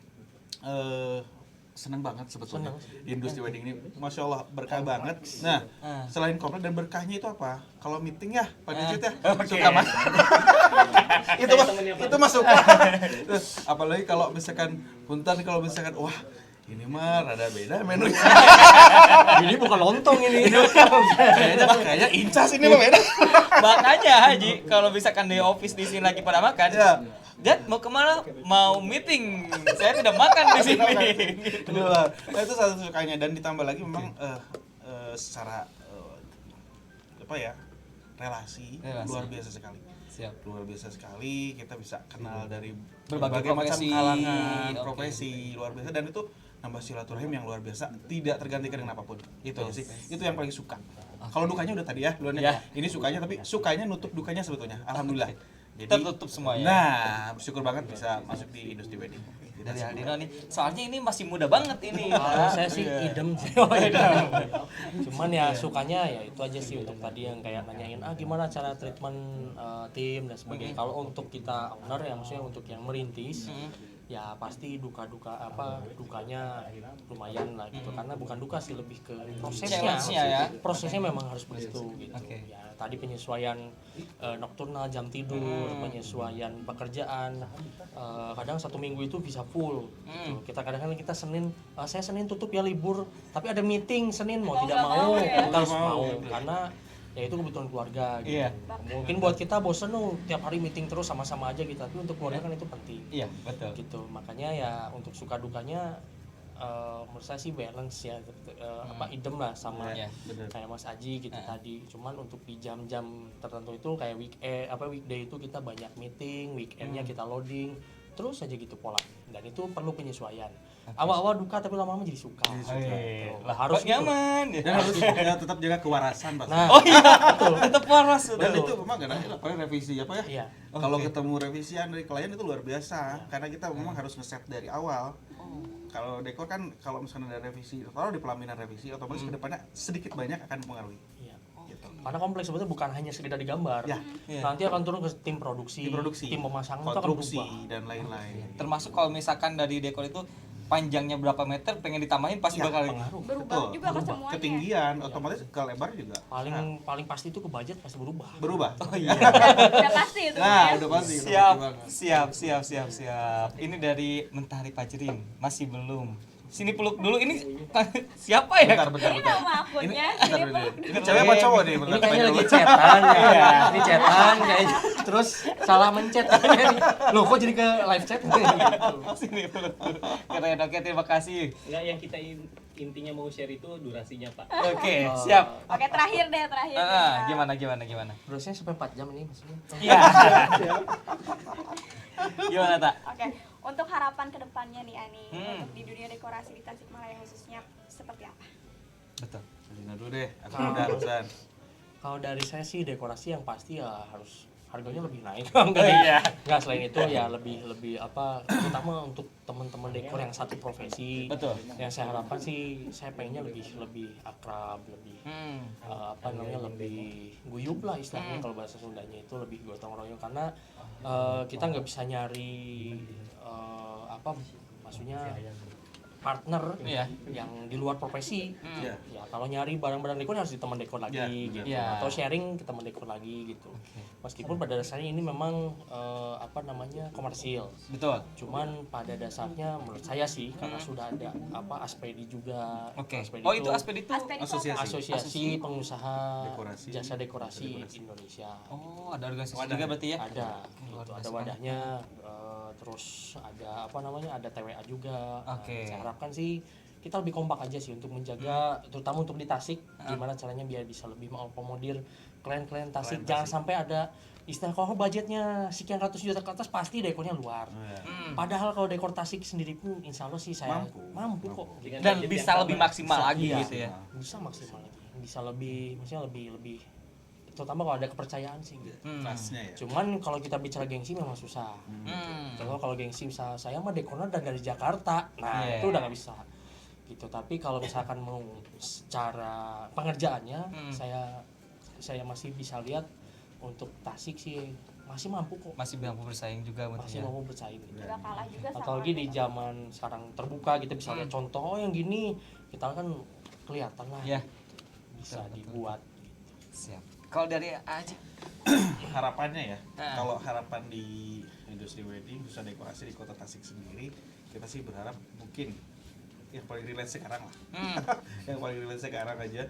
[SPEAKER 4] seneng banget sebetulnya industri wedding ini, masya Allah berkah banget. Nah, selain komplain dan berkahnya itu apa? Kalau meeting ya, Pak Dicit ya, suka mas. itu masuk. Apalagi kalau misalkan punten, kalau misalkan wah ini mah rada beda menunya.
[SPEAKER 3] Ini bukan lontong ini.
[SPEAKER 4] Kayaknya incas ini mah beda.
[SPEAKER 1] Makanya Haji, kalau misalkan di office di sini lagi pada makan, Dad mau kemana? Mau meeting. Saya tidak makan di sini.
[SPEAKER 4] Nah, itu salah satu sukanya, dan ditambah lagi memang secara relasi luar biasa sekali. Luar biasa sekali, kita bisa kenal dari berbagai macam kalangan, profesi luar biasa, dan itu nambah silaturahim yang luar biasa, tidak tergantikan dengan apapun. Itu aja sih. Itu yang paling suka. Kalau dukanya udah tadi ya, ini sukanya, tapi sukanya nutup dukanya sebetulnya. Alhamdulillah. Jadi
[SPEAKER 1] tertutup semuanya.
[SPEAKER 4] Nah, bersyukur banget bisa masuk di industri wedding.
[SPEAKER 1] Dari Aldino nih, soalnya ini masih muda banget ini.
[SPEAKER 3] Saya sih idem sih. Cuman ya sukanya ya itu aja sih, untuk tadi yang kayak nanyain gimana cara treatment tim dan sebagainya. Kalau untuk kita owner ya, maksudnya untuk yang merintis, ya pasti dukanya lumayan lah gitu, karena bukan duka sih, lebih ke prosesnya
[SPEAKER 1] ya.
[SPEAKER 3] Prosesnya memang harus begitu gitu. Ya tadi penyesuaian nocturnal, jam tidur, penyesuaian pekerjaan, kadang 1 minggu itu bisa full gitu. Kadang-kadang kita saya Senin tutup ya, libur, tapi ada meeting Senin, mau tidak mau kita harus mau, karena ya itu kebutuhan keluarga gitu. Mungkin buat kita bosen tiap hari meeting terus sama-sama aja gitu, tapi untuk keluarga kan itu penting.
[SPEAKER 1] Iya, betul.
[SPEAKER 3] Gitu. Makanya ya untuk suka dukanya menurut saya sih balance ya, idem lah sama kayak Mas Aji gitu tadi. Cuman untuk di jam-jam tertentu itu kayak weekday itu kita banyak meeting, weekendnya kita loading, terus aja gitu pola. Dan itu perlu penyesuaian. Awal-awal duka tapi lama-lama jadi suka.
[SPEAKER 1] Harus nyaman.
[SPEAKER 4] Dan harus tetap jaga kewarasan, Pak.
[SPEAKER 1] Oh iya, tetap waras.
[SPEAKER 4] Dan itu memang kadang revisi ya.
[SPEAKER 3] Iya.
[SPEAKER 4] Kalau ketemu revisian dari klien itu luar biasa, karena kita memang harus ngeset dari awal. Kalau dekor kan kalau misalnya ada revisi, kalau di pelaminan revisi, otomatis kedepannya sedikit banyak akan mempengaruhi. Gitu.
[SPEAKER 3] Karena kompleks sebetulnya bukan hanya sekedar digambar. Nanti akan turun ke tim produksi, tim pemasangan,
[SPEAKER 4] konstruksi dan lain-lain.
[SPEAKER 1] Termasuk kalau misalkan dari dekor itu panjangnya berapa meter, pengen ditambahin pasti bakal
[SPEAKER 2] berubah juga ke semuanya.
[SPEAKER 4] Ketinggian, otomatis ke lebar juga.
[SPEAKER 3] Paling pasti itu ke budget pasti berubah.
[SPEAKER 4] Oh iya.
[SPEAKER 2] Udah pasti itu.
[SPEAKER 4] Nah, udah pasti.
[SPEAKER 1] Siap. Ini dari Mentari Pajering, masih belum. Sini peluk dulu, ini siapa ya?
[SPEAKER 4] Bentar.
[SPEAKER 2] Ini nama akunnya.
[SPEAKER 4] Ini cewek apa cowok nih?
[SPEAKER 3] Ini kayaknya lagi chatan ya. Ini chatan kayaknya. Terus salah mencet. Loh kok jadi ke live chat gitu.
[SPEAKER 1] Sini peluk dulu. Keren, oke, terima kasih.
[SPEAKER 5] Enggak, yang kita intinya mau share itu durasinya, Pak.
[SPEAKER 1] Oke, siap.
[SPEAKER 2] Oke, terakhir deh.
[SPEAKER 1] Gimana?
[SPEAKER 3] Terusnya sampai 4 jam ini maksudnya.
[SPEAKER 1] Iya. Gimana, Tak?
[SPEAKER 2] Oke, untuk harapan kedepannya nih Ani, untuk di dunia dekorasi di Tasikmalaya khususnya seperti apa?
[SPEAKER 1] Betul.
[SPEAKER 4] Alina dulu deh, aku udah Rozan.
[SPEAKER 3] Kalau dari saya sih dekorasi yang pasti ya harus harganya lebih naik. Enggak, selain itu ya lebih terutama untuk teman-teman dekor yang satu profesi.
[SPEAKER 1] Betul.
[SPEAKER 3] Yang saya harapkan sih, saya pengennya lebih akrab, lebih lebih guyup lah istilahnya, kalau bahasa Sundanya itu lebih gotong royong, karena kita nggak bisa nyari maksudnya partner yang di luar profesi. Ya kalau nyari barang-barang dekor harus di teman dekor lagi gitu. Atau sharing ke teman dekor lagi gitu. Meskipun pada dasarnya ini memang komersil.
[SPEAKER 1] Betul.
[SPEAKER 3] Cuman pada dasarnya menurut saya sih, karena sudah ada Aspedi juga.
[SPEAKER 1] Aspedi itu
[SPEAKER 3] asosiasi pengusaha
[SPEAKER 4] dekorasi.
[SPEAKER 3] jasa dekorasi Indonesia.
[SPEAKER 1] Oh, ada organisasi juga berarti ya?
[SPEAKER 3] Ada. Gitu, ada wadahnya. Terus ada ada TWA juga. Saya harapkan sih kita lebih kompak aja sih untuk menjaga, terutama untuk di Tasik, gimana caranya biar bisa lebih mengakomodir klien-klien Tasik. Jangan sampai ada istilah kalau budgetnya sekian ratus juta ke atas pasti dekornya luar. Padahal kalau dekor Tasik sendiri pun insya Allah sih saya mampu kok.
[SPEAKER 1] Dan bisa lebih maksimal lagi
[SPEAKER 3] Iya,
[SPEAKER 1] gitu ya.
[SPEAKER 3] Bisa maksimal lagi, bisa lebih, maksudnya lebih terutama kalau ada kepercayaan sih gitu.
[SPEAKER 4] Trustnya ya.
[SPEAKER 3] Cuman kalau kita bicara gengsi memang susah. Kalau gengsi bisa saya mah dekornya dari Jakarta, nah itu udah nggak bisa gitu. Tapi kalau misalkan mau secara pengerjaannya, saya masih bisa lihat untuk Tasik sih masih mampu kok.
[SPEAKER 1] Masih mampu bersaing juga
[SPEAKER 3] Masih
[SPEAKER 1] ya.
[SPEAKER 3] mampu bersaing. Gitu.
[SPEAKER 2] Gak kalah juga sama
[SPEAKER 3] Apalagi di zaman sekarang terbuka kita bisa lihat contoh yang gini, kita kan kelihatan lah.
[SPEAKER 1] Iya.
[SPEAKER 3] Bisa dibuat.
[SPEAKER 1] Siap. Kalau dari Aji
[SPEAKER 4] Harapannya ya, kalau harapan di industri wedding, usaha dekorasi di Kota Tasik sendiri, kita sih berharap mungkin yang paling relate sekarang lah, yang paling relate sekarang aja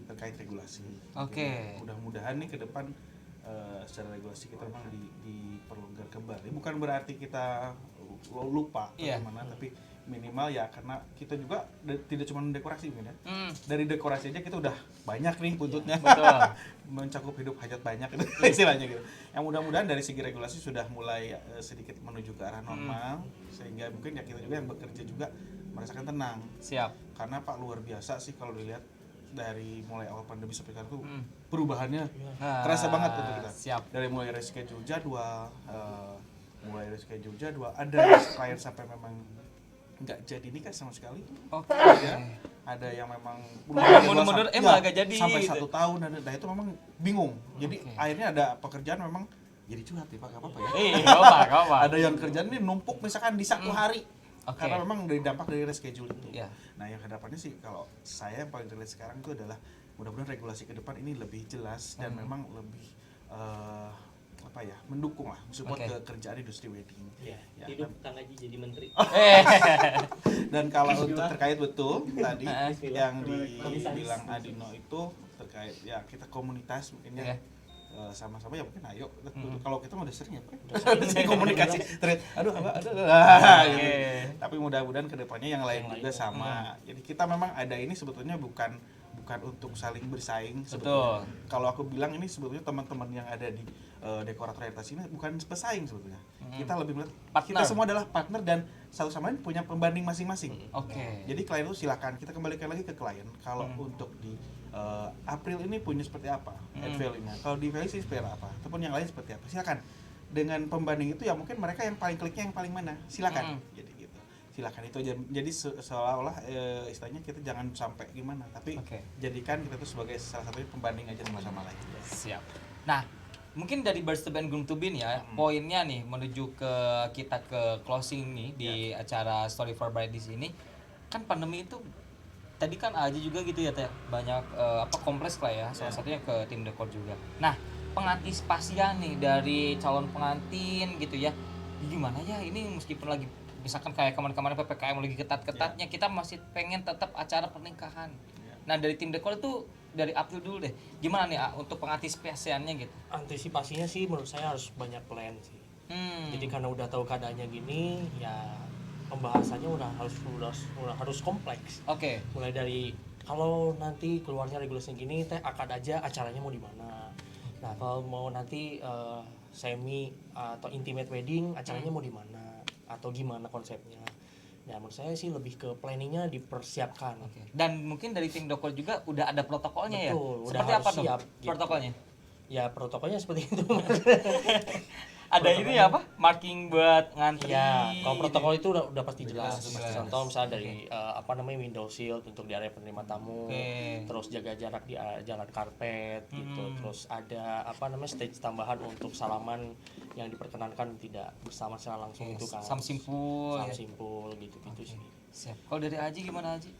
[SPEAKER 4] terkait regulasi.
[SPEAKER 1] Oke.
[SPEAKER 4] Mudah-mudahan nih ke depan secara regulasi kita memang diperlonggar kembali. Bukan berarti kita lupa atau gimana, tapi minimal ya karena kita juga tidak cuma dekorasi ya. Dari dekorasi aja kita udah banyak nih buntutnya.
[SPEAKER 1] Betul.
[SPEAKER 4] Mencakup hidup hajat banyak gitu istilahnya gitu. Yang mudah-mudahan dari segi regulasi sudah mulai sedikit menuju ke arah normal sehingga mungkin ya kita juga yang bekerja juga merasakan tenang.
[SPEAKER 1] Siap.
[SPEAKER 4] Karena Pak luar biasa sih kalau dilihat dari mulai awal pandemi sampai sekarang tuh perubahannya terasa banget untuk kita.
[SPEAKER 1] Siap.
[SPEAKER 4] Dari mulai reschedule jadwal, ada klien sampai memang nggak jadi nikah sama sekali.
[SPEAKER 1] Oke.
[SPEAKER 4] Ya, ada yang memang
[SPEAKER 1] mundur-mundur malah nggak jadi
[SPEAKER 4] sampai
[SPEAKER 1] gitu.
[SPEAKER 4] 1 tahun nah itu memang bingung. Jadi akhirnya ada pekerjaan memang jadi curhat ya Pak, nggak apa-apa ya.
[SPEAKER 1] Nggak apa.
[SPEAKER 4] Ada yang kerjaan ini numpuk misalkan di 1 hari.
[SPEAKER 1] Oke.
[SPEAKER 4] Karena memang dari dampak dari reschedule itu.
[SPEAKER 1] Iya.
[SPEAKER 4] Nah, yang hadapannya sih kalau saya yang paling relate sekarang itu adalah mudah-mudahan regulasi ke depan ini lebih jelas dan memang lebih mendukung lah, support ke kerjaan industri wedding.
[SPEAKER 3] Iya.
[SPEAKER 4] Ya,
[SPEAKER 5] Hidup Kang Aji jadi menteri.
[SPEAKER 4] dan kalau untuk terkait betul tadi yang dibilang Adino itu terkait ya kita komunitas mungkin ya sama-sama ya mungkin ayo kalau kita udah sering ya Pak. Udah komunikasi terus aduh. Tapi mudah-mudahan kedepannya yang lain juga sama. Jadi kita memang ada ini sebetulnya bukan untuk saling bersaing sebetulnya. Kalau aku bilang ini sebetulnya teman-teman yang ada di dekorator atas ini bukan pesaing sebetulnya. Kita lebih melihat kita semua adalah partner dan satu sama lain punya pembanding masing-masing.
[SPEAKER 1] Oke.
[SPEAKER 4] Jadi klien itu silakan kita kembalikan lagi ke klien. Kalau untuk di April ini punya seperti apa add value-nya. Kalau di value sih seperti apa ataupun yang lain seperti apa. Silakan. Dengan pembanding itu ya mungkin mereka yang paling kliknya yang paling mana. Silakan. Jadi gitu. Silakan itu aja. Jadi seolah-olah istilahnya kita jangan sampai gimana, tapi jadikan kita itu sebagai salah satu pembanding aja sama-sama lain.
[SPEAKER 1] Siap. Nah, mungkin dari Birds to Band Groom to Bin ya, poinnya nih menuju ke kita ke closing nih di acara Story for Bride di sini. Kan pandemi itu tadi kan aja juga gitu ya Teh, banyak kompleks lah ya, salah satunya ke tim dekor juga. Nah, pengantisipasian nih dari calon pengantin gitu ya. Gimana ya ini meskipun lagi misalkan kayak kemarin-kemarin PPKM lagi ketat-ketatnya, kita masih pengen tetap acara pernikahan. Nah, dari tim dekor itu dari Abdul dulu deh. Gimana nih untuk pengantisipasiannya gitu?
[SPEAKER 3] Antisipasinya sih menurut saya harus banyak plan sih. Jadi karena udah tahu keadaannya gini, ya pembahasannya udah harus kompleks.
[SPEAKER 1] Oke.
[SPEAKER 3] Mulai dari kalau nanti keluarnya regulasinya gini, teh akad aja acaranya mau di mana. Nah, kalau mau nanti semi atau intimate wedding acaranya mau di mana atau gimana konsepnya. Ya menurut saya sih lebih ke planningnya dipersiapkan.
[SPEAKER 1] Dan mungkin dari tim dekor juga udah ada protokolnya.
[SPEAKER 3] Betul,
[SPEAKER 1] ya. Seperti apa tuh
[SPEAKER 3] siap,
[SPEAKER 1] protokolnya?
[SPEAKER 3] Ya protokolnya seperti itu.
[SPEAKER 1] Ada ini ya apa? Marking buat ngantri.
[SPEAKER 3] Ya, kalau protokol itu udah pasti jelas.
[SPEAKER 1] Jelas.
[SPEAKER 3] Contoh misalnya dari window shield untuk di area penerima tamu. Terus jaga jarak di jalan karpet gitu. Terus ada stage tambahan untuk salaman yang diperkenankan tidak bersama secara langsung itu kan. Samsimpul gitu-gitu sih.
[SPEAKER 1] Siap. Kalau dari Aji gimana Aji?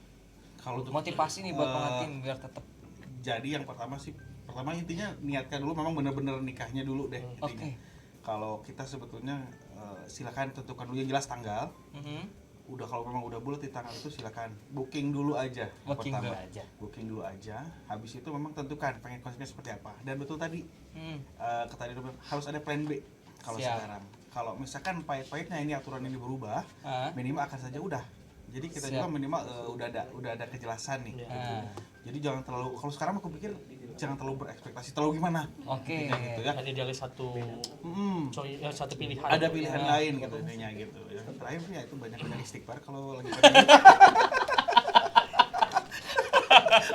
[SPEAKER 4] Kalau untuk
[SPEAKER 1] motivasi nih buat pengantin biar tetap.
[SPEAKER 4] Jadi yang pertama intinya niatkan dulu memang benar-benar nikahnya dulu deh. Kalau kita sebetulnya silakan tentukan dulu yang jelas tanggal. Udah kalau memang udah bulat di tanggal itu silakan booking dulu aja. Booking dulu aja. Habis itu memang tentukan pengen konsepnya seperti apa. Dan betul tadi tadi harus ada plan B kalau sekarang. Kalau misalkan pahit-pahitnya ini aturan ini berubah, minimal akan saja udah Jadi kita
[SPEAKER 1] Siap.
[SPEAKER 4] juga minimal udah ada kejelasan nih.
[SPEAKER 1] Nah,
[SPEAKER 4] Jadi jangan terlalu, kalau sekarang aku pikir jangan terlalu berekspektasi terlalu gimana.
[SPEAKER 1] oke.
[SPEAKER 4] Intinya gitu ya.
[SPEAKER 3] Kan idealis satu satu pilihan.
[SPEAKER 4] Ada pilihan
[SPEAKER 1] Ya.
[SPEAKER 4] lain gitu intinya gitu. Ya. Terakhir ya itu banyak istighfar kalau lagi pandemi.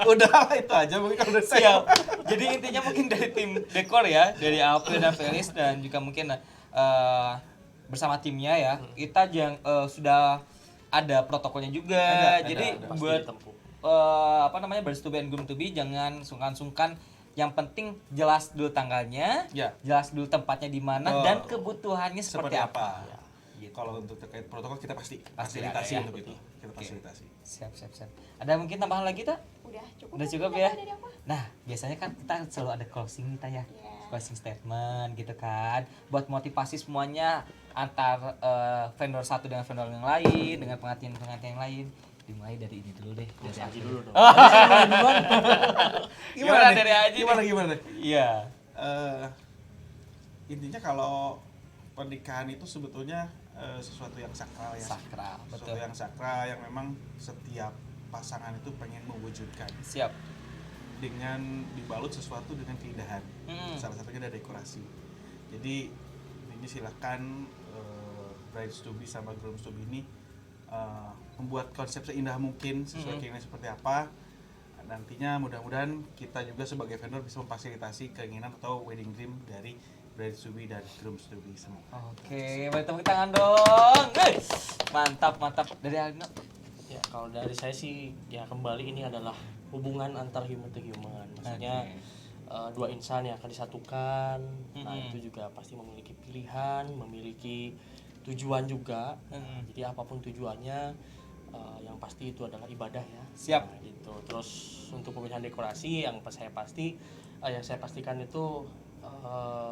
[SPEAKER 4] Udah itu aja mungkin kalau udah
[SPEAKER 1] Siap. Jadi intinya mungkin dari tim dekor ya, dari April dan Felis dan juga mungkin bersama timnya ya, kita sudah ada protokolnya juga. Jadi
[SPEAKER 3] Pasti
[SPEAKER 1] buat
[SPEAKER 3] ditempuh.
[SPEAKER 1] birds to be and groom to be jangan sungkan-sungkan. Yang penting jelas dulu tanggalnya,
[SPEAKER 4] Ya.
[SPEAKER 1] jelas dulu tempatnya di mana
[SPEAKER 4] Oh.
[SPEAKER 1] dan kebutuhannya seperti apa.
[SPEAKER 4] Ya. Kalau untuk terkait protokol kita pasti
[SPEAKER 1] Pasti
[SPEAKER 4] fasilitasi
[SPEAKER 1] ada ya.
[SPEAKER 4] untuk itu. Kita
[SPEAKER 1] Oke.
[SPEAKER 4] fasilitasi.
[SPEAKER 1] Siap. Ada mungkin tambahan lagi tak?
[SPEAKER 2] Udah cukup.
[SPEAKER 1] Udah
[SPEAKER 2] kan
[SPEAKER 1] cukup
[SPEAKER 2] kita
[SPEAKER 1] ya?
[SPEAKER 2] dari aku?
[SPEAKER 1] Nah, biasanya kan kita selalu ada closing nih Taya.
[SPEAKER 2] Iya.
[SPEAKER 1] Closing statement gitu kan. Buat motivasi semuanya antar vendor satu dengan vendor yang lain, dengan pengantin-pengantin yang lain. Dimulai dari ini dulu deh, dari
[SPEAKER 3] Aji
[SPEAKER 1] Aji
[SPEAKER 3] dulu dong.
[SPEAKER 1] Gimana
[SPEAKER 4] nih?
[SPEAKER 1] dari Aji nih?
[SPEAKER 4] Gimana nih?
[SPEAKER 1] Iya.
[SPEAKER 4] Intinya kalau pernikahan itu sebetulnya sesuatu yang sakral ya.
[SPEAKER 1] Sakral,
[SPEAKER 4] Sesuatu
[SPEAKER 1] betul.
[SPEAKER 4] yang sakral yang memang setiap pasangan itu pengen mewujudkan
[SPEAKER 1] Siap.
[SPEAKER 4] dengan dibalut sesuatu dengan keindahan. Salah satunya ada dekorasi. Jadi ini silakan brides to be sama grooms to be ini membuat konsep seindah mungkin sesuai keinginan seperti apa. Nantinya mudah-mudahan kita juga sebagai vendor bisa memfasilitasi keinginan atau wedding dream dari brides to be dan grooms to be semua.
[SPEAKER 1] Oke, beri tepuk tangan dong. Mantap. Dari Alino.
[SPEAKER 3] Ya, kalau dari saya sih ya kembali ini adalah hubungan antar human to human. Maksudnya dua insan yang akan disatukan. Nah, itu juga pasti memiliki pilihan, memiliki tujuan juga. Jadi apapun tujuannya yang pasti itu adalah ibadah ya.
[SPEAKER 1] Siap.
[SPEAKER 3] Nah, gitu. Terus untuk pemilihan dekorasi yang saya pastikan itu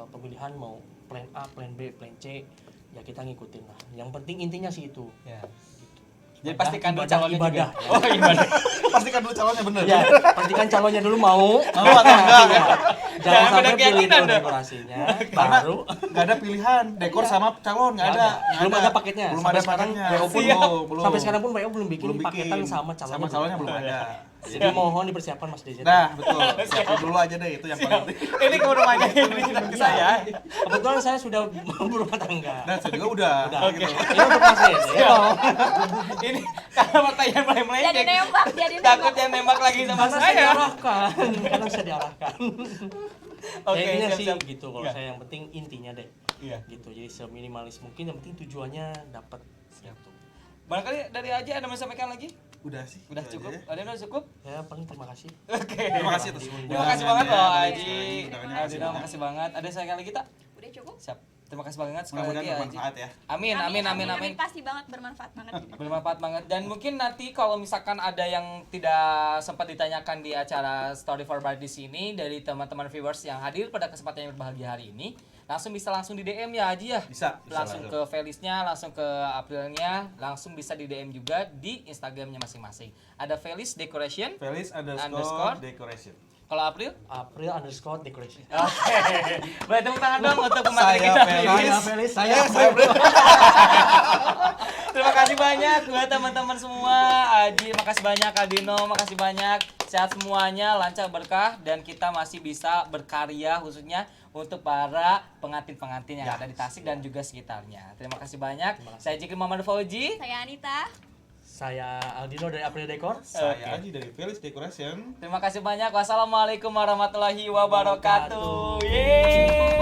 [SPEAKER 3] pemilihan mau plan A, plan B, plan C ya kita ngikutin lah. Yang penting intinya sih itu.
[SPEAKER 1] Ya. Jadi pastikan dulu
[SPEAKER 3] Ibadah,
[SPEAKER 1] calonnya
[SPEAKER 3] ibadah.
[SPEAKER 1] juga. Oh, ibadah.
[SPEAKER 4] Pastikan dulu calonnya bener.
[SPEAKER 3] Ya, pastikan calonnya dulu mau
[SPEAKER 4] Mau atau enggak?
[SPEAKER 3] Iya.
[SPEAKER 1] Jangan
[SPEAKER 3] Jangan sampai
[SPEAKER 1] beda
[SPEAKER 3] pilih
[SPEAKER 1] keyakinan
[SPEAKER 3] dulu
[SPEAKER 1] dong.
[SPEAKER 3] dekorasinya,
[SPEAKER 4] Karena
[SPEAKER 3] baru
[SPEAKER 4] nggak ada pilihan dekor sama calon nggak ada.
[SPEAKER 3] belum ada paketnya.
[SPEAKER 4] Belum
[SPEAKER 3] Sampai
[SPEAKER 4] ada
[SPEAKER 3] sekarang
[SPEAKER 4] paketnya.
[SPEAKER 3] WO pun
[SPEAKER 4] Belum.
[SPEAKER 3] sampai sekarang pun WO belum bikin paketan sama calonnya.
[SPEAKER 4] Sama calonnya belum ada.
[SPEAKER 3] Jadi mohon dipersiapkan Mas DJ.
[SPEAKER 4] Nah, betul. Siapin dulu aja deh itu yang paling penting.
[SPEAKER 1] Ini kamu rumahnya ini ke saya.
[SPEAKER 3] Kebetulan saya sudah berumah tangga.
[SPEAKER 4] Dan saya juga udah.
[SPEAKER 3] Oke. Ini untuk Mas DJ. Ya.
[SPEAKER 1] Ini karena pertanyaan mulai
[SPEAKER 2] Jadi
[SPEAKER 1] melenceng.
[SPEAKER 2] nembak, jadi
[SPEAKER 1] Takut
[SPEAKER 2] nembak.
[SPEAKER 1] yang nembak lagi sama
[SPEAKER 3] Karena saya
[SPEAKER 1] saya.
[SPEAKER 3] diarahkan, karena saya diarahkan.
[SPEAKER 1] Oke,
[SPEAKER 3] Ya, intinya sih
[SPEAKER 1] siap.
[SPEAKER 3] gitu kalau
[SPEAKER 1] Iya.
[SPEAKER 3] saya yang penting intinya deh.
[SPEAKER 1] Iya.
[SPEAKER 3] Gitu. Jadi seminimalis mungkin yang penting tujuannya dapat.
[SPEAKER 1] Siap.
[SPEAKER 3] Gitu.
[SPEAKER 1] Barangkali dari Aji ada mau sampaikan lagi?
[SPEAKER 4] Udah sih.
[SPEAKER 1] Udah
[SPEAKER 4] itu
[SPEAKER 1] cukup?
[SPEAKER 4] aja ya.
[SPEAKER 1] Ada yang udah cukup?
[SPEAKER 3] Ya paling terima kasih.
[SPEAKER 1] Oke.
[SPEAKER 4] Terima kasih atas
[SPEAKER 1] Terima kasih banget loh
[SPEAKER 4] undangannya,
[SPEAKER 1] Aji.
[SPEAKER 4] undangannya.
[SPEAKER 1] Adina, makasih banget. Ada yang sayang lagi tak?
[SPEAKER 2] Udah cukup?
[SPEAKER 1] Siap. Terima kasih banget sekali
[SPEAKER 4] Mudah-mudahan
[SPEAKER 1] lagi ya Aji.
[SPEAKER 4] bermanfaat ya.
[SPEAKER 1] Amin.
[SPEAKER 2] Pasti banget bermanfaat banget.
[SPEAKER 1] Bermanfaat banget. Dan mungkin nanti kalau misalkan ada yang tidak sempat ditanyakan di acara Story for Bride di sini dari teman-teman viewers yang hadir pada kesempatan yang berbahagia hari ini, langsung di DM ya Aji ya.
[SPEAKER 4] Bisa
[SPEAKER 1] Langsung ke Felisnya, langsung ke Aprilnya, langsung bisa di DM juga di Instagramnya masing-masing. Ada Felis Decoration,
[SPEAKER 4] Felis
[SPEAKER 1] Underscore.
[SPEAKER 4] decoration.
[SPEAKER 1] kalau April.
[SPEAKER 3] April_decoration.
[SPEAKER 1] Oke. Boleh tepuk tangan dong untuk pemateri
[SPEAKER 4] Saya
[SPEAKER 1] kita.
[SPEAKER 4] Felis.
[SPEAKER 3] Felis,
[SPEAKER 1] Terima kasih banyak buat teman-teman semua. Aji, makasih banyak. Aldino, makasih banyak. Sehat semuanya, lancar berkah dan kita masih bisa berkarya khususnya untuk para pengantin-pengantin yang ada di Tasik dan juga sekitarnya. Terima kasih banyak. Saya Jikri Muhammad Fauji.
[SPEAKER 2] Saya Anita.
[SPEAKER 3] Saya Aldino dari April Decor.
[SPEAKER 4] Saya Aji dari Felis Decoration.
[SPEAKER 1] Terima kasih banyak. Wassalamualaikum warahmatullahi wabarakatuh. Yeay.